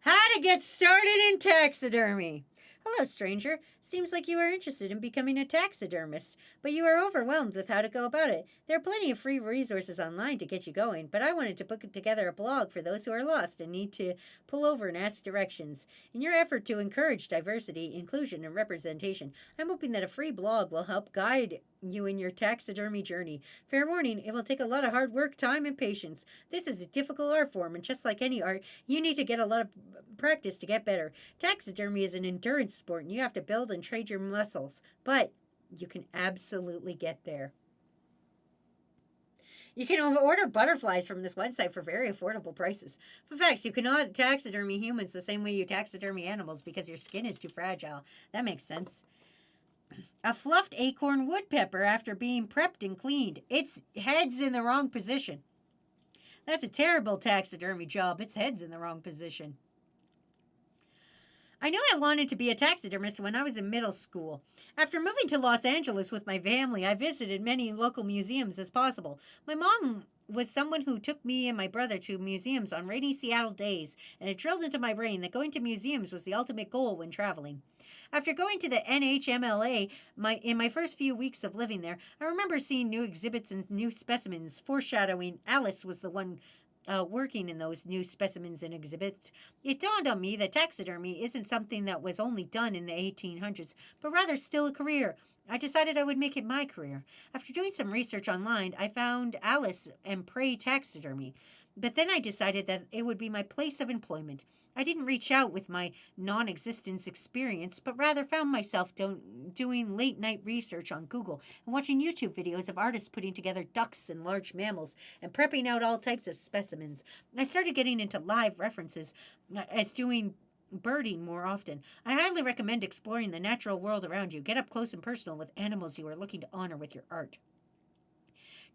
How to get started in taxidermy. Hello, stranger. Seems like you are interested in becoming a taxidermist, but you are overwhelmed with how to go about it. There are plenty of free resources online to get you going, but I wanted to put together a blog for those who are lost and need to pull over and ask directions. In your effort to encourage diversity, inclusion, and representation, I'm hoping that a free blog will help guide you in your taxidermy journey. Fair warning, it will take a lot of hard work, time, and patience. This is a difficult art form, and just like any art, you need to get a lot of practice to get better. Taxidermy is an endurance sport, and you have to build and trade your muscles, but you can absolutely get there. You can order butterflies from this website for very affordable prices. For facts, you cannot taxidermy humans the same way you taxidermy animals because your skin is too fragile. That makes sense. A fluffed acorn woodpecker after being prepped and cleaned. Its head's in the wrong position. That's a terrible taxidermy job. Its head's in the wrong position. I knew I wanted to be a taxidermist when I was in middle school. After moving to Los Angeles with my family, I visited many local museums as possible. My mom was someone who took me and my brother to museums on rainy Seattle days, and it drilled into my brain that going to museums was the ultimate goal when traveling. After going to the NHMLA in my first few weeks of living there, I remember seeing new exhibits and new specimens, foreshadowing Alice was the one working in those new specimens and exhibits. It dawned on me that taxidermy isn't something that was only done in the 1800s, but rather still a career. I decided I would make it my career. After doing some research online, I found Alice and Prey Taxidermy. But then I decided that it would be my place of employment. I didn't reach out with my non-existence experience, but rather found myself doing late-night research on Google and watching YouTube videos of artists putting together ducks and large mammals and prepping out all types of specimens. I started getting into live references as doing birding more often. I highly recommend exploring the natural world around you. Get up close and personal with animals you are looking to honor with your art.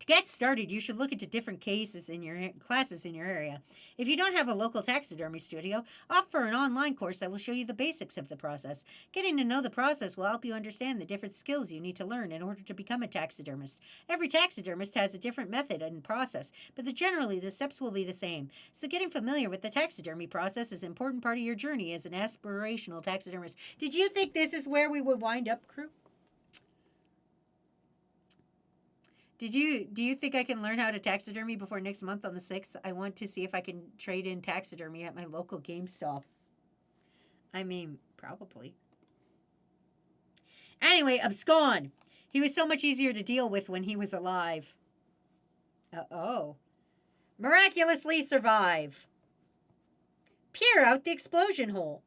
To get started, you should look into different classes in your area. If you don't have a local taxidermy studio, opt for an online course that will show you the basics of the process. Getting to know the process will help you understand the different skills you need to learn in order to become a taxidermist. Every taxidermist has a different method and process, but generally the steps will be the same. So getting familiar with the taxidermy process is an important part of your journey as an aspirational taxidermist. Did you think this is where we would wind up, crew? Do you think I can learn how to taxidermy before next month on the 6th? I want to see if I can trade in taxidermy at my local GameStop. I mean, probably. Anyway, abscond. He was so much easier to deal with when he was alive. Uh-oh. Miraculously survive. Peer out the explosion hole.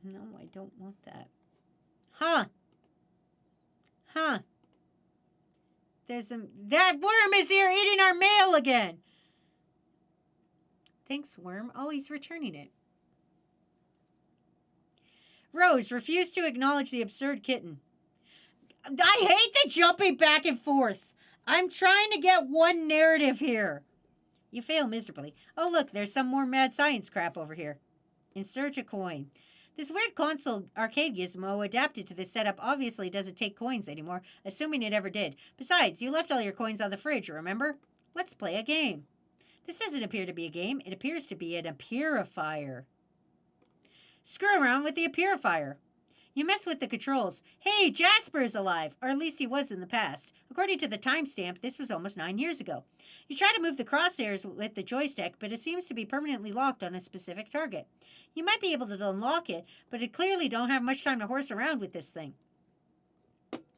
No, I don't want that. Huh. Huh. That worm is here eating our mail again. Thanks, Worm. Oh, he's returning it. Rose refused to acknowledge the absurd kitten. I hate the jumping back and forth. I'm trying to get one narrative here. You fail miserably. Oh, look, there's some more mad science crap over here. Insert a coin. This weird console arcade gizmo adapted to this setup obviously doesn't take coins anymore, assuming it ever did. Besides, you left all your coins on the fridge, remember? Let's play a game. This doesn't appear to be a game. It appears to be an appearifier. Screw around with the appearifier. You mess with the controls. Hey, Jasper is alive, or at least he was in the past. According to the timestamp, this was almost 9 years ago. You try to move the crosshairs with the joystick, but it seems to be permanently locked on a specific target. You might be able to unlock it, but it clearly don't have much time to horse around with this thing.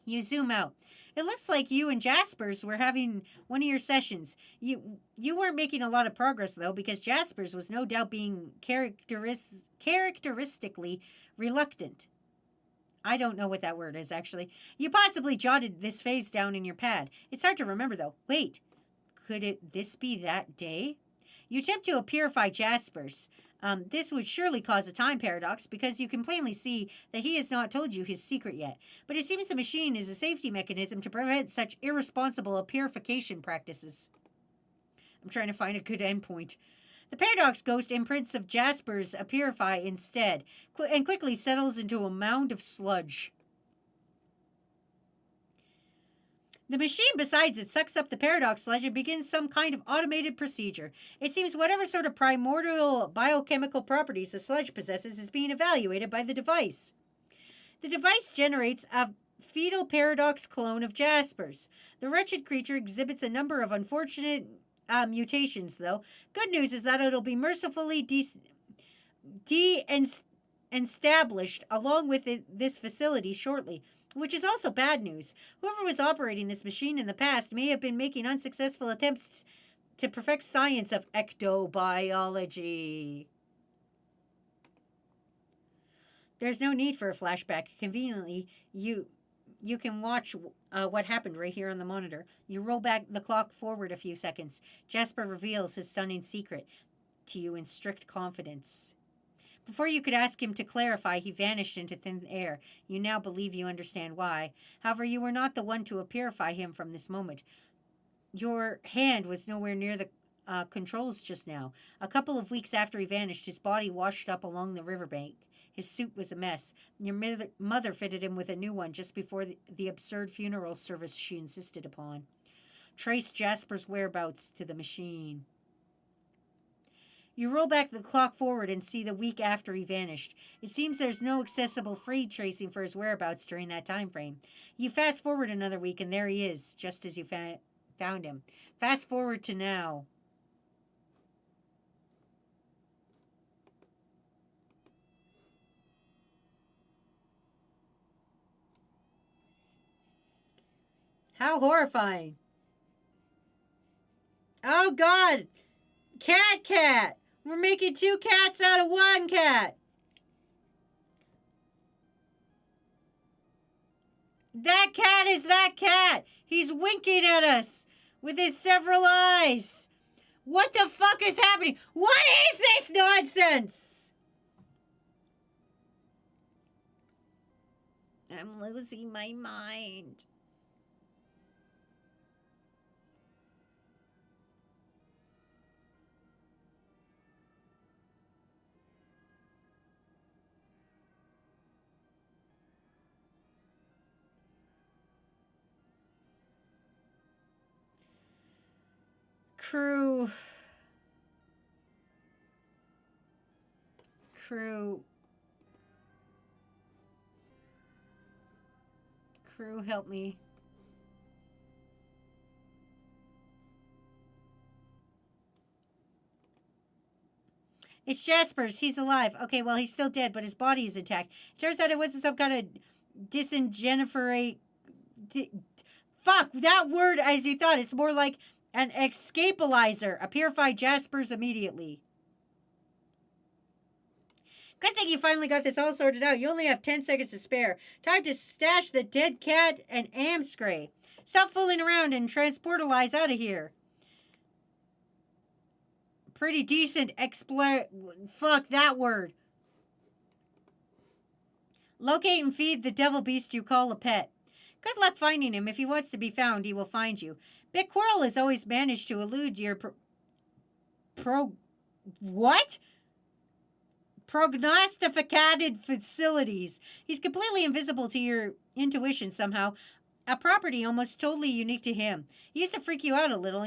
You zoom out. It looks like you and Jaspers were having one of your sessions. You weren't making a lot of progress, though, because Jaspers was no doubt being characteristically reluctant. I don't know what that word is, actually. You possibly jotted this phase down in your pad. It's hard to remember, though. Wait, could this be that day? You attempt to appearify Jaspers. This would surely cause a time paradox because you can plainly see that he has not told you his secret yet. But it seems the machine is a safety mechanism to prevent such irresponsible appearification practices. I'm trying to find a good endpoint. The paradox ghost imprints of Jaspers appearify instead, and quickly settles into a mound of sludge. The machine, besides it, sucks up the paradox sludge and begins some kind of automated procedure. It seems whatever sort of primordial biochemical properties the sludge possesses is being evaluated by the device. The device generates a fetal paradox clone of Jasper's. The wretched creature exhibits a number of unfortunate mutations, though. Good news is that it'll be mercifully de-established along with this facility shortly. Which is also bad news. Whoever was operating this machine in the past may have been making unsuccessful attempts to perfect science of ectobiology. There's no need for a flashback. Conveniently, you can watch what happened right here on the monitor. You roll back the clock forward a few seconds. Jasper reveals his stunning secret to you in strict confidence. Before you could ask him to clarify, he vanished into thin air. You now believe you understand why. However, you were not the one to appearify him from this moment. Your hand was nowhere near the controls just now. A couple of weeks after he vanished, his body washed up along the riverbank. His suit was a mess. Your mother fitted him with a new one just before the absurd funeral service she insisted upon. Trace Jasper's whereabouts to the machine. You roll back the clock forward and see the week after he vanished. It seems there's no accessible free tracing for his whereabouts during that time frame. You fast forward another week and there he is, just as you found him. Fast forward to now. How horrifying. Oh, God. Cat. We're making 2 cats out of 1 cat. That cat is that cat. He's winking at us with his several eyes. What the fuck is happening? What is this nonsense? I'm losing my mind. Crew. Crew, help me. It's Jasper's. He's alive. Okay, well, he's still dead, but his body is intact. It turns out it wasn't some kind of disingenerate... Fuck, that word as you thought. It's more like an escapalizer. Appearify Jasper's immediately. Good thing you finally got this all sorted out. You only have 10 seconds to spare. Time to stash the dead cat and Amscray. Stop fooling around and transportalize out of here. pretty decent fuck that word. Locate and feed the devil beast you call a pet. Good luck finding him. If he wants to be found, he will find you. Big Quirrell has always managed to elude your what? Prognosticated facilities. He's completely invisible to your intuition somehow. A property almost totally unique to him. He used to freak you out a little,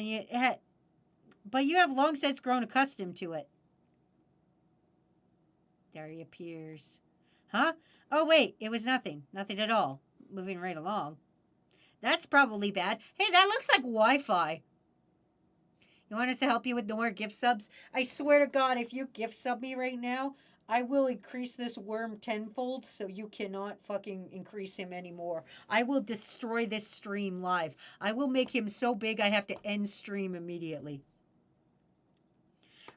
but you have long since grown accustomed to it. There he appears. Huh? Oh, wait, it was nothing. Nothing at all. Moving right along. That's probably bad. Hey, that looks like Wi-Fi. You want us to help you with more gift subs? I swear to God, if you gift sub me right now, I will increase this worm tenfold so you cannot fucking increase him anymore. I will destroy this stream live. I will make him so big I have to end stream immediately.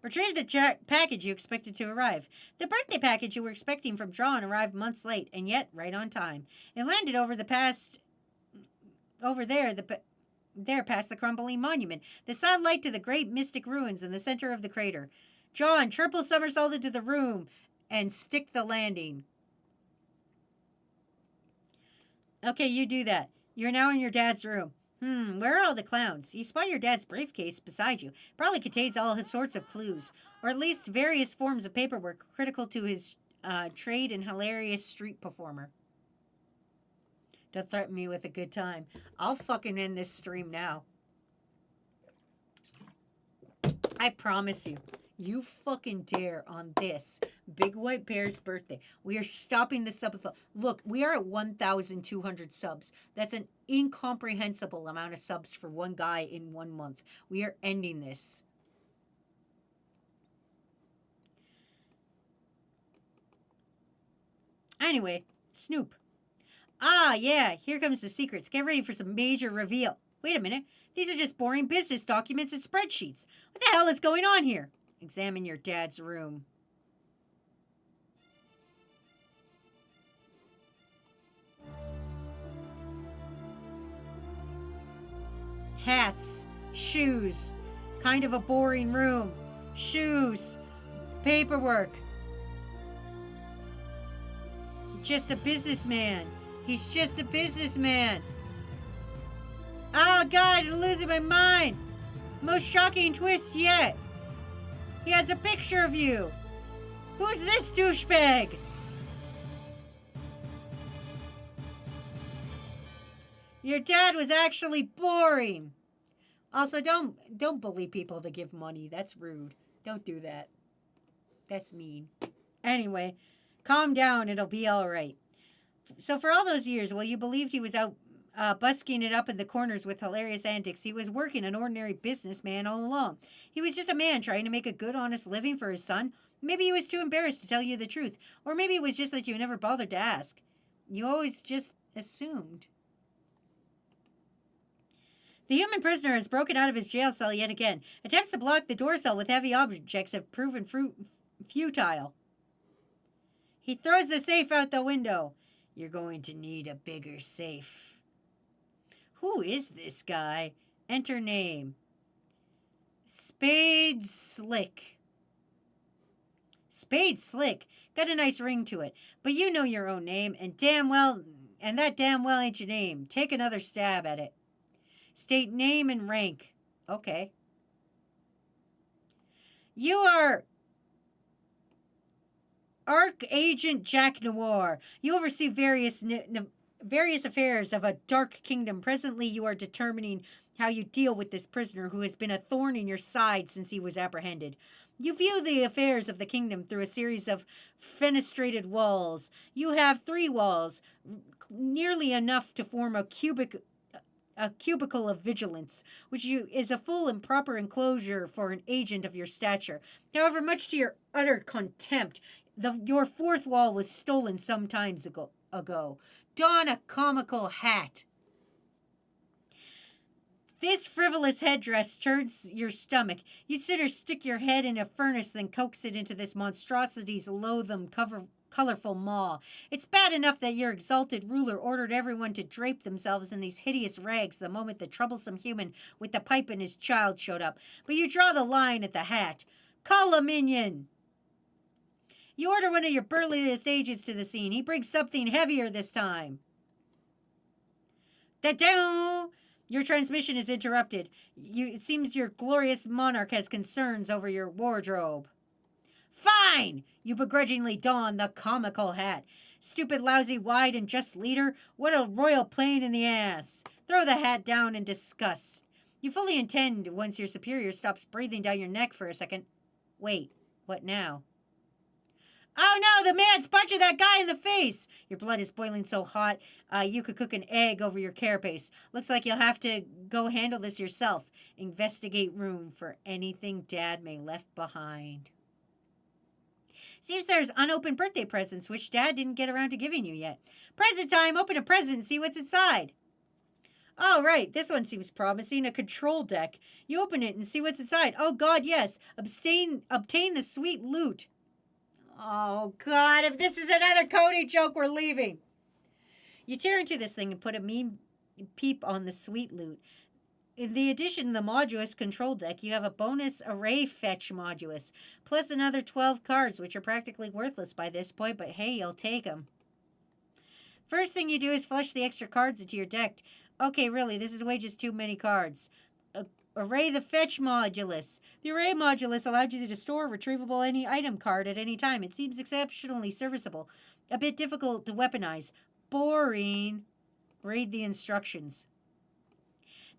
Retrieve the package you expected to arrive. The birthday package you were expecting from John arrived months late, and yet right on time. It landed over there past the crumbling monument, the satellite to the great mystic ruins in the center of the crater. John, triple somersault into the room and stick the landing. Okay, you do that. You're now in your dad's room. Where are all the clowns? You spot your dad's briefcase beside you. Probably contains all his sorts of clues, or at least various forms of paperwork critical to his trade and hilarious street performer. Don't threaten me with a good time. I'll fucking end this stream now. I promise you. You fucking dare on this Big White Bear's birthday. We are stopping the subathon. Look, we are at 1,200 subs. That's an incomprehensible amount of subs for one guy in 1 month. We are ending this. Anyway, Snoop. Ah, yeah, here comes the secrets. Get ready for some major reveal. Wait a minute. These are just boring business documents and spreadsheets. What the hell is going on here? Examine your dad's room. Hats, shoes, kind of a boring room, shoes, paperwork. Just a businessman. He's just a businessman. Oh God, I'm losing my mind. Most shocking twist yet. He has a picture of you. Who's this douchebag? Your dad was actually boring. Also, don't bully people to give money. That's rude. Don't do that. That's mean. Anyway, calm down. It'll be all right. So for all those years, while you believed he was out busking it up in the corners with hilarious antics, he was working an ordinary businessman all along. He was just a man trying to make a good, honest living for his son. Maybe he was too embarrassed to tell you the truth. Or maybe it was just that you never bothered to ask. You always just assumed. The human prisoner has broken out of his jail cell yet again. Attempts to block the door cell with heavy objects have proven futile. He throws the safe out the window. You're going to need a bigger safe. Who is this guy? Enter name. Spade Slick. Spade Slick. Got a nice ring to it. But you know your own name, and that damn well ain't your name. Take another stab at it. State name and rank. Okay. You are Arch Agent Jack Noir. You oversee various affairs of a dark kingdom. Presently, you are determining how you deal with this prisoner who has been a thorn in your side since he was apprehended. You view the affairs of the kingdom through a series of fenestrated walls. You have 3 walls, nearly enough to form a cubicle of vigilance, which is a full and proper enclosure for an agent of your stature. However, much to your utter contempt, your 4th wall was stolen some times ago. Don a comical hat. This frivolous headdress turns your stomach. You'd sooner stick your head in a furnace than coax it into this monstrosity's loathsome, colorful maw. It's bad enough that your exalted ruler ordered everyone to drape themselves in these hideous rags the moment the troublesome human with the pipe and his child showed up. But you draw the line at the hat. Call a minion. You order one of your burliest agents to the scene. He brings something heavier this time. Da-doo! Your transmission is interrupted. It seems your glorious monarch has concerns over your wardrobe. Fine! You begrudgingly don the comical hat. Stupid, lousy, wide, and just leader? What a royal pain in the ass. Throw the hat down in disgust. You fully intend, once your superior stops breathing down your neck for a second. Wait, what now? Oh no, the man's punching that guy in the face! Your blood is boiling so hot, you could cook an egg over your carapace. Looks like you'll have to go handle this yourself. Investigate room for anything Dad may left behind. Seems there's unopened birthday presents which Dad didn't get around to giving you yet. Present time! Open a present and see what's inside. Oh, right. This one seems promising. A control deck. You open it and see what's inside. Oh, God, yes. Obtain the sweet loot. Oh, God, if this is another Cody joke, we're leaving. You tear into this thing and put a mean peep on the sweet loot. In the addition to the Modulus control deck, you have a bonus array fetch Modulus, plus another 12 cards, which are practically worthless by this point, but hey, you'll take them. First thing you do is flush the extra cards into your deck. Okay, really, this is way just too many cards. Array the fetch Modulus. The array Modulus allowed you to store a retrievable any item card at any time. It seems exceptionally serviceable. A bit difficult to weaponize. Boring. Read the instructions.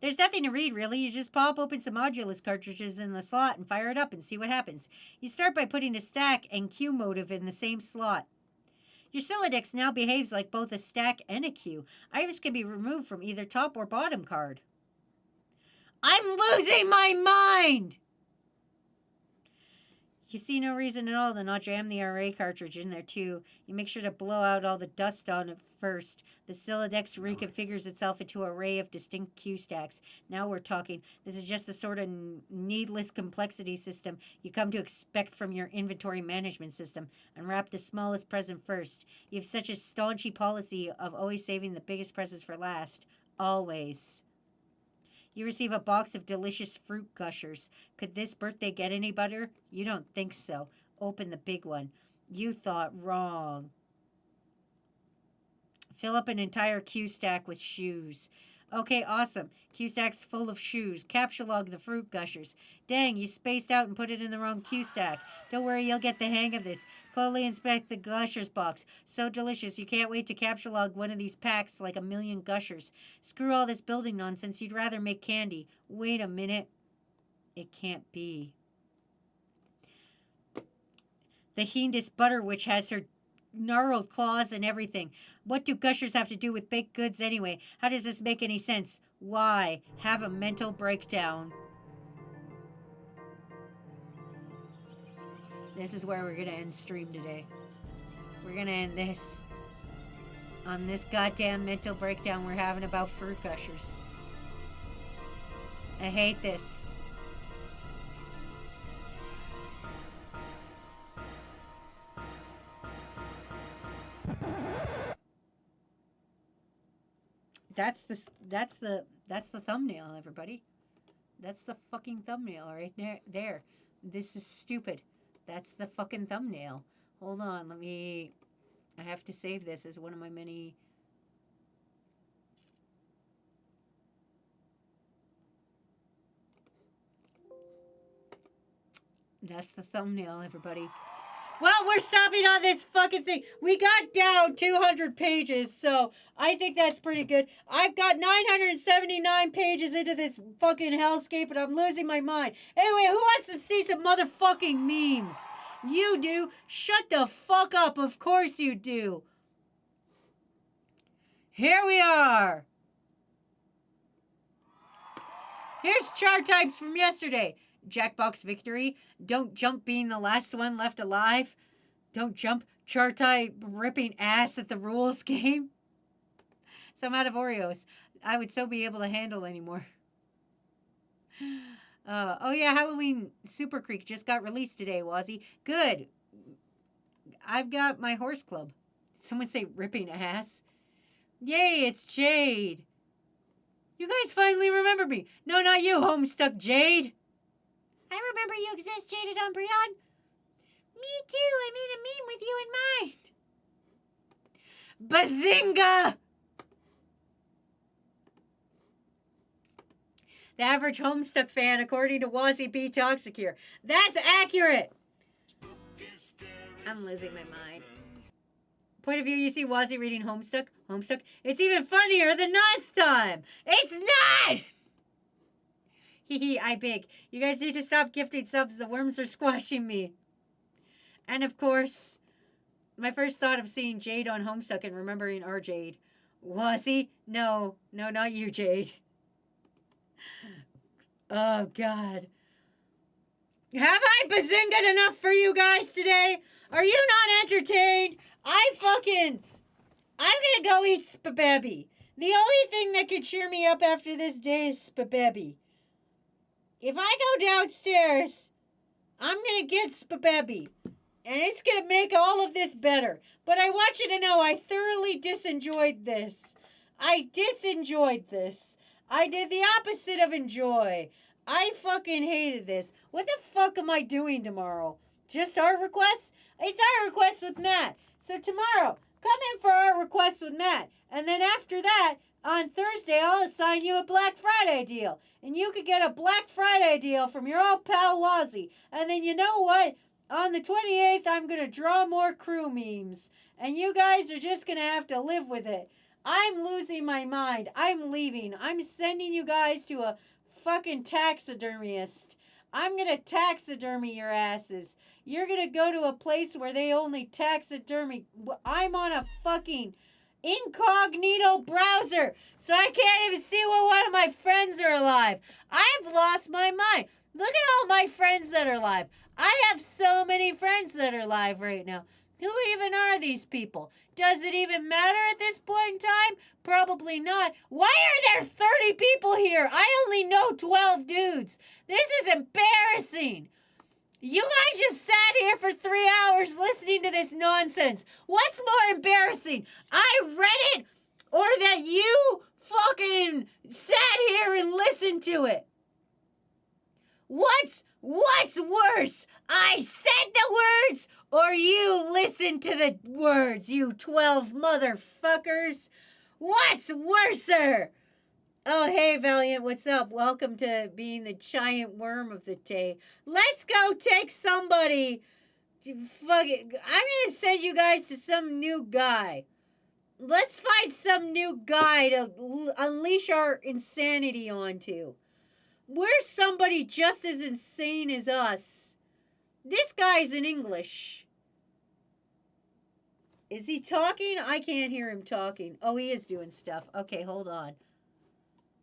There's nothing to read, really. You just pop open some Modulus cartridges in the slot and fire it up and see what happens. You start by putting a stack and Q motive in the same slot. Your Silodex now behaves like both a stack and a queue. Items can be removed from either top or bottom card. I'm losing my mind! You see no reason at all to not jam the array cartridge in there, too. You make sure to blow out all the dust on it first. The Silodex reconfigures itself into an array of distinct queue stacks. Now we're talking. This is just the sort of needless complexity system you come to expect from your inventory management system. Unwrap the smallest present first. You have such a staunchy policy of always saving the biggest presents for last. Always. You receive a box of delicious fruit gushers. Could this birthday get any better? You don't think so. Open the big one. You thought wrong. Fill up an entire Q stack with shoes. Okay, awesome. Q stack's full of shoes. Capture log the fruit gushers. Dang, you spaced out and put it in the wrong Q stack. Don't worry, you'll get the hang of this. Closely inspect the gushers box. So delicious, you can't wait to capture log one of these packs like a million gushers. Screw all this building nonsense, you'd rather make candy. Wait a minute. It can't be. The Heendus Butter Witch has her gnarled claws and everything. What do gushers have to do with baked goods anyway? How does this make any sense? Why? Have a mental breakdown. This is where we're going to end stream today. We're going to end this on this goddamn mental breakdown we're having about fruit gushers. I hate this. That's the thumbnail, everybody. That's the fucking thumbnail right there. This is stupid. That's the fucking thumbnail. Hold on, I have to save this as one of my many. That's the thumbnail, everybody. Well, we're stopping on this fucking thing. We got down 200 pages, so I think that's pretty good. I've got 979 pages into this fucking hellscape, and I'm losing my mind. Anyway, who wants to see some motherfucking memes? You do? Shut the fuck up. Of course you do. Here we are. Here's chart types from yesterday. Jackbox victory. Don't jump being the last one left alive. Don't jump. Chart type ripping ass at the rules game. So I'm out of Oreos. I would so be able to handle anymore. Oh yeah, Halloween Super Creek just got released today, Wazzy. Good. I've got my horse club. Did someone say ripping ass? Yay, it's Jade. You guys finally remember me. No, not you, homestuck Jade. I remember you exist, Jaded Umbreon. Me too. I made a meme with you in mind. Bazinga! The average Homestuck fan, according to Wazzy B. Toxicure. That's accurate! I'm losing my mind. Point of view, you see Wazzy reading Homestuck? Homestuck? It's even funnier the 9th time! It's not! Hee, I beg. You guys need to stop gifting subs. The worms are squashing me. And of course, my first thought of seeing Jade on Homestuck and remembering our Jade. Wazzy? No, not you, Jade. Oh, God. Have I bazingaed enough for you guys today? Are you not entertained? I'm gonna go eat spaghetti. The only thing that could cheer me up after this day is spaghetti. If I go downstairs, I'm gonna get spaghetti. And it's gonna make all of this better. But I want you to know I thoroughly disenjoyed this. I disenjoyed this. I did the opposite of enjoy. I fucking hated this. What the fuck am I doing tomorrow? Just art requests? It's art requests with Matt. So tomorrow, come in for art requests with Matt. And then after that, on Thursday, I'll assign you a Black Friday deal. And you could get a Black Friday deal from your old pal Wazzy. And then you know what? On the 28th, I'm going to draw more crew memes. And you guys are just going to have to live with it. I'm losing my mind. I'm leaving. I'm sending you guys to a fucking taxidermist. I'm going to taxidermy your asses. You're going to go to a place where they only taxidermy. I'm on a fucking incognito browser, so I can't even see when one of my friends are alive. I've lost my mind. Look at all my friends that are alive. I have so many friends that are alive right now. Who even are these people? Does it even matter at this point in time? Probably not. Why are there 30 people here? I only know 12 dudes. This is embarrassing. You guys just sat here for 3 hours listening to this nonsense. What's more embarrassing? I read it or that you fucking sat here and listened to it? What's worse? I said the words or you listened to the words, you 12 motherfuckers? What's worser? Oh, hey, Valiant, what's up? Welcome to being the giant worm of the day. Let's go take somebody. Fuck it. I'm going to send you guys to some new guy. Let's find some new guy to unleash our insanity onto. We're somebody just as insane as us. This guy's in English. Is he talking? I can't hear him talking. Oh, he is doing stuff. Okay, hold on.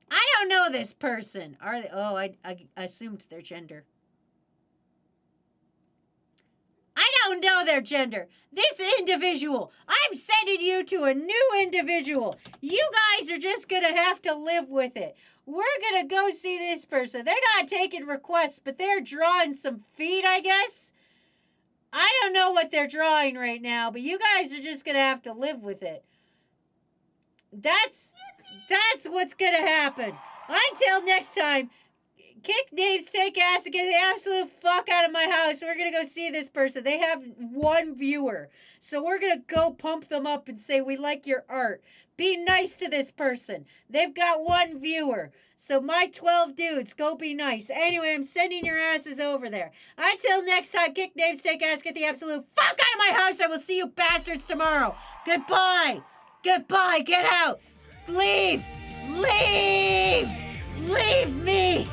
I don't know this person. Are they? Oh, I assumed their gender. I don't know their gender. This individual. I'm sending you to a new individual. You guys are just going to have to live with it. We're going to go see this person. They're not taking requests, but they're drawing some feet, I guess. I don't know what they're drawing right now, but you guys are just going to have to live with it. That's what's going to happen. Until next time, kick names, take ass, and get the absolute fuck out of my house. We're going to go see this person. They have 1 viewer. So we're going to go pump them up and say, we like your art. Be nice to this person. They've got 1 viewer. So my 12 dudes, go be nice. Anyway, I'm sending your asses over there. Until next time, kick names, take ass, get the absolute fuck out of my house. I will see you bastards tomorrow. Goodbye. Goodbye. Get out. Leave. Leave. Leave me.